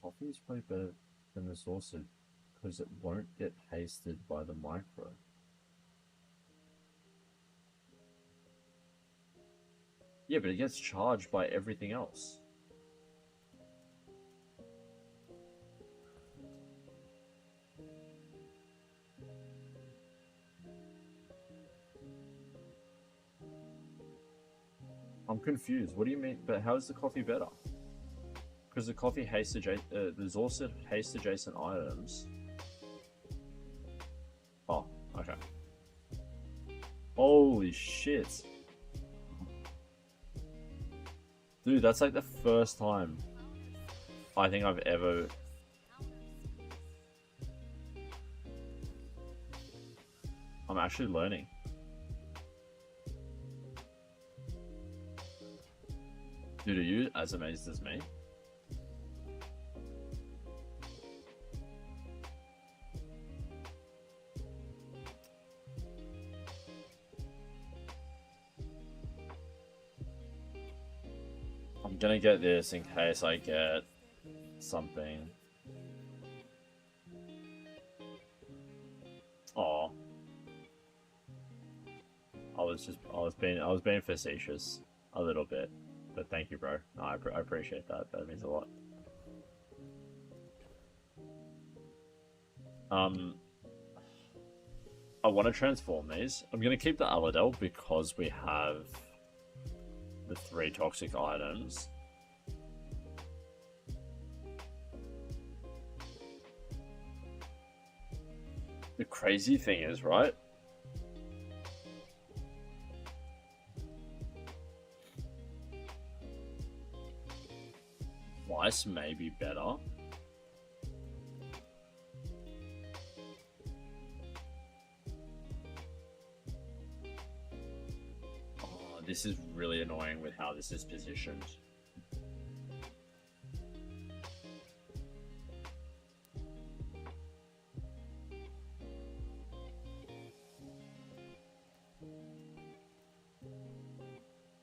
Coffee is probably better than the Zorsid because it won't get pasted by the micro. Yeah, but it gets charged by everything else. I'm confused. What do you mean? But how is the coffee better? Because the coffee haste the Zorsid haste adjacent items. Oh, okay. Holy shit. Dude, that's like the first time I think I've ever... I'm actually learning. Dude, are you as amazed as me? I'm gonna get this in case I get something. Oh, I was being facetious a little bit, but thank you, bro. No, I appreciate that. That means a lot. I want to transform these. I'm gonna keep the Aladel because we have the 3 toxic items. The crazy thing is, right? Weiss may be better. Oh, this is really annoying with how this is positioned.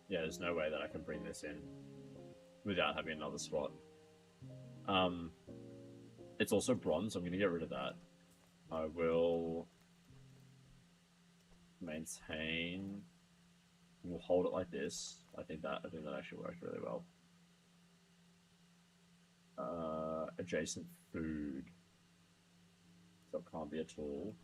Yeah, there's no way that I can bring this in without having another spot. It's also bronze. I'm going to get rid of that. I will maintain. We'll hold it like this. I think that actually worked really well. Adjacent food. So it can't be a tool.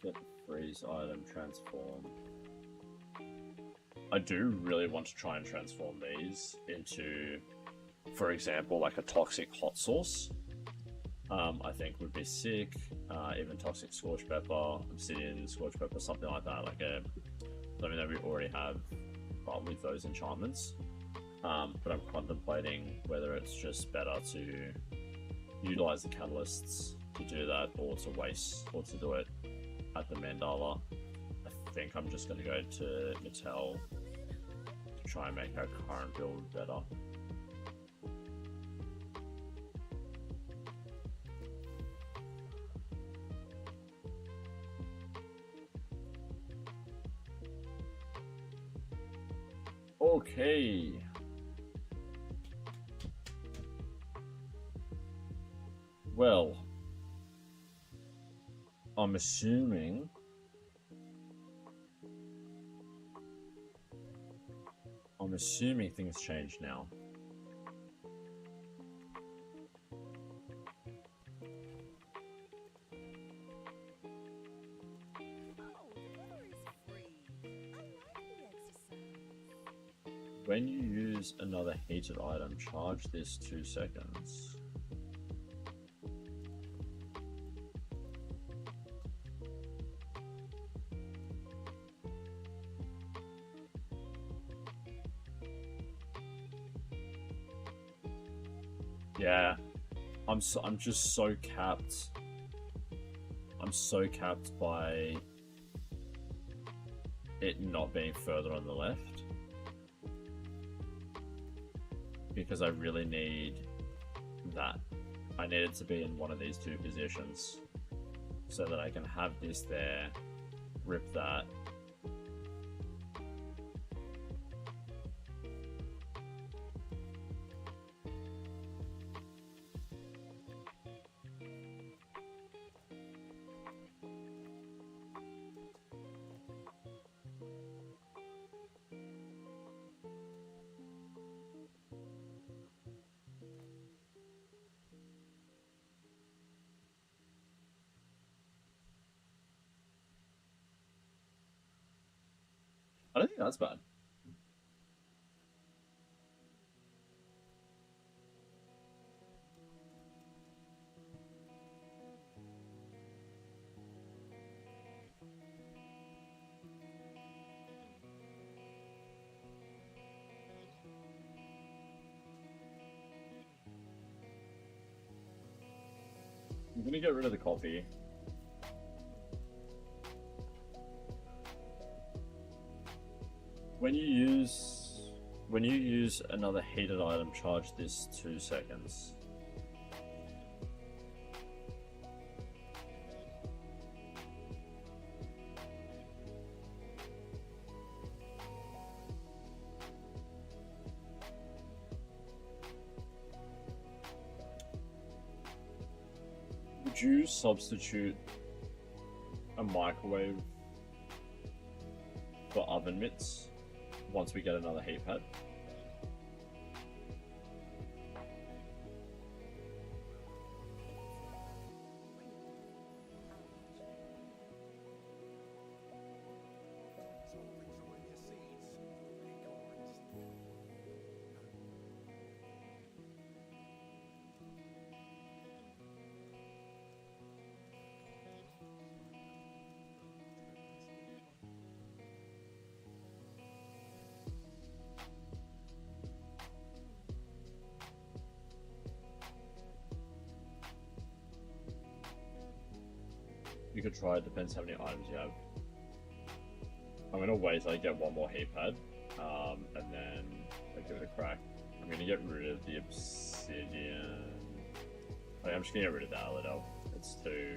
Get the freeze item transform. I do really want to try and transform these into, for example, like a toxic hot sauce. I think would be sick. Even toxic scorch pepper, obsidian scorch pepper, something like that. Like something that we already have, but with those enchantments. But I'm contemplating whether it's just better to utilize the catalysts to do that, or to waste, or to do it at the mandala. I think I'm just going to go to Mattel to try and make our current build better. Okay. Well, I'm assuming things change now. When you use another heated item, charge this 2 seconds. Yeah, I'm just so capped. I'm so capped by it not being further on the left, because I really need that. I need it to be in one of these two positions so that I can have this there, rip that. I don't think that's bad. I'm gonna get rid of the coffee. When you use another heated item, charge this 2 seconds. Would you substitute a microwave for oven mitts once we get another heat pad? Something's on your seeds. Acorns. You could try it, depends how many items you have. I'm gonna wait till I get one more heat pad, and then I'll give it a crack. I'm gonna get rid of the obsidian. I'm just gonna get rid of the Aladel. It's too...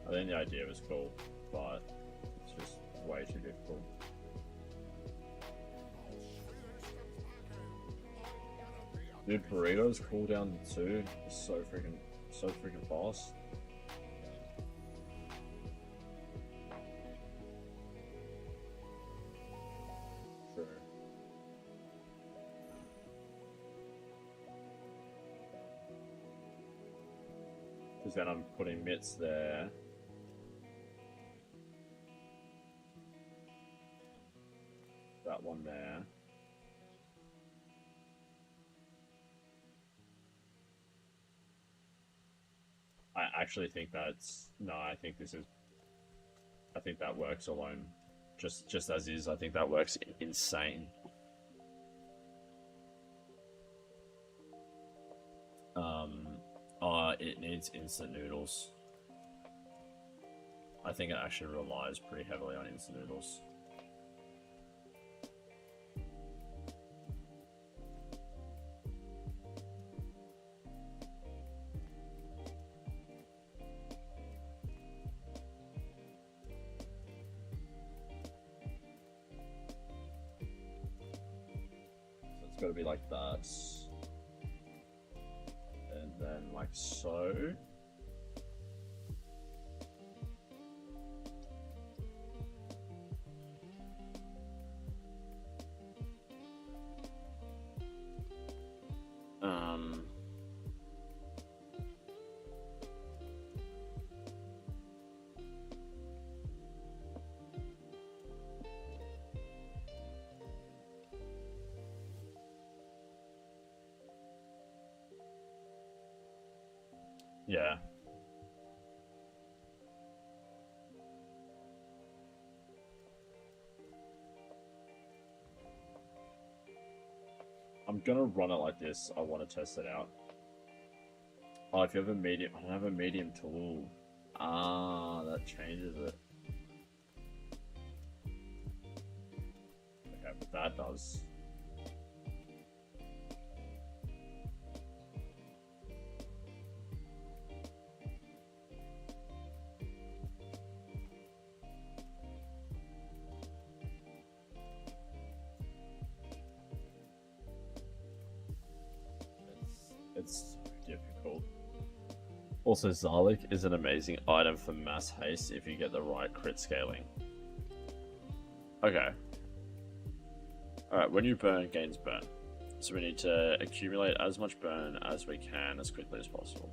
I think the idea was cool, but it's just way too difficult. Dude, burritos cooldown too is so freaking fast. True. Because then I'm putting mitts there. That one there. I actually think that's... No, I think this is... I think that works alone. Just as is, I think that works insane. It needs instant noodles. I think it actually relies pretty heavily on instant noodles. So it's got to be like that. And then like so. Yeah. I'm gonna run it like this. I want to test it out. Oh, if you have a medium, I don't have a medium tool. Ah, that changes it. Okay, but that does. It's difficult. Also, Zarlik is an amazing item for mass haste if you get the right crit scaling. Okay. Alright, when you burn, gains burn. So we need to accumulate as much burn as we can as quickly as possible.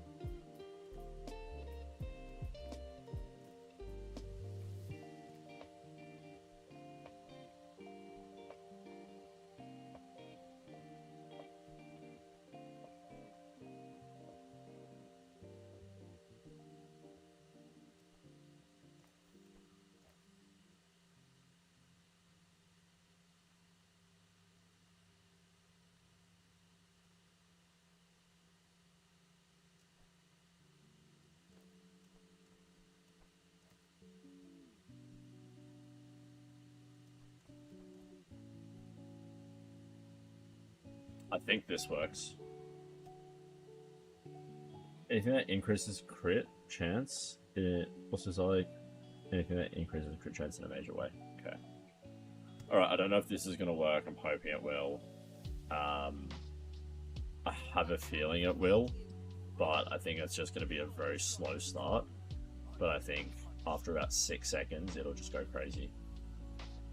I think this works. Anything that increases crit chance, it also like anything that increases crit chance in a major way. Okay. Alright, I don't know if this is going to work. I'm hoping it will. I have a feeling it will, but I think it's just going to be a very slow start. But I think after about 6 seconds, it'll just go crazy.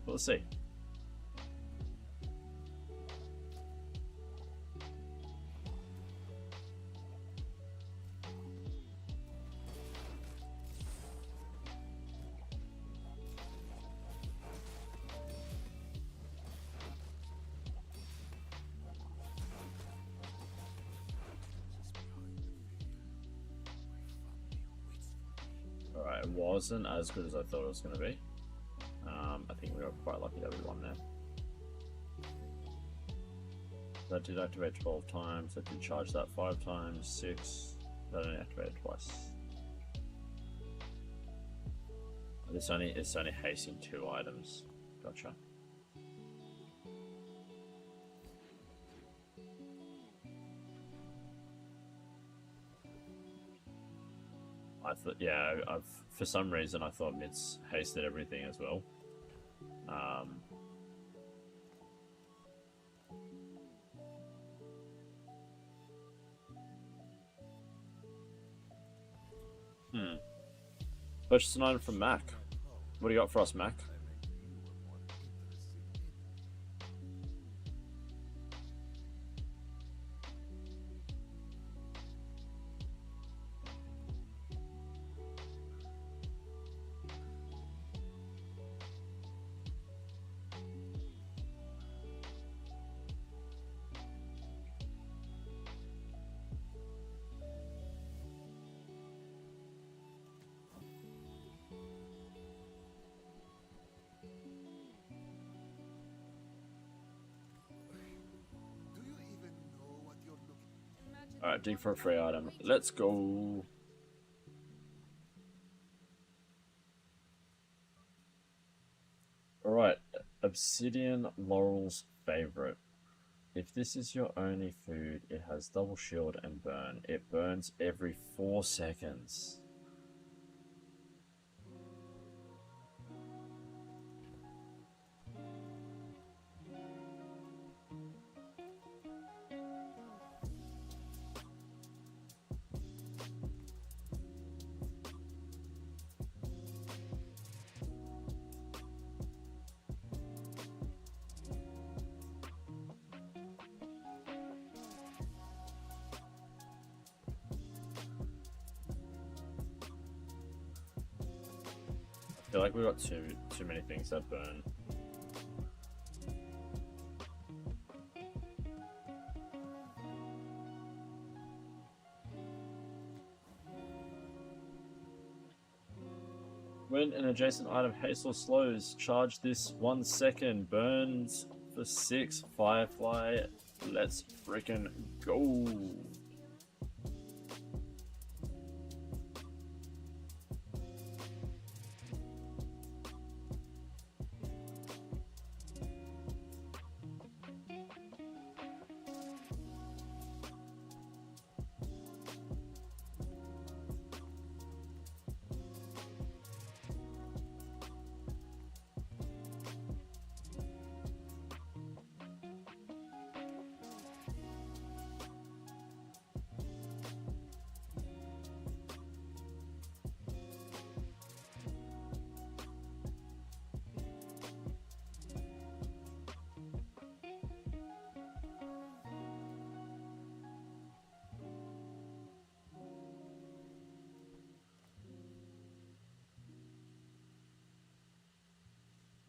We'll see. Alright, it wasn't as good as I thought it was going to be. I think we got quite lucky that we won there. That did activate 12 times, that did charge that 5 times, 6, that only activated twice. It's only hasting 2 items. Gotcha. I thought, yeah, for some reason I thought Mitz hasted everything as well. Purchase an item from Mac. What do you got for us, Mac? Alright, dig for a free item. Let's go. Alright, Obsidian Laurel's favorite. If this is your only food, it has double shield and burn. It burns every 4 seconds. I feel like we got too many things that burn. When an adjacent item hastes or slows, charge this 1 second. Burns for 6. Firefly Let's freaking go.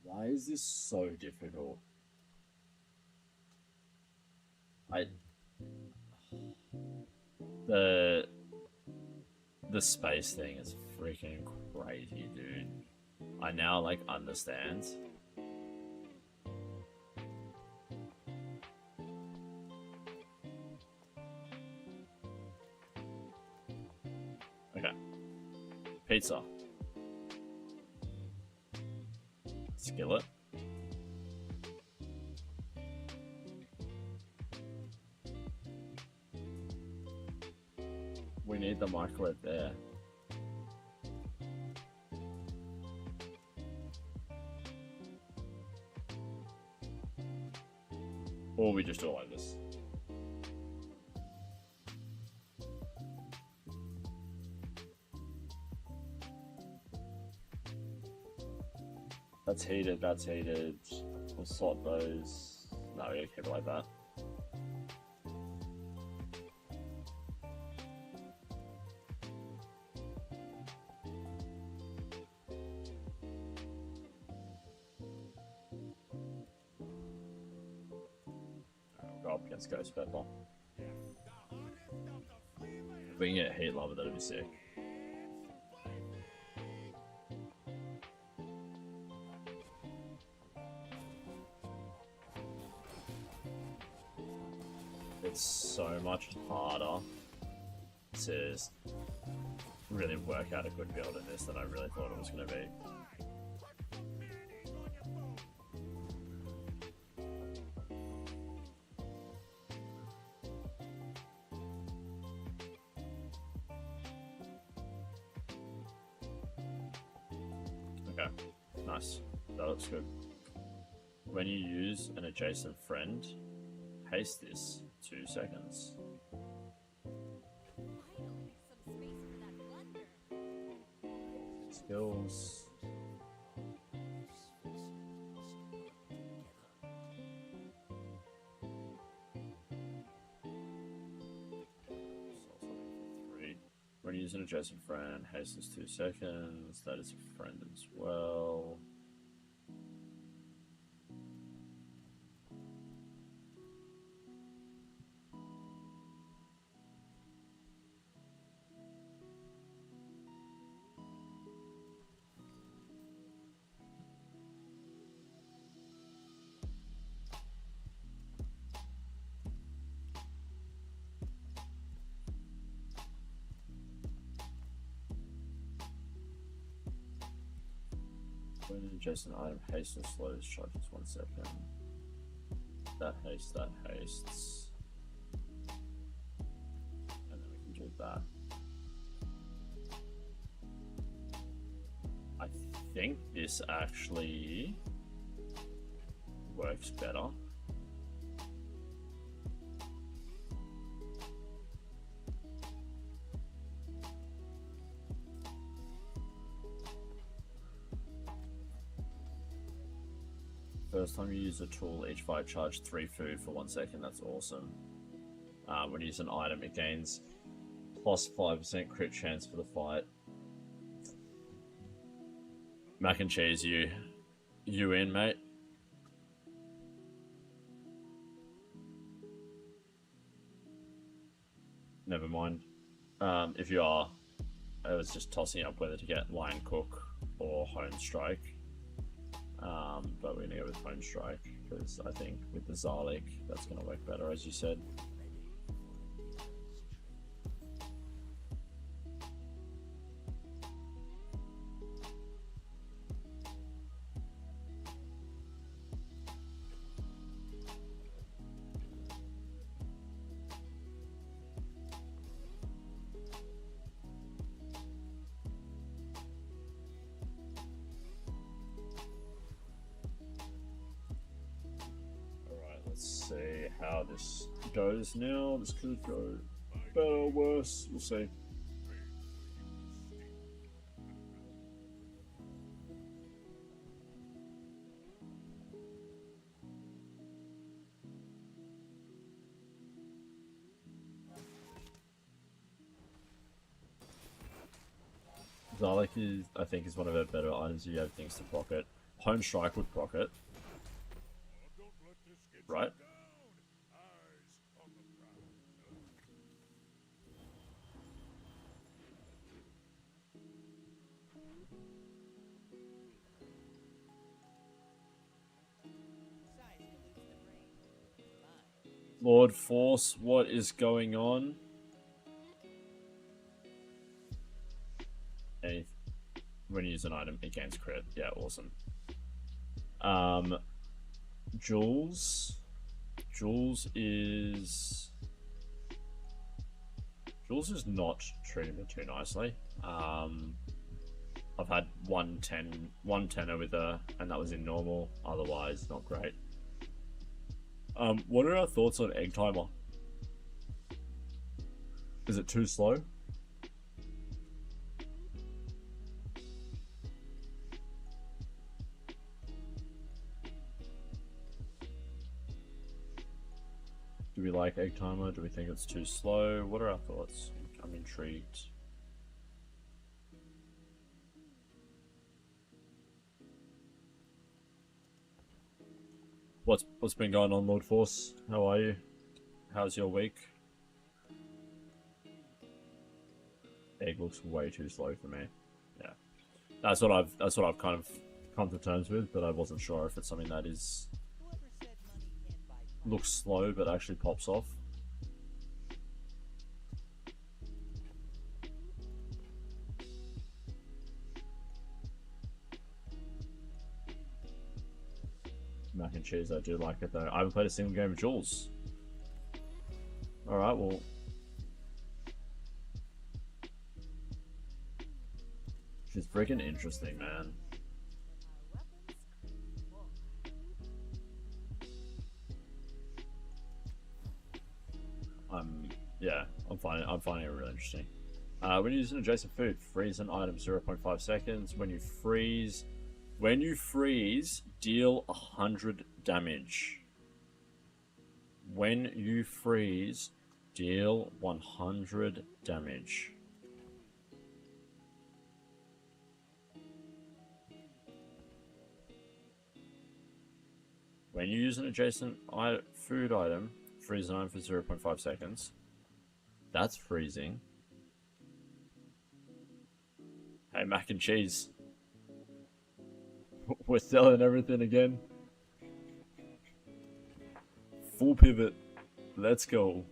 Why is this so difficult? The space thing is freaking crazy, dude. I now like understand. Okay. Pizza. Skillet. We need the microwave there. Or we just do it like this. That's heated, that's heated. We'll sort those. No, we're gonna keep it like that. I'll go up against Ghost Pepper. If we can get heat lava, that'd be sick. It's so much harder to really work out a good build in this than I really thought it was going to be. Okay, nice. That looks good. When you use an adjacent friend, haste this 2 seconds. Finally, some space for that blunder. Skills. When you use an adjacent friend, haste is 2 seconds. That is a friend as well. When an adjacent item hastes or slows charges 1 second. That hastes, and then we can do that. I think this actually works better. First time you use a tool, each fight charge 3 food for 1 second. That's awesome. When you use an item, it gains plus 5% crit chance for the fight. Mac and cheese, you in, mate? Never mind. If you are, I was just tossing up whether to get Lion Cook or Home Strike. But we're gonna go with Phone Strike because I think with the Zarlik that's gonna work better, as you said. Let's see how this goes now. This could go better or worse. We'll see. Zarlik is, I think, is one of our better items if you have things to proc it. Home Strike would proc it. Don't let this get you Right. down. Eyes on the prize. Size dilutes the brain. Mine. Lord Force, what is going on? Any, when you use an item, it gains crit. Yeah, awesome. Jules. Jules is not treating me too nicely. I've had one tenner with her, and that was in normal. Otherwise, not great. What are our thoughts on Egg Timer? Is it too slow? Do we like Egg Timer? Do we think it's too slow? What are our thoughts? I'm intrigued. What's been going on, Lord Force? How are you? How's your week? Egg looks way too slow for me. Yeah, that's what I've kind of come to terms with, but I wasn't sure if it's something that is Whoever said money can't buy fire. looks slow but actually pops off. Mac and cheese, I do like it though. I haven't played a single game of Jules. Alright, well. She's freaking interesting, man. Our weapons scream war. I'm finding it really interesting. When you use an adjacent food, freeze an item 0.5 seconds. When you freeze, deal 100 damage. When you freeze, deal 100 damage. When you use an adjacent food item, freeze an item for 0.5 seconds. That's freezing. Hey, mac and cheese. We're selling everything again. Full pivot. Let's go.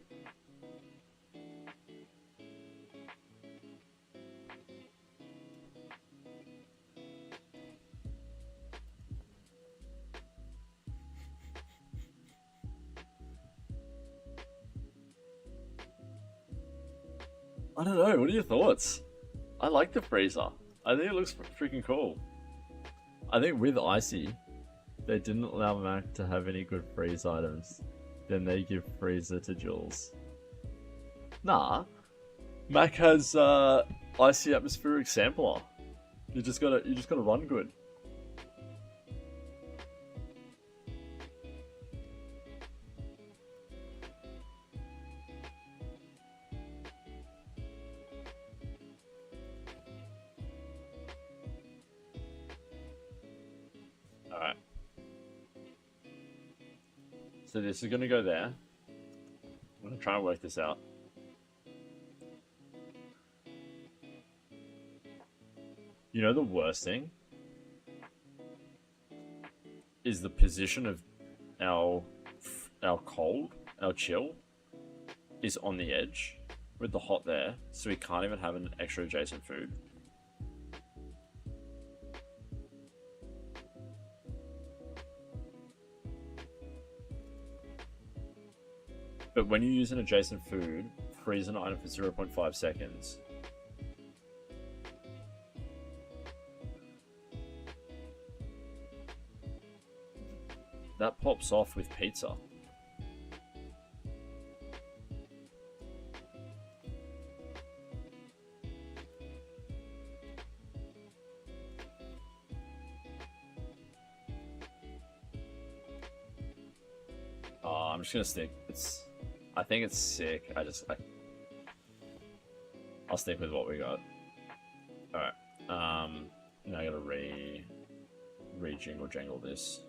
I don't know. What are your thoughts? I like the freezer. I think it looks freaking cool. I think with Icy, they didn't allow Mac to have any good freeze items. Then they give freezer to Jules. Nah, Mac has Icy atmospheric sampler. You just gotta run good. Alright. So this is gonna go there. I'm gonna try and work this out. You know the worst thing? is the position of our our chill is on the edge with the hot there, so we can't even have an extra adjacent food. But when you use an adjacent food, freeze an item for 0.5 seconds. That pops off with pizza. I'm just gonna stick. I think it's sick. I'll stick with what we got. All right. Now I gotta jingle jangle this.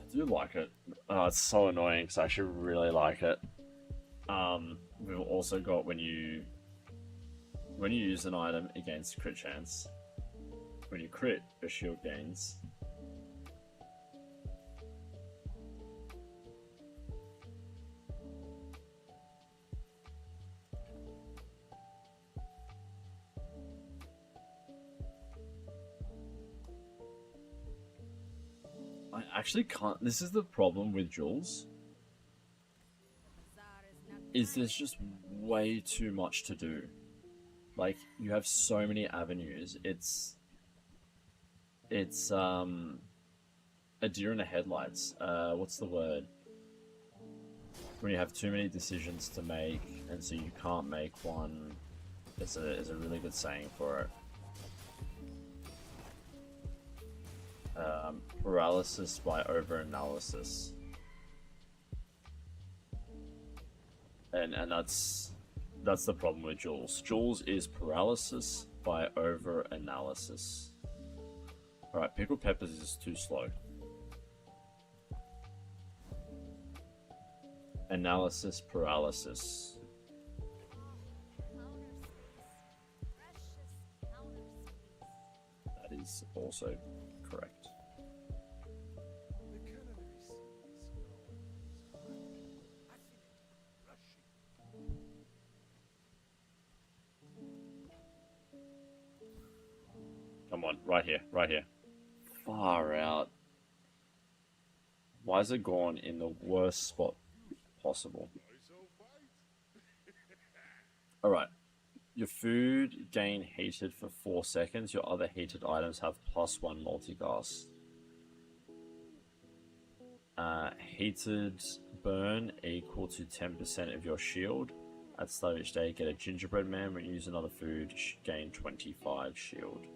I do like it. Oh, it's so annoying because I actually really like it. We've also got when you use an item against crit chance, when you crit, your shield gains. I actually can't. This is the problem with Jules. Bazaar is not Is there's just way too much to do. Like, you have so many avenues. It's a deer in the headlights. What's the word? When you have too many decisions to make, and so you can't make one. Is a really good saying for it. Paralysis by over-analysis. And that's the problem with Jules. Jules is paralysis by over-analysis. Alright, pickled peppers is too slow. Analysis paralysis. Counter space. Precious counter space. That is also correct. The culinary scene is growing. I feel it rushing. Come on, right here, right here. Far out. Why is it gone in the worst spot possible? Alright. Your food gain heated for 4 seconds. Your other heated items have +1 multicast. Heated burn equal to 10% of your shield. At the start of each day, get a gingerbread man. When you use another food, gain 25 shield.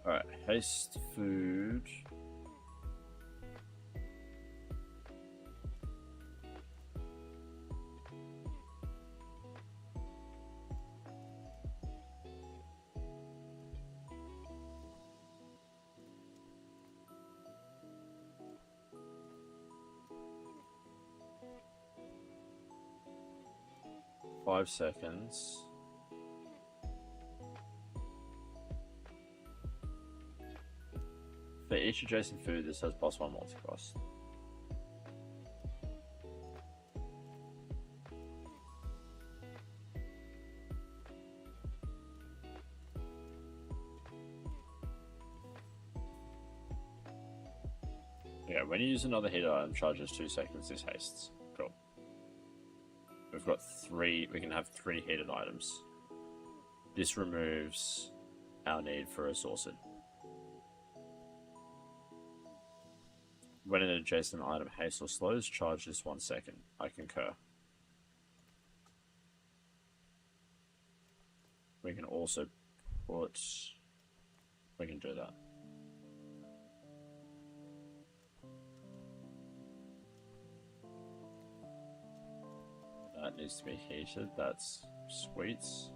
Alright, haste food. 5 seconds. For each adjacent food, this has +1 multi-cost. Yeah, when you use another heated item, charges 2 seconds, this hastes. Cool. We've got 3, we can have 3 heated items. This removes our need for a sorcered. When an adjacent item hastes or slows, charge this 1 second. I concur. We can also put... we can do that. That needs to be heated, that's sweets.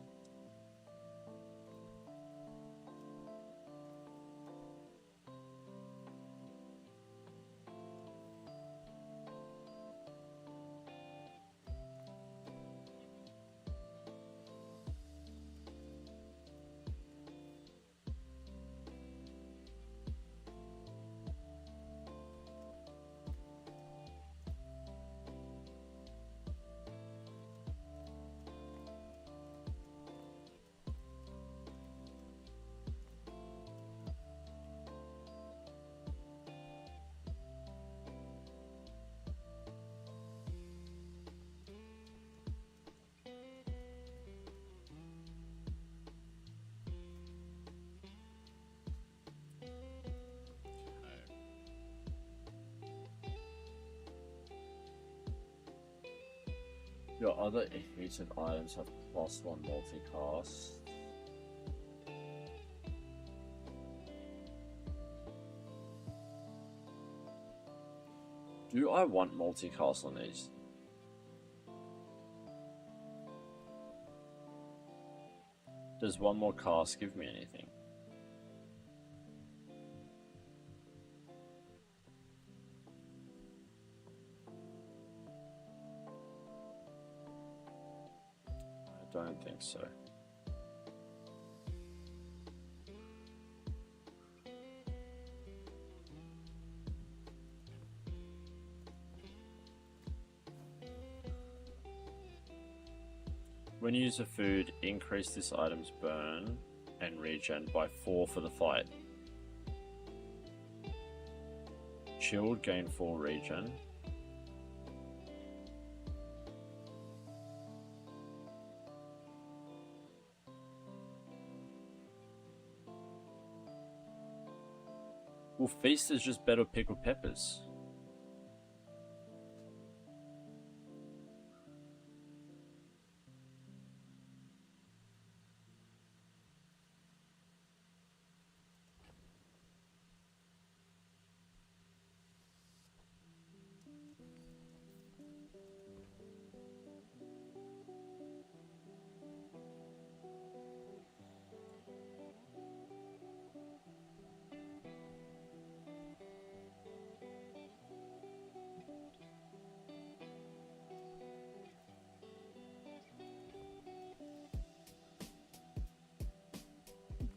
Your other heated items have +1 multicast. Do I want multicast on these? Does 1 more cast give me anything? I don't think so. When you use a food, increase this item's burn and regen by 4 for the fight. Chilled, gain 4 regen. Well, Feast is just better pickled peppers.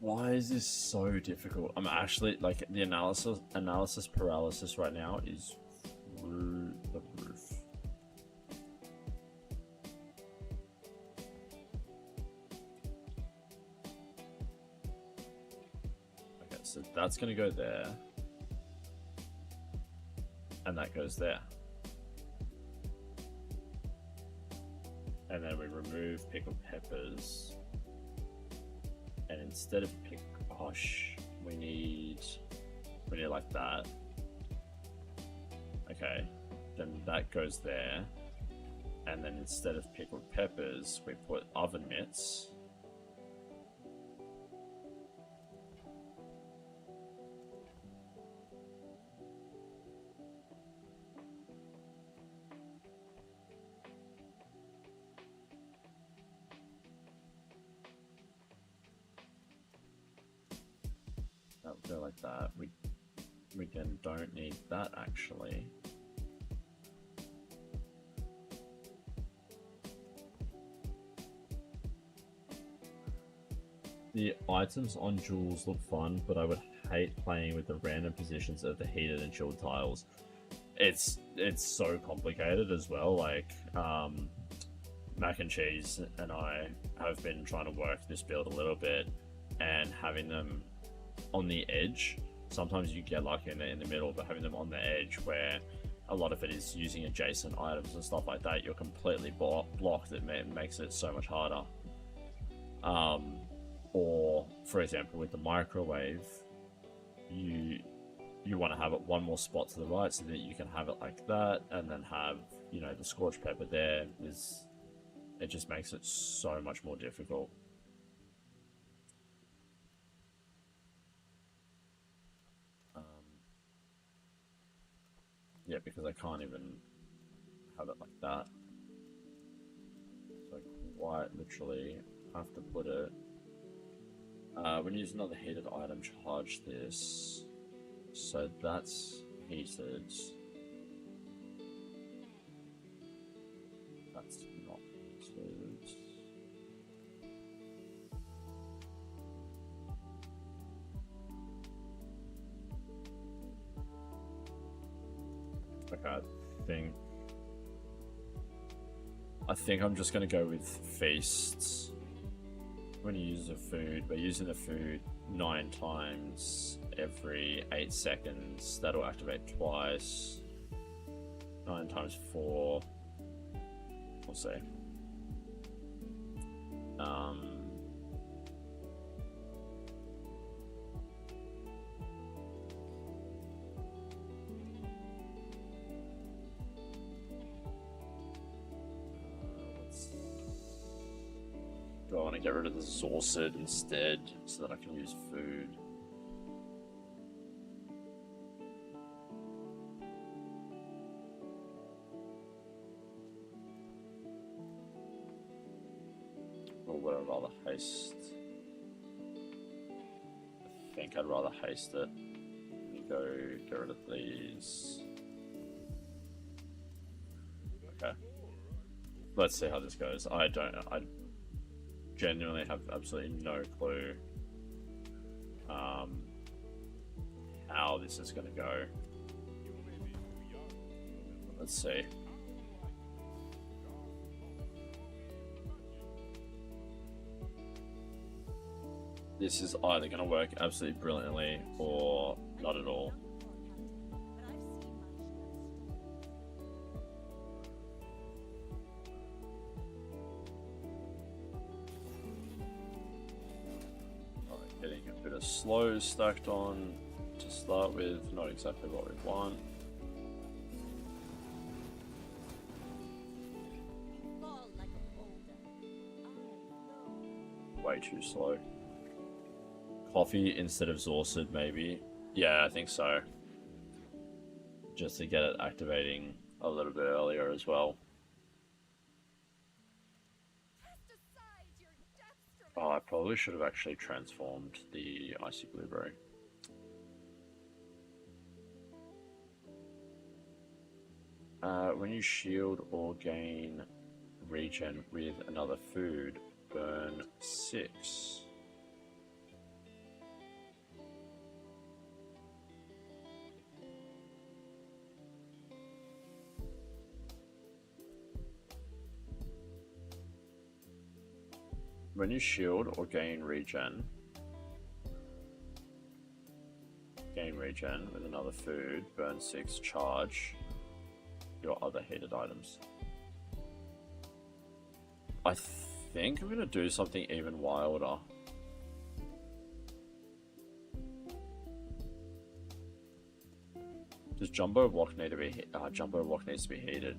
Why is this so difficult? I'm actually like the analysis paralysis right now is through the roof. Okay, so that's gonna go there, and that goes there, and then we remove pickled peppers. And instead of we need like that. Okay, then that goes there. And then instead of pickled peppers, we put oven mitts. That would go like that. We then don't need that actually. The items on Jules look fun, but I would hate playing with the random positions of the heated and chilled tiles. It's so complicated as well. Like Mac and Cheese and I have been trying to work this build a little bit, and having them on the edge. Sometimes you get lucky in the middle, but having them on the edge where a lot of it is using adjacent items and stuff like that, you're completely blocked. It makes it so much harder. Or for example, with the microwave, you want to have it one more spot to the right so that you can have it like that, and then have, you know, the scorched pepper there. It just makes it so much more difficult. Yeah, because I can't even have it like that. So I quite literally have to put it. When you use another heated item, charge this. So that's heated. That's not heated. Okay, I think I'm just gonna go with feasts. When you use the food, we're using the food 9 times every 8 seconds. That'll activate twice. 9 times 4. We'll see. Do I want to get rid of the Zorsid instead so that I can use food? Or would I rather haste? I think I'd rather haste it. Let me go get rid of these. Okay. Let's see how this goes. I genuinely have absolutely no clue how this is going to go. Let's see. This is either going to work absolutely brilliantly or not at all. Slow stacked on to start with, not exactly what we want. Way too slow. Coffee instead of Zorsid, maybe. Yeah, I think so. Just to get it activating a little bit earlier as well. Oh, I probably should have actually transformed the Icy Blueberry. When you shield or gain regen with another food, burn 6. When you shield or gain regen with another food, burn 6, charge your other heated items. I think I'm gonna do something even wilder. Does Jumbo Wok need to be Jumbo Wok needs to be heated?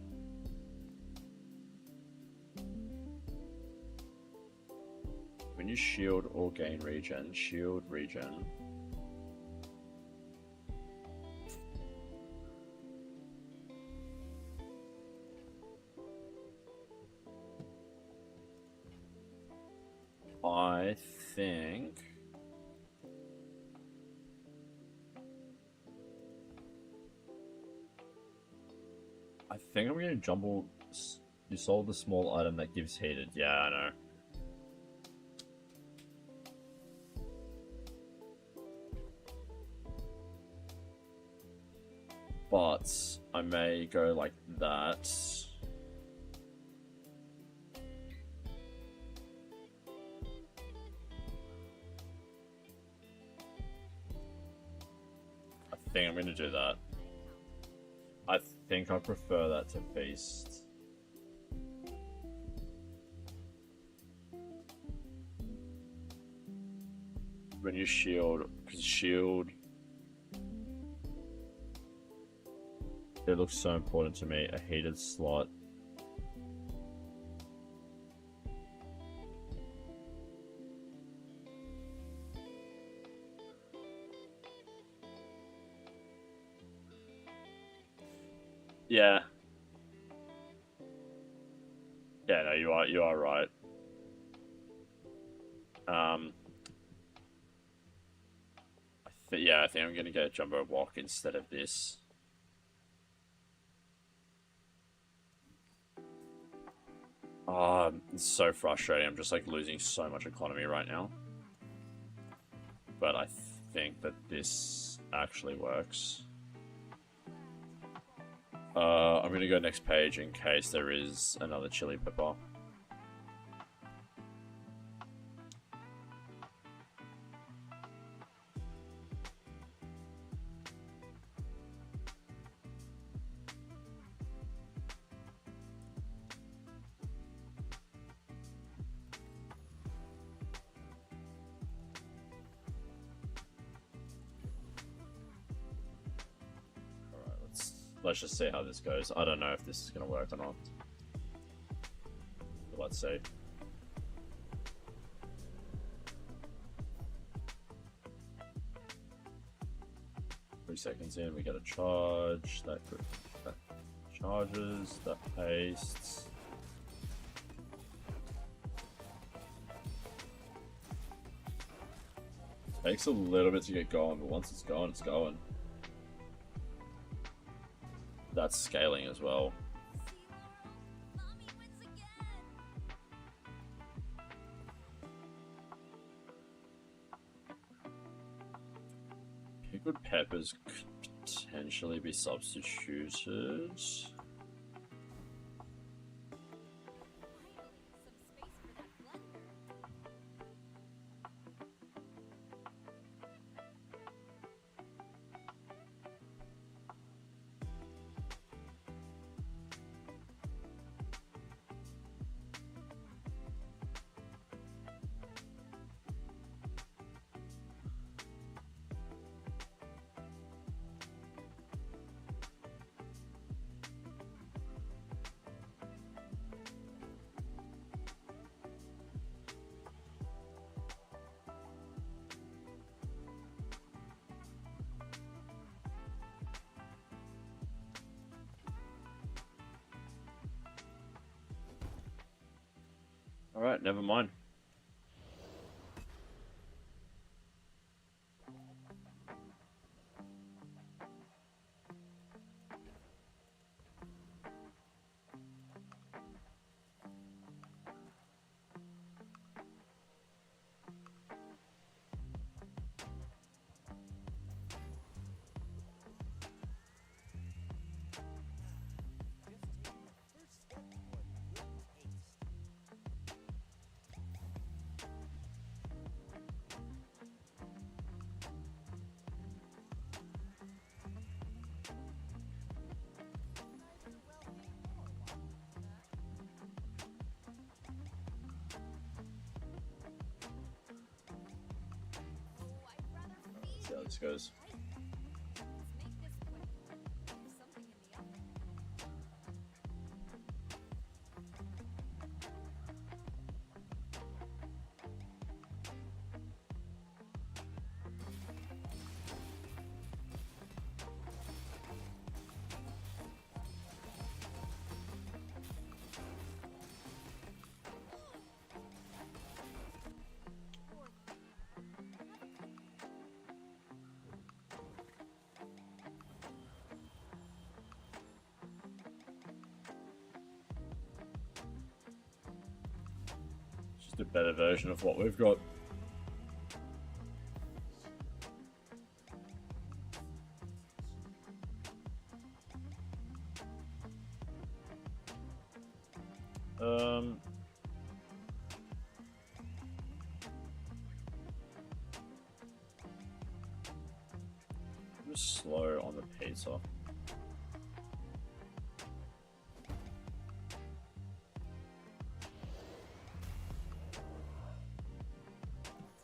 When you shield or gain regen, shield regen. I think I'm gonna jumble. You sold the small item that gives heated. Yeah, I know. but I may go like that. I think I'm gonna do that. I think I prefer that to feast. When you shield, because shield, it looks so important to me. A heated slot. Yeah. Yeah, no, you are right. Yeah, I think I'm gonna get Jumbo Walk instead of this. It's so frustrating. I'm just like losing so much economy right now. But I think that this actually works. I'm gonna go next page in case there is another chili pepper. Let's just see how this goes. I don't know if this is going to work or not. But let's see. Three seconds in, we get a charge. That charges. That pastes. Takes a little bit to get going, but once it's going, it's going. That's scaling as well. Mommy wins again. Pickled peppers could potentially be substituted. Finally, some space for that blender. Alright, never mind. Just taking the first step toward good taste. Oh, I'd rather feed See how you this than goes. fight. Let's make this quick. There's something in the oven. Just a better version of what we've got. Um. Just slow on the pizza. Tell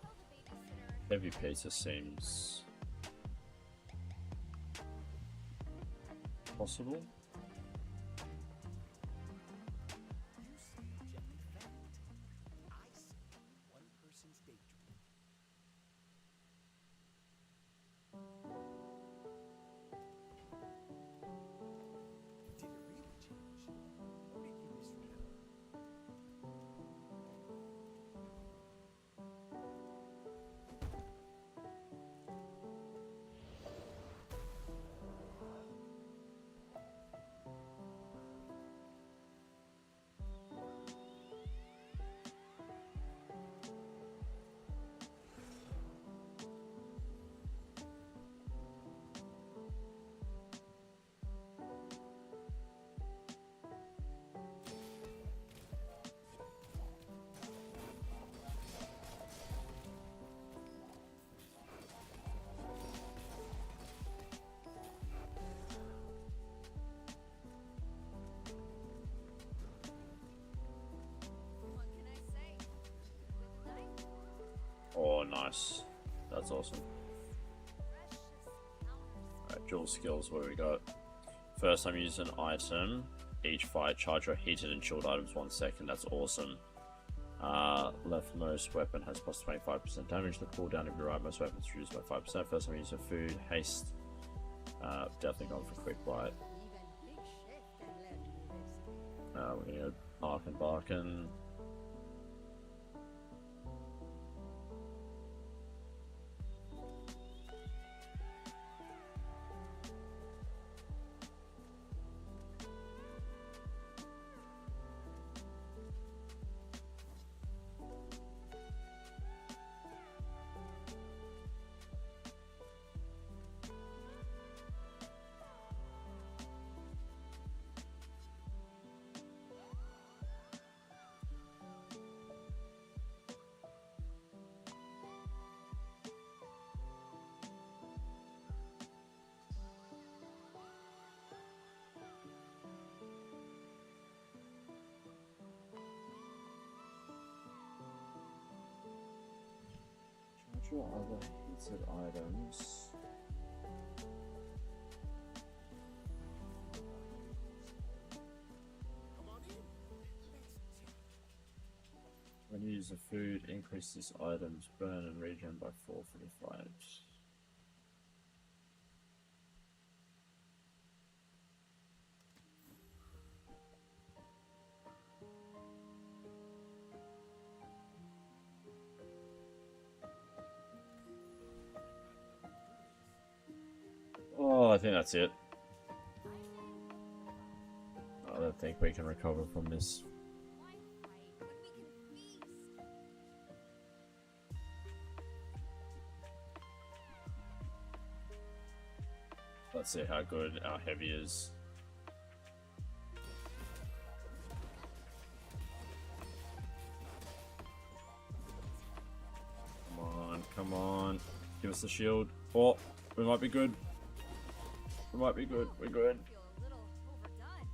the babysitter. Heavy pizza seems possible. You see gently fact. I see one person's daydream. Did it really change? Or did you misremember? What can I say? Good night. Oh, nice. That's awesome. Precious encounters. Alright, Jules skills, what do we got? First time use an item. Each fight, charge your heated and chilled items 1 second. That's awesome. Leftmost weapon has plus 25% damage. The cooldown of your rightmost weapon is reduced by 5%. First time use of food. Haste. Definitely going for quick bite. Even big shift can let you this. We're gonna go Barkin. Charge your other heated items. Come on in. Let's check. When you use the food, increase this item's burn and regen by 4 for the fight. Oh, I think that's it. I don't think we can recover from this. Why fight when we can feast? Let's see how good our heavy is. Come on, come on. Give us the shield. Oh, we might be good. We might be good. We're good. I feel a little overdone.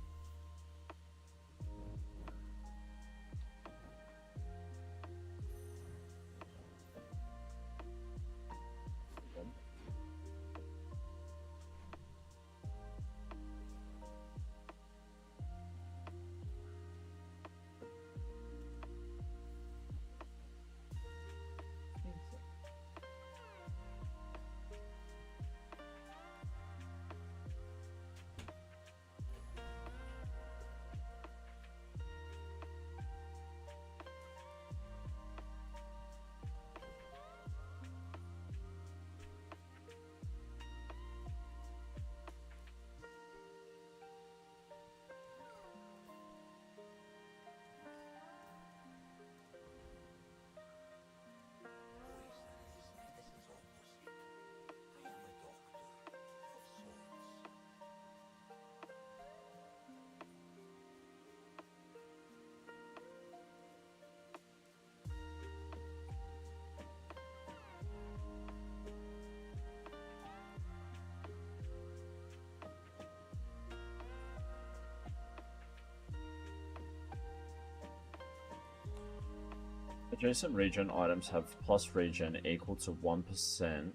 Adjacent region items have plus region equal to 1%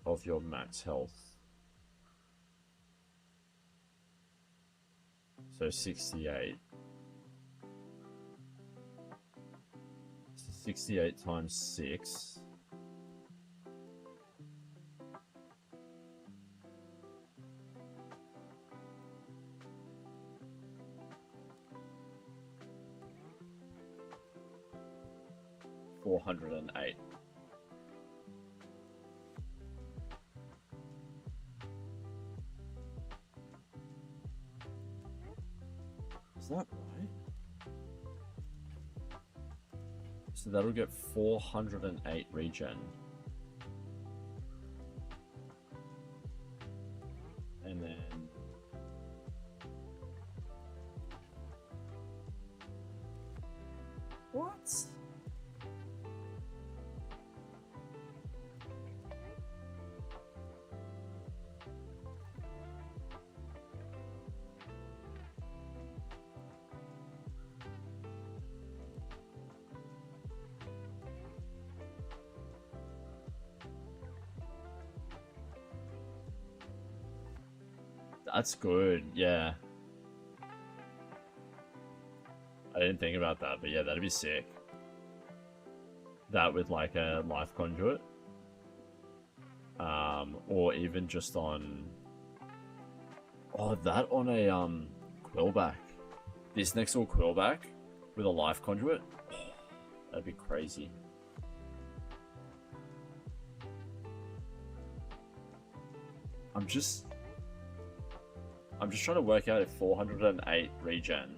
of your max health. So 68. So 68 times 6. $408. Is that right? So that'll get 408 regen. And then what? That's good, yeah. I didn't think about that, but yeah, that'd be sick. That with like a life conduit. Or even just on... Oh, that on a quillback. This next to a quillback with a life conduit. Oh, that'd be crazy. I'm just trying to work out if 408 regen.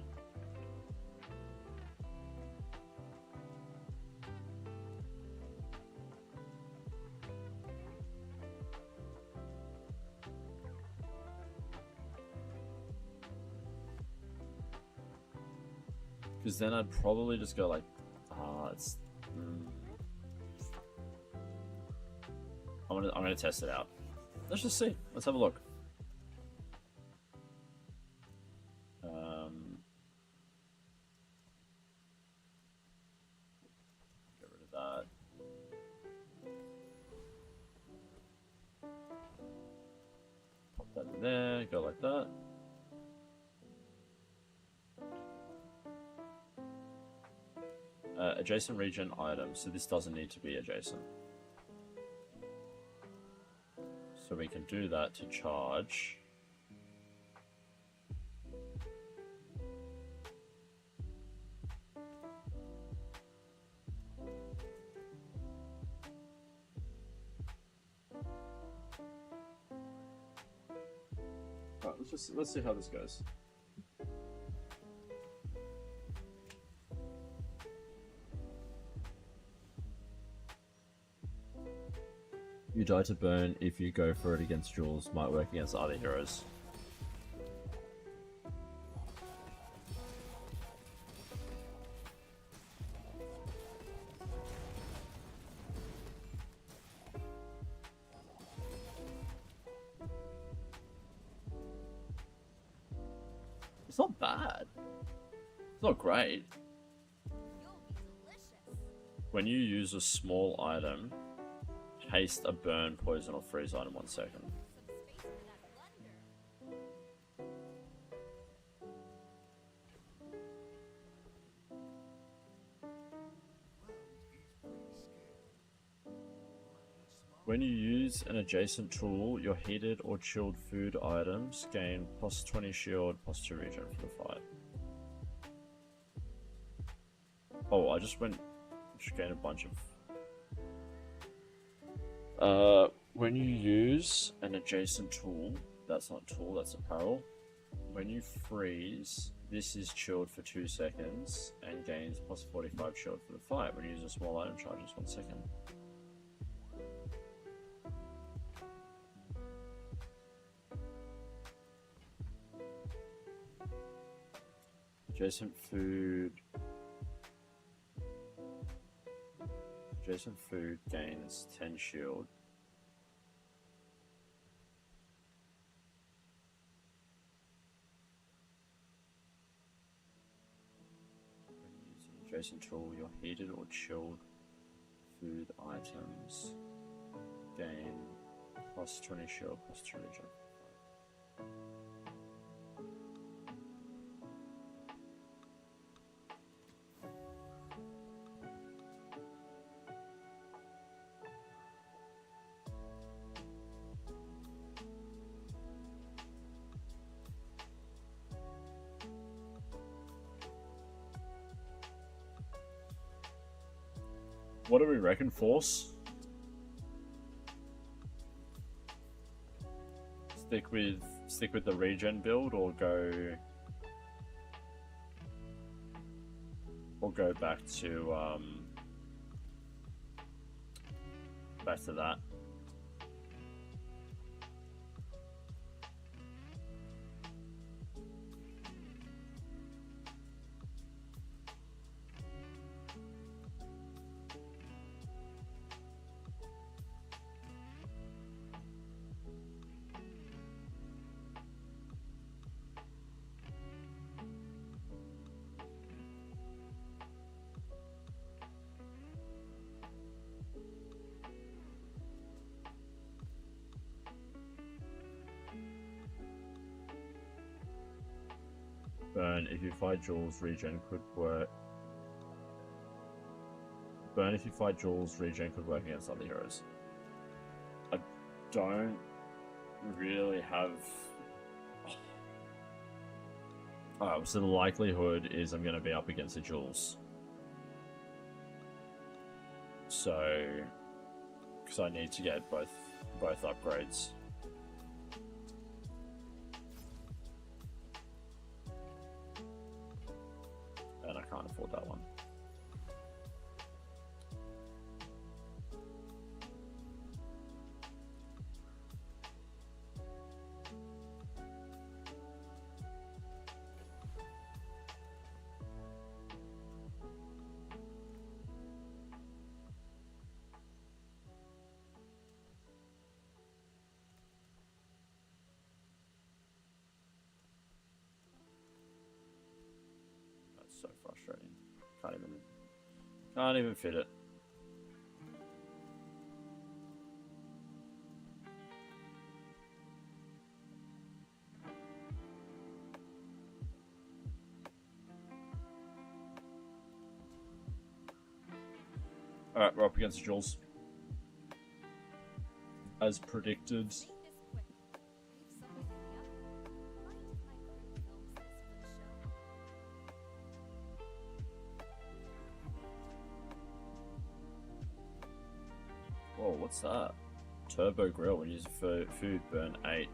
Because then I'd probably just go like, it's. I'm gonna test it out. Let's just see. Let's have a look. Get rid of that. Pop that in there. Go like that. Adjacent region item. So this doesn't need to be adjacent. So we can do that to charge. Right, let's see how this goes. You die to burn if you go for it against Jules, might work against other heroes. It's not bad. It's not great. You'll be delicious. When you use a small item, haste a burn, poison, or freeze item 1 second. Some space for that blender. When you use an adjacent tool, your heated or chilled food items gain plus 20 shield, plus 2 regen for the fight. Oh, I just gained a bunch of... when you use an adjacent tool, that's not tool, that's apparel. When you freeze, this is chilled for 2 seconds and gains plus 45 shield for the fight. When you use a small item, charges 1 second. Adjacent food gains 10 shield. When using adjacent tool, your heated or chilled food items. Gain plus 20 shield, plus 2 regen. What do we reckon, Force? Stick with the regen build, or go back to that. Burn if you fight Jules, regen could work. Burn if you fight Jules, regen could work against other heroes. I don't really have. Oh, so the likelihood is I'm going to be up against a Jules. So, because I need to get both upgrades. And I can't afford that one. That's so frustrating. Can't even fit it. Alright, we're up against Jules. As predicted. Make this quick. I have something in the oven. Mind if my crew films this for the show? Whoa, what's that? Turbo grill when using food, burn 8.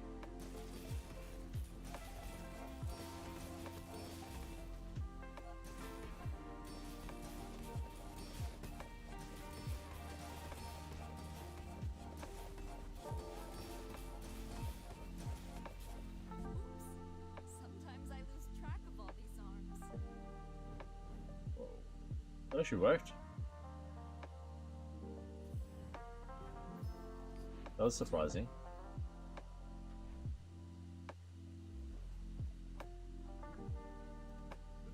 Sometimes I lose track of all these arms. Whoa. That actually worked. That was surprising.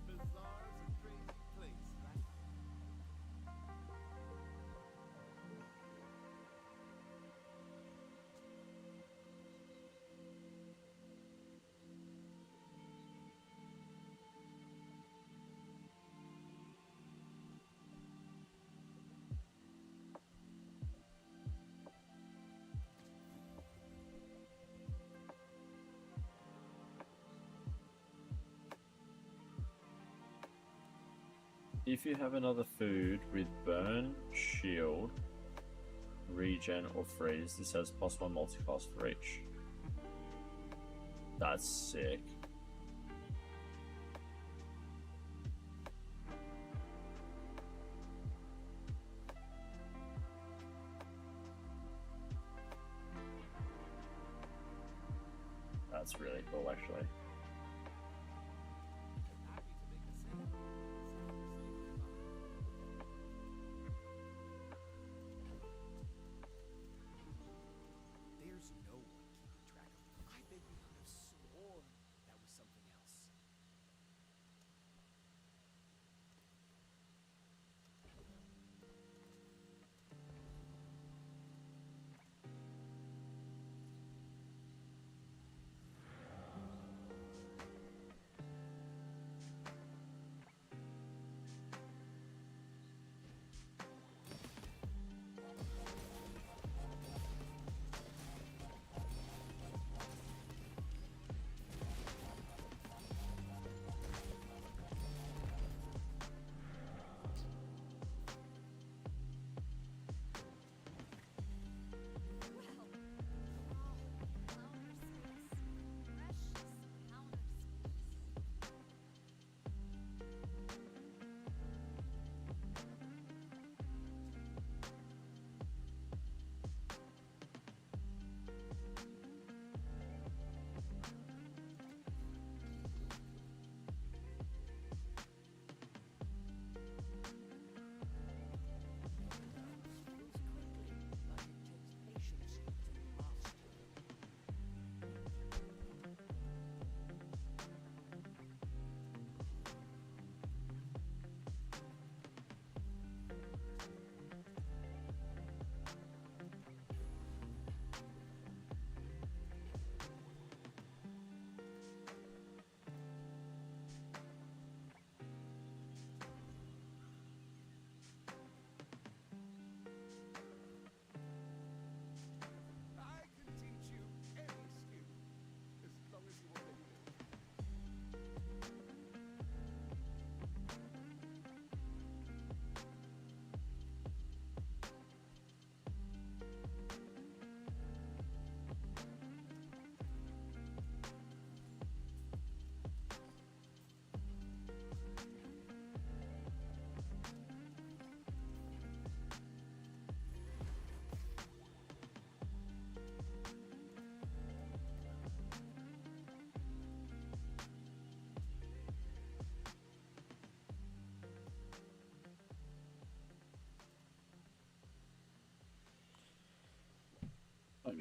The Bazaar's a crazy place, right? If you have another food with burn, shield, regen, or freeze, this has +1 multicast for each. That's sick. That's really cool, actually. Happy to make a sale. There's no one keeping track of them. I bet you could have sworn that was something else.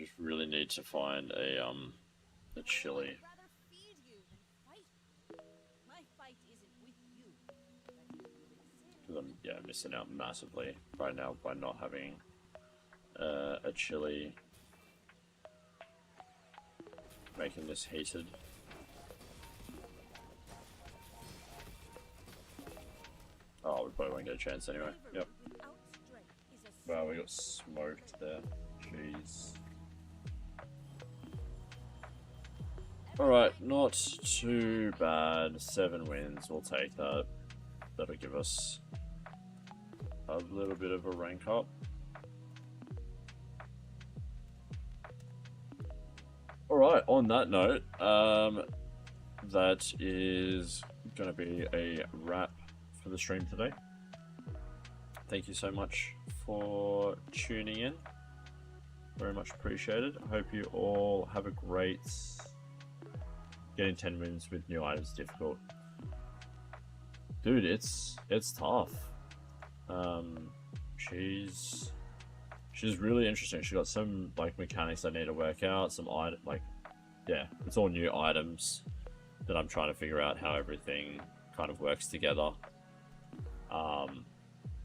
just really need to find a chili. I'd rather feed you than fight. My fight isn't with you, but Because I'm missing out massively right now by not having a chili. Making this heated. Oh, we probably won't get a chance anyway. Yep. without strength is a Wow, we got smoked there. Jeez. Alright, not too bad. 7 wins, we'll take that. That'll give us a little bit of a rank up. Alright, on that note, that is going to be a wrap for the stream today. Thank you so much for tuning in. Very much appreciated. I hope you all have a great... Getting 10 wins with new items difficult. Dude, it's tough. She's really interesting. She got some like mechanics I need to work out. Some item yeah, it's all new items that I'm trying to figure out how everything kind of works together.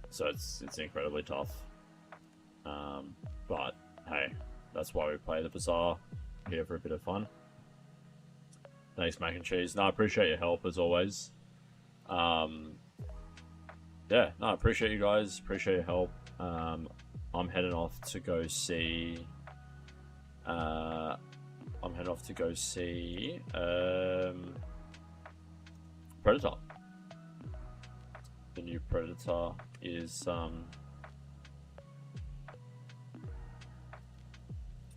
So it's incredibly tough. But hey, that's why we play the Bazaar here for a bit of fun. Thanks, Mac and Cheese. No, I appreciate your help as always. Yeah, no, I appreciate you guys. Appreciate your help. I'm heading off to go see. Predator. The new Predator is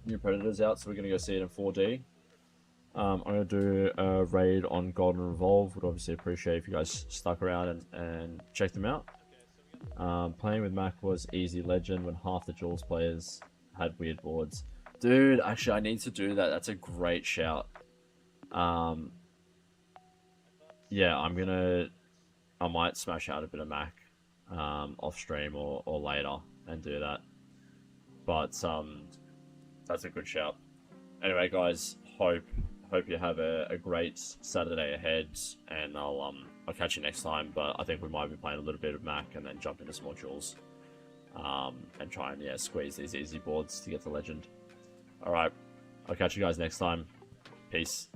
new Predator's out, so we're gonna go see it in 4D. I'm going to do a raid on Golden Revolve. Would obviously appreciate if you guys stuck around and checked them out. Playing with Mac was easy legend when half the Jules players had weird boards. Dude, actually I need to do that. That's a great shout. Yeah, I might smash out a bit of Mac off stream or later and do that. But that's a good shout. Anyway, guys, hope you have a great Saturday ahead, and I'll catch you next time. But I think we might be playing a little bit of Mac and then jump into some more Jules, and try and squeeze these easy boards to get to legend. All right, I'll catch you guys next time. Peace.